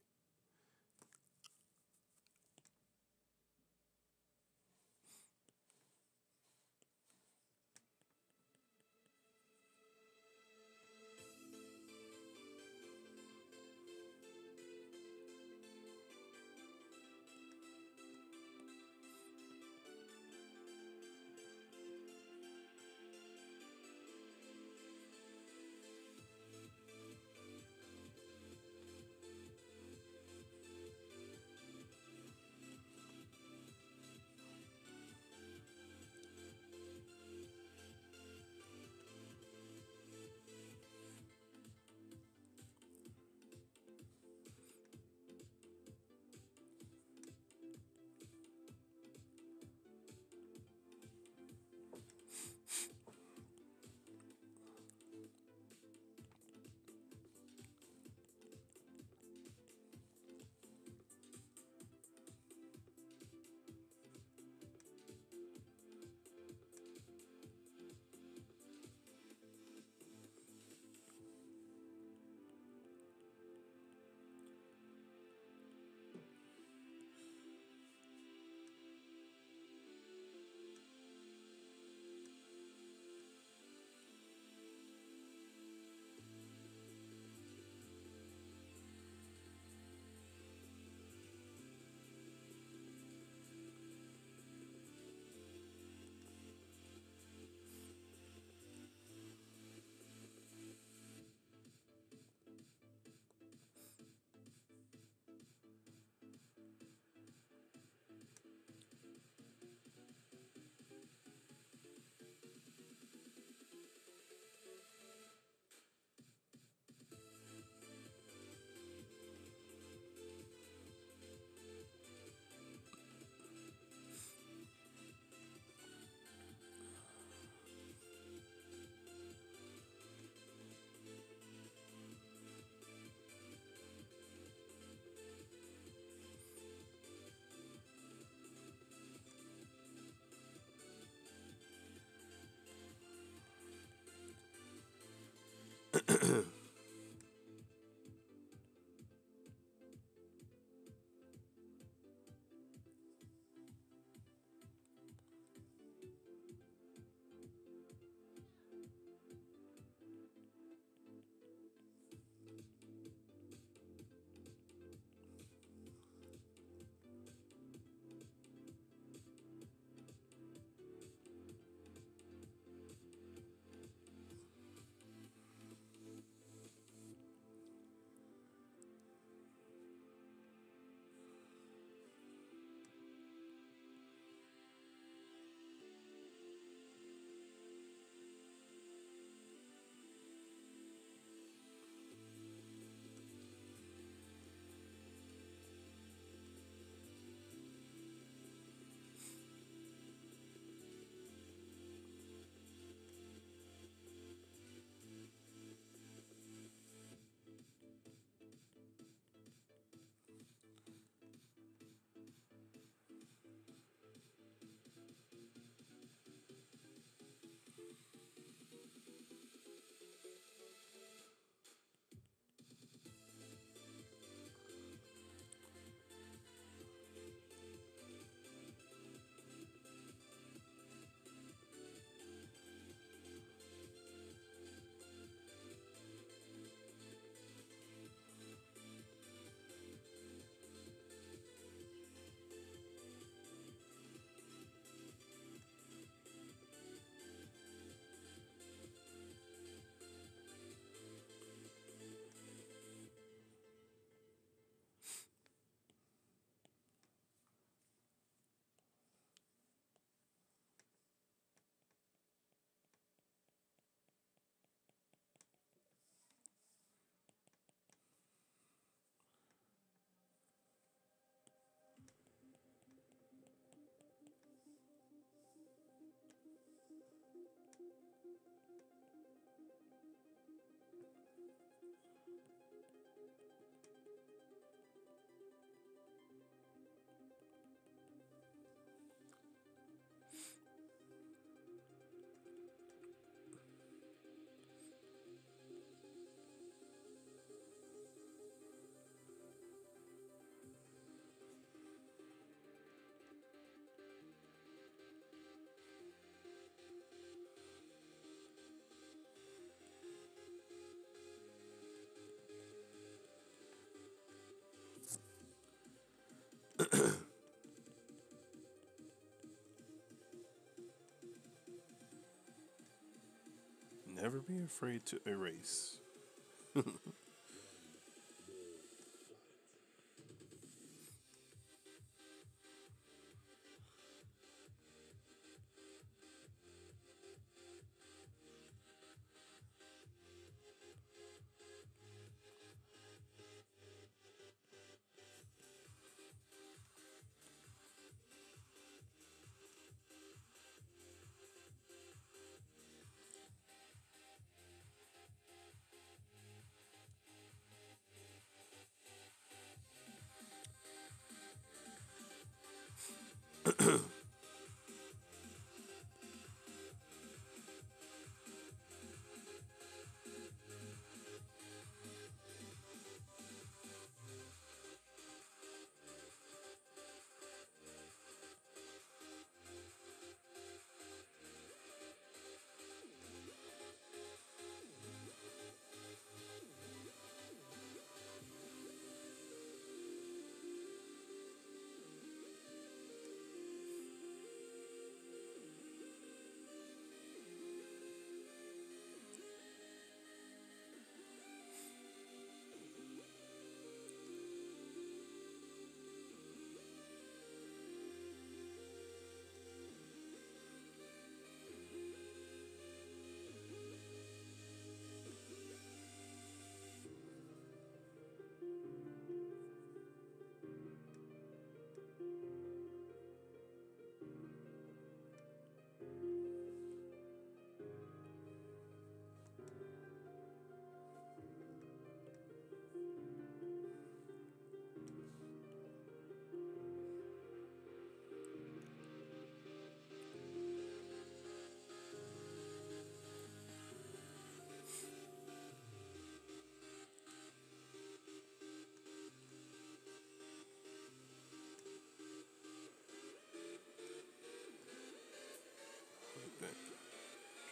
Never be afraid to erase.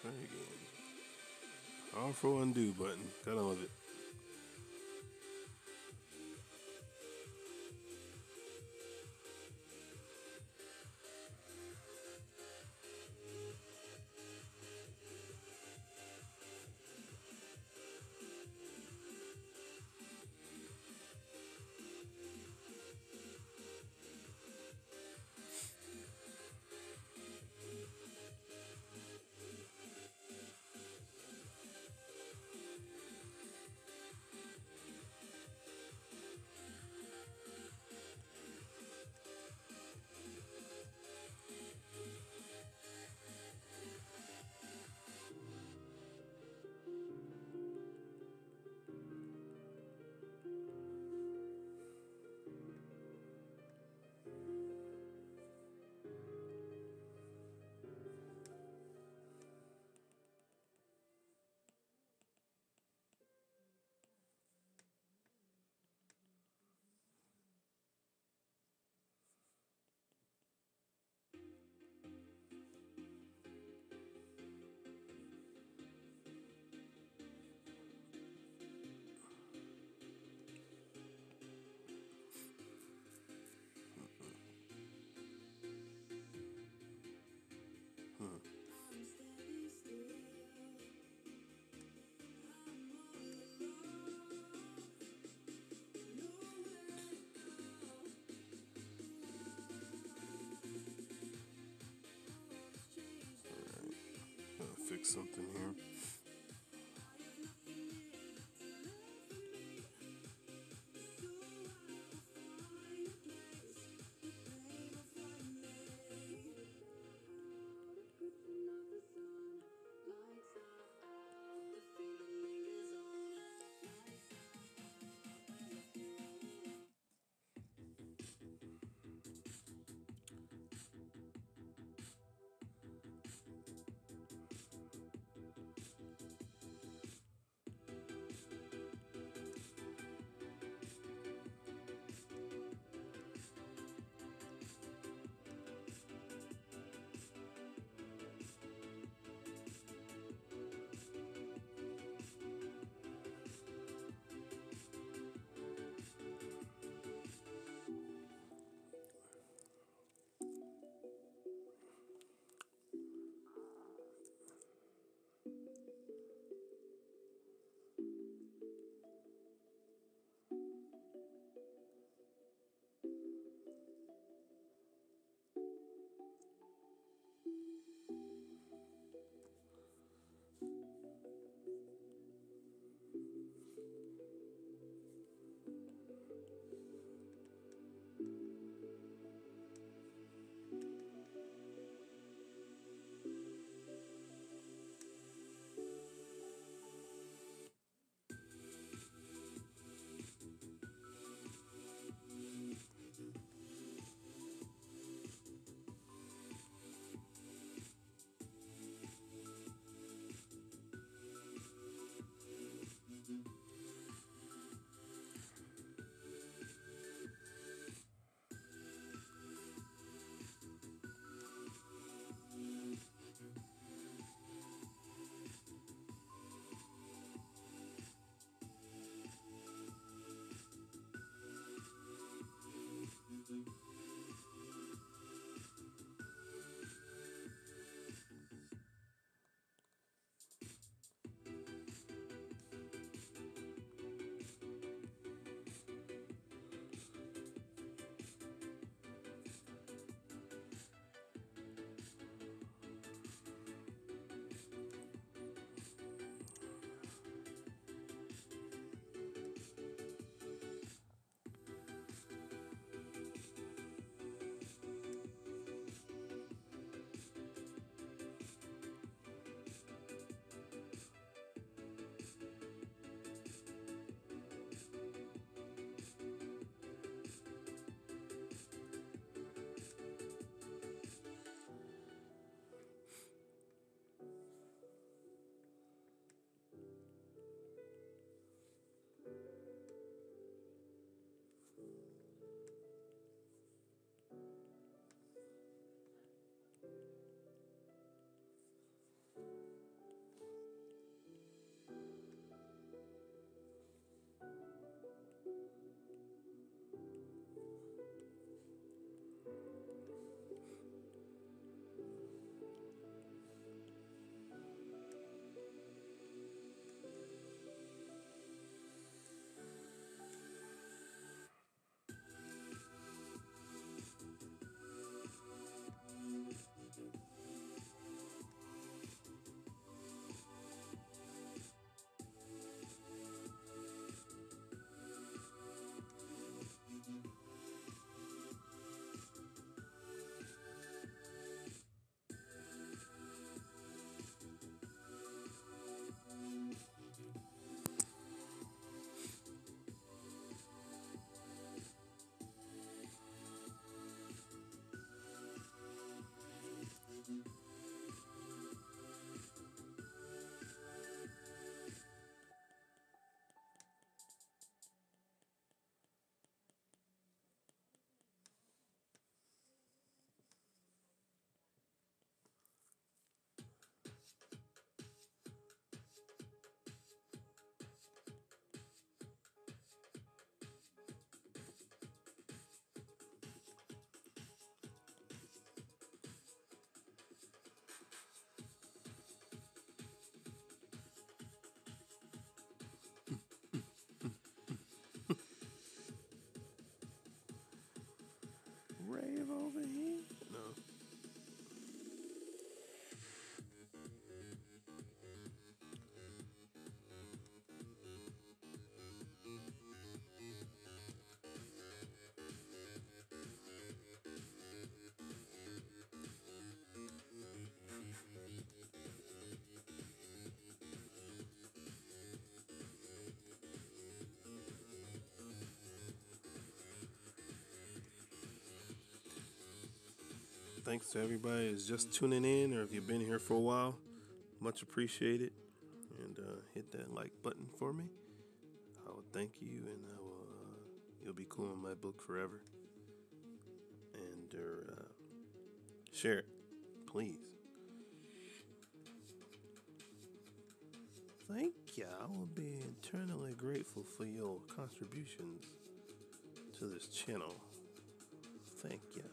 Try again. Powerful undo button. Gotta love it. Fix something here. thanks to everybody who's just tuning in, or if you've been here for a while. Much appreciated. And hit that like button for me. I will thank you, and I will. You'll be cool in my book forever. And share it, please. Thank you. I will be eternally grateful for your contributions to this channel. Thank you.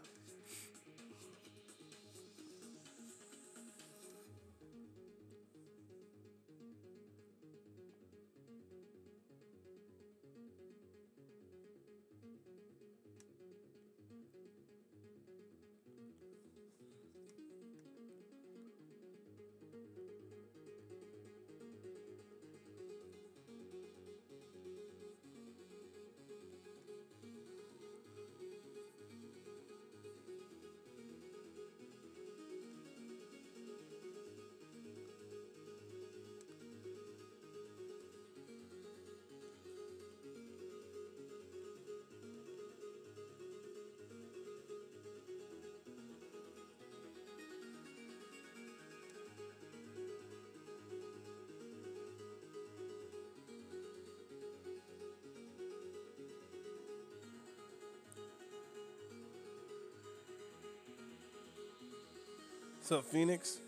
What's up, Phoenix?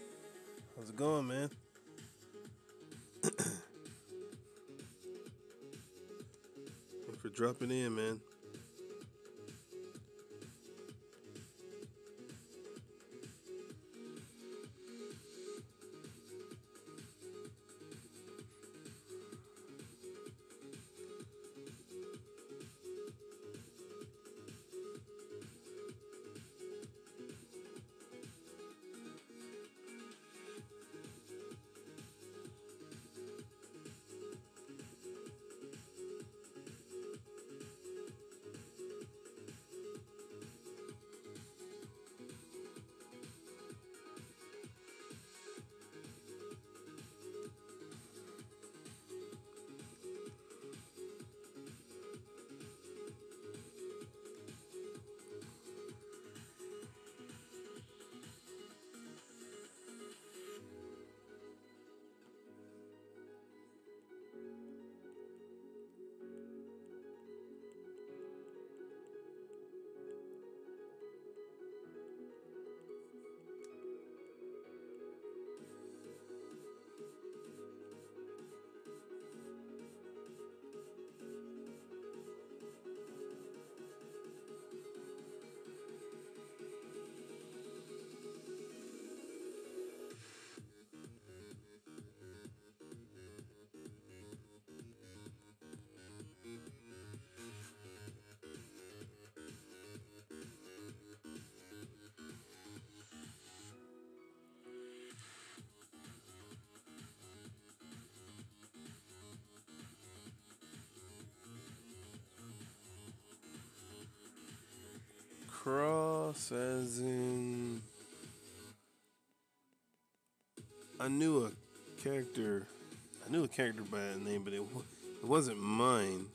How's it going, man? Thanks for dropping in, man. Cross as in... I knew a character by that name, but it wasn't mine.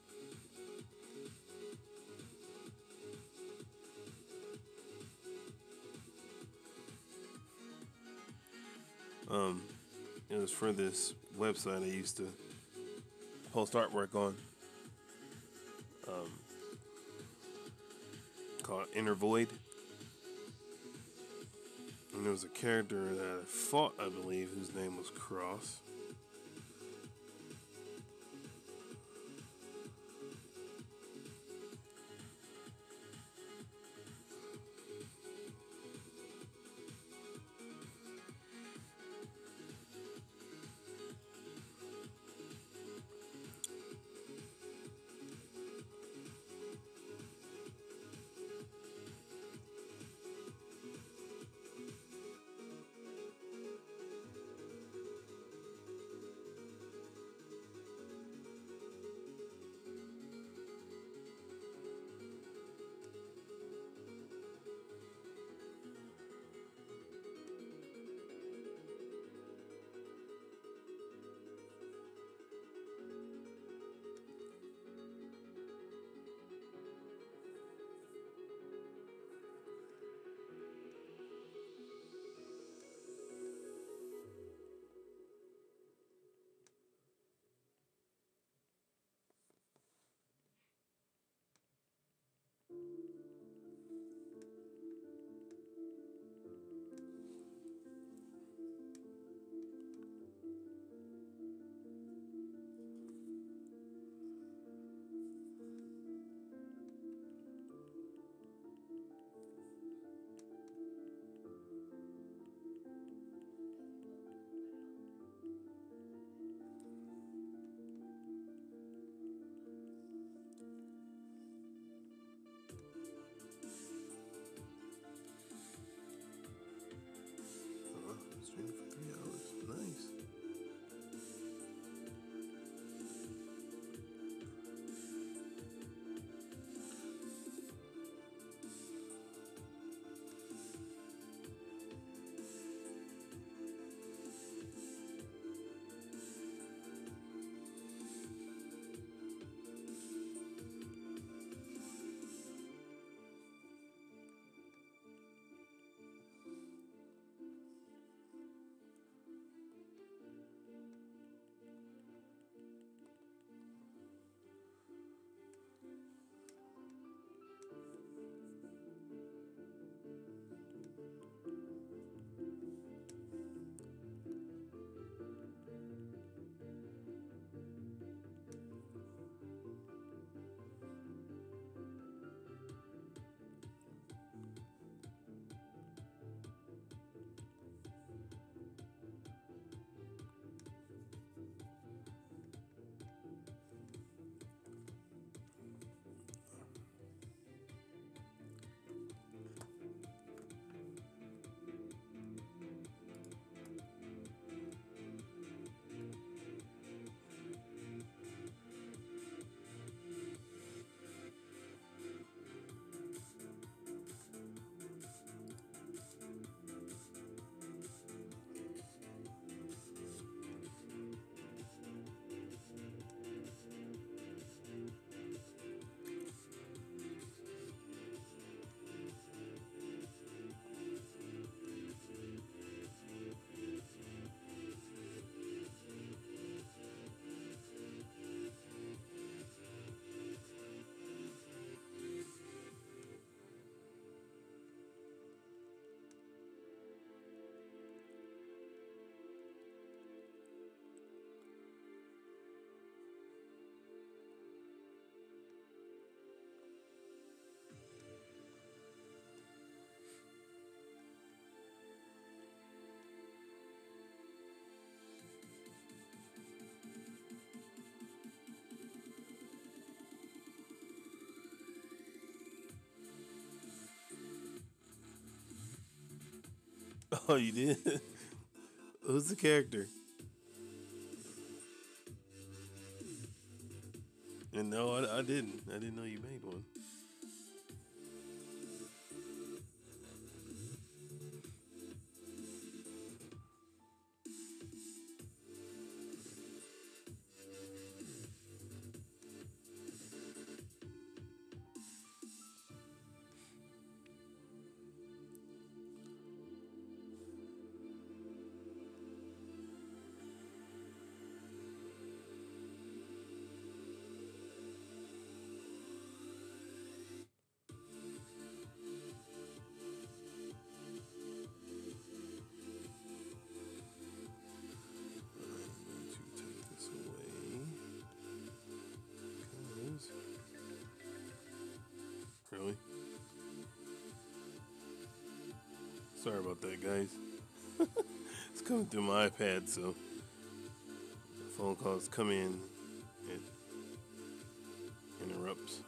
It was for this website I used to post artwork on, called Inner Void. And there was a character that I fought, I believe, whose name was Cross. Oh, you did? Who's the character? And no, I didn't. I didn't know you made one. I'm going to take this away. 'Cause- Really? Sorry about that, guys. It's coming through my iPad, so the phone calls come in. It interrupts.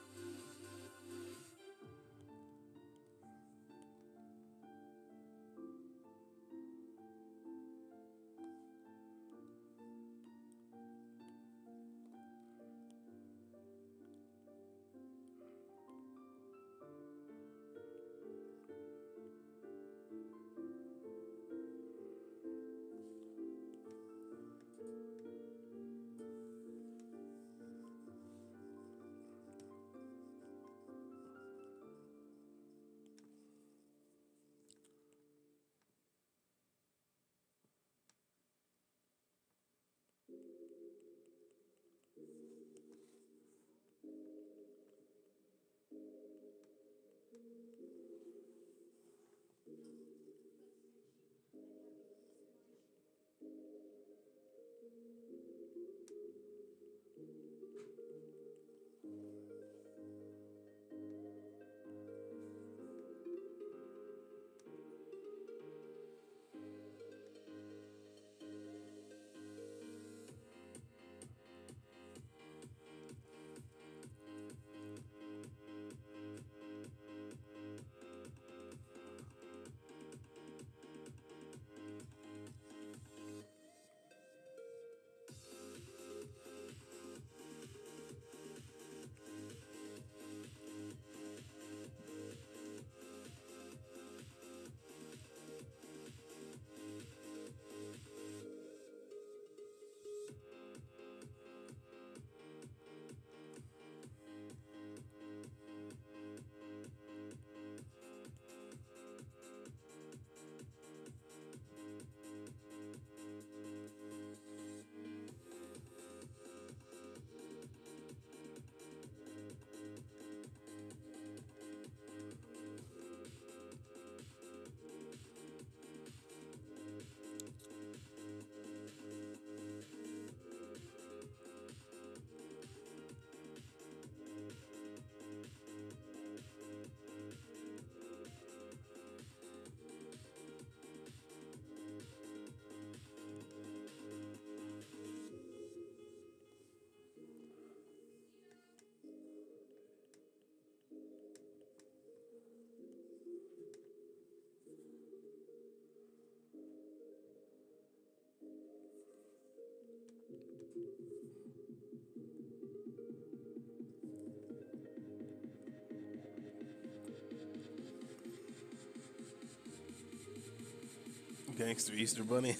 Gangster Easter Bunny.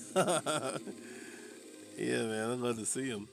Yeah, man, I'd love to see him.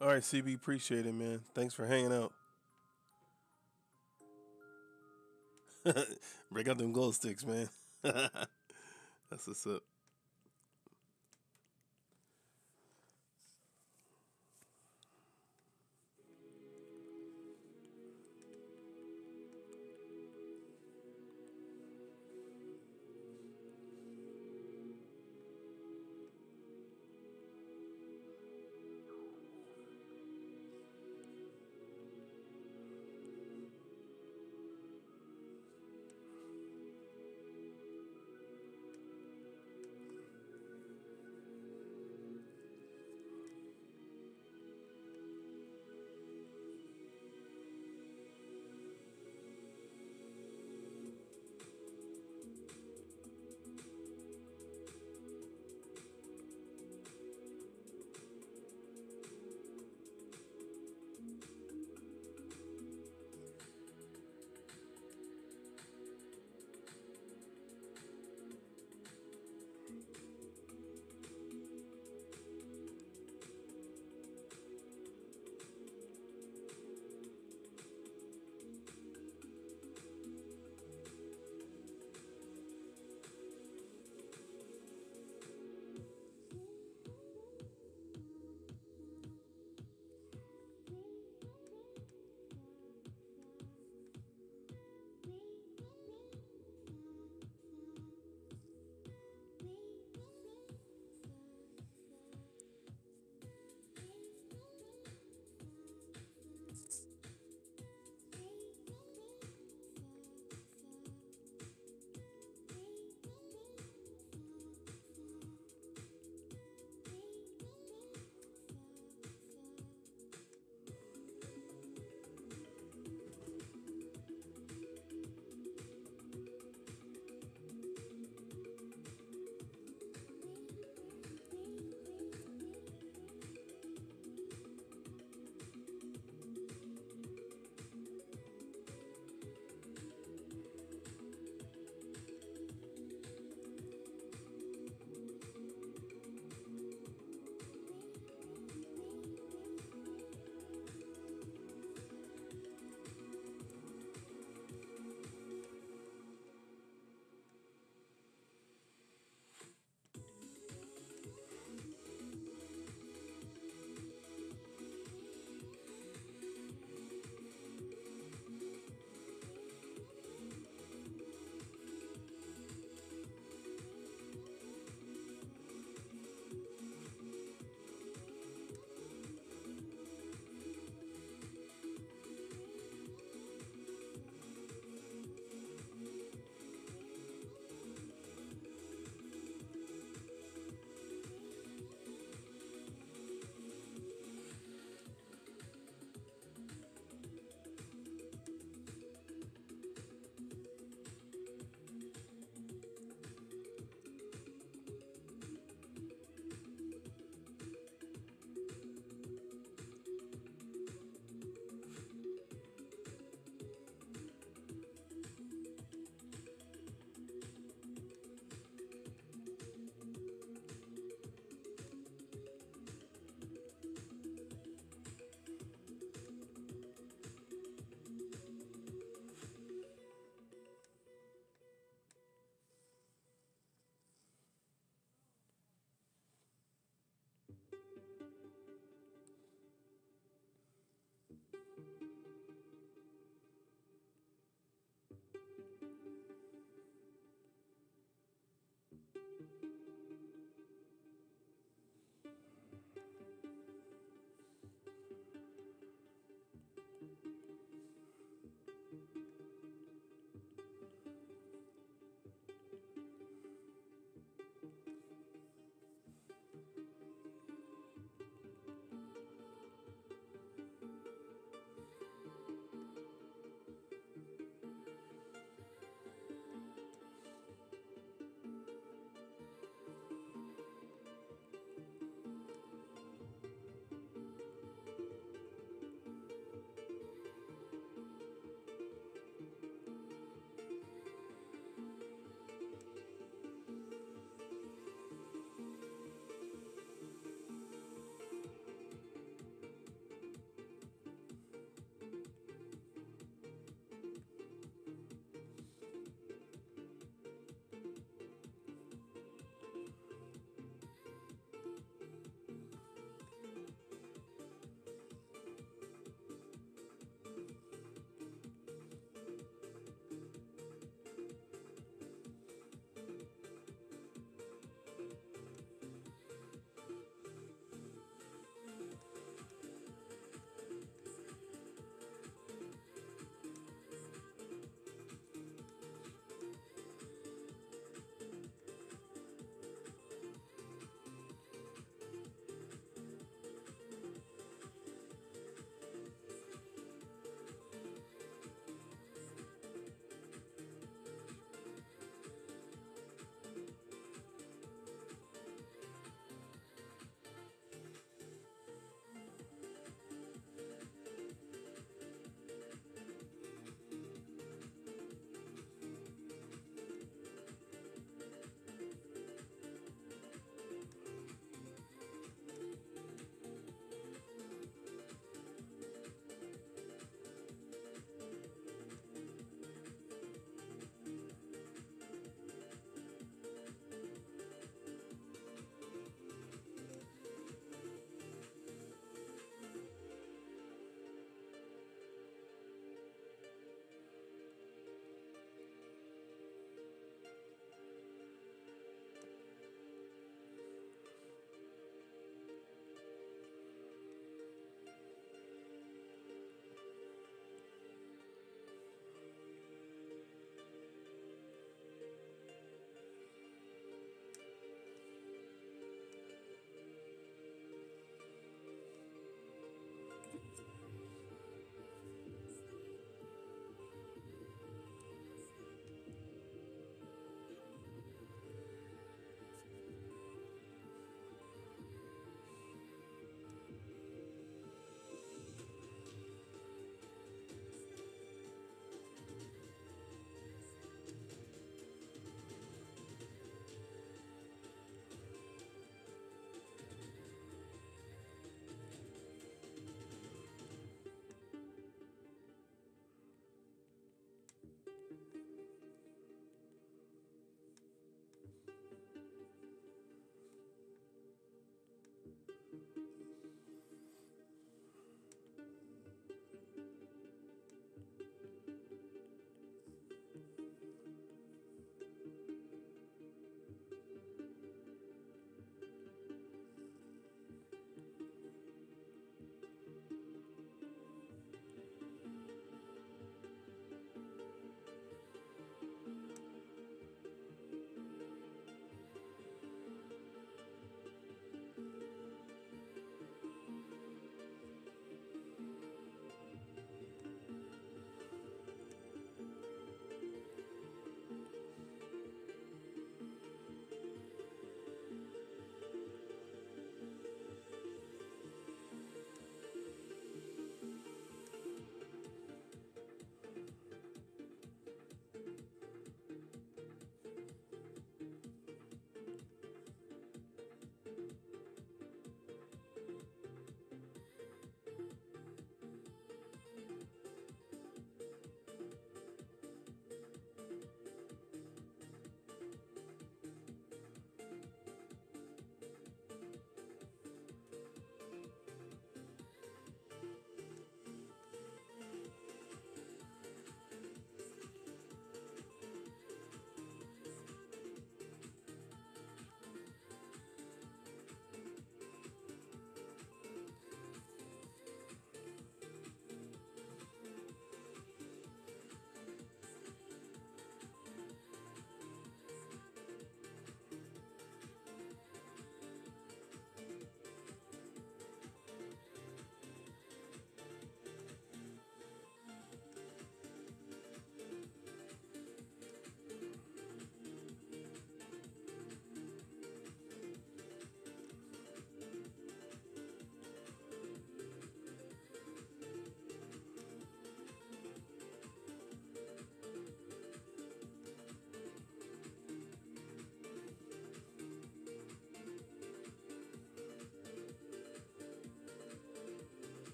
All right, CB, appreciate it, man. Thanks for hanging out. Break out them glow sticks, man. That's what's up.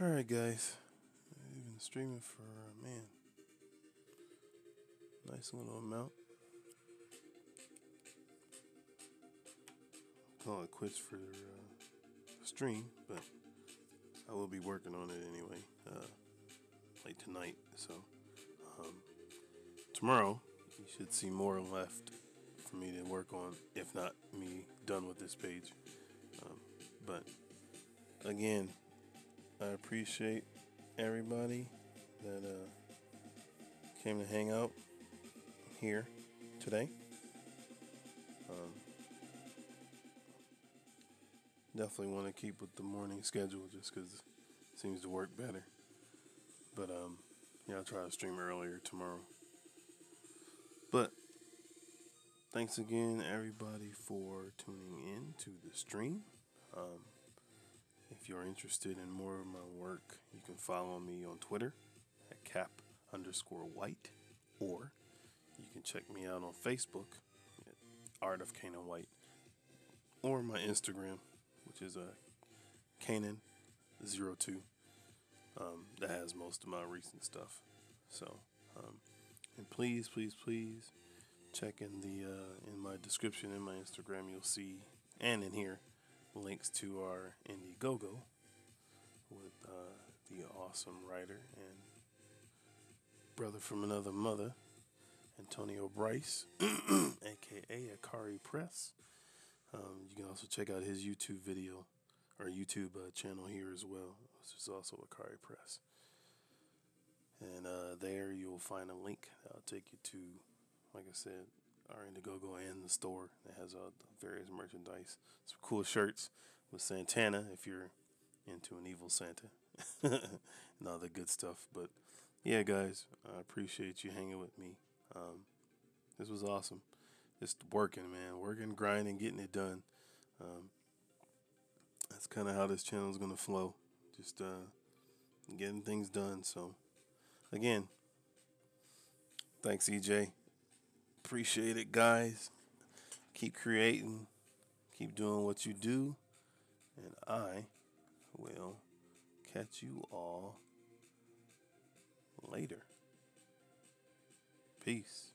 Alright, guys. I've been streaming for, man, nice little amount. Call it quits for the stream, but I will be working on it anyway, late tonight. So, tomorrow, you should see more left for me to work on, if not me done with this page. But, again, I appreciate everybody that came to hang out here today. Definitely want to keep with the morning schedule just because it seems to work better. But yeah, I'll try to stream earlier tomorrow. But thanks again, everybody, for tuning in to the stream. If you're interested in more of my work, you can follow me on Twitter at cap_white, or you can check me out on Facebook at Art of Caanan White, or my Instagram, which is Caanan02. That has most of my recent stuff. So, and please check in the in my description in my Instagram. You'll see, and in here, links to our Indiegogo with the awesome writer and brother from another mother, Antonio Bryce, aka Akari Press. You can also check out his YouTube video or YouTube channel here as well, which is also Akari Press. And there you'll find a link that'll take you to, like I said, our Indiegogo and the store that has the various merchandise. Some cool shirts with Santana if you're into an evil Santa and all the good stuff. But yeah, guys, I appreciate you hanging with me. This was awesome. Just working, man. Working, grinding, getting it done. That's kind of how this channel is going to flow. Just getting things done. So, again, thanks, EJ. Appreciate it, guys. Keep creating. Keep doing what you do. And I will catch you all later. Peace.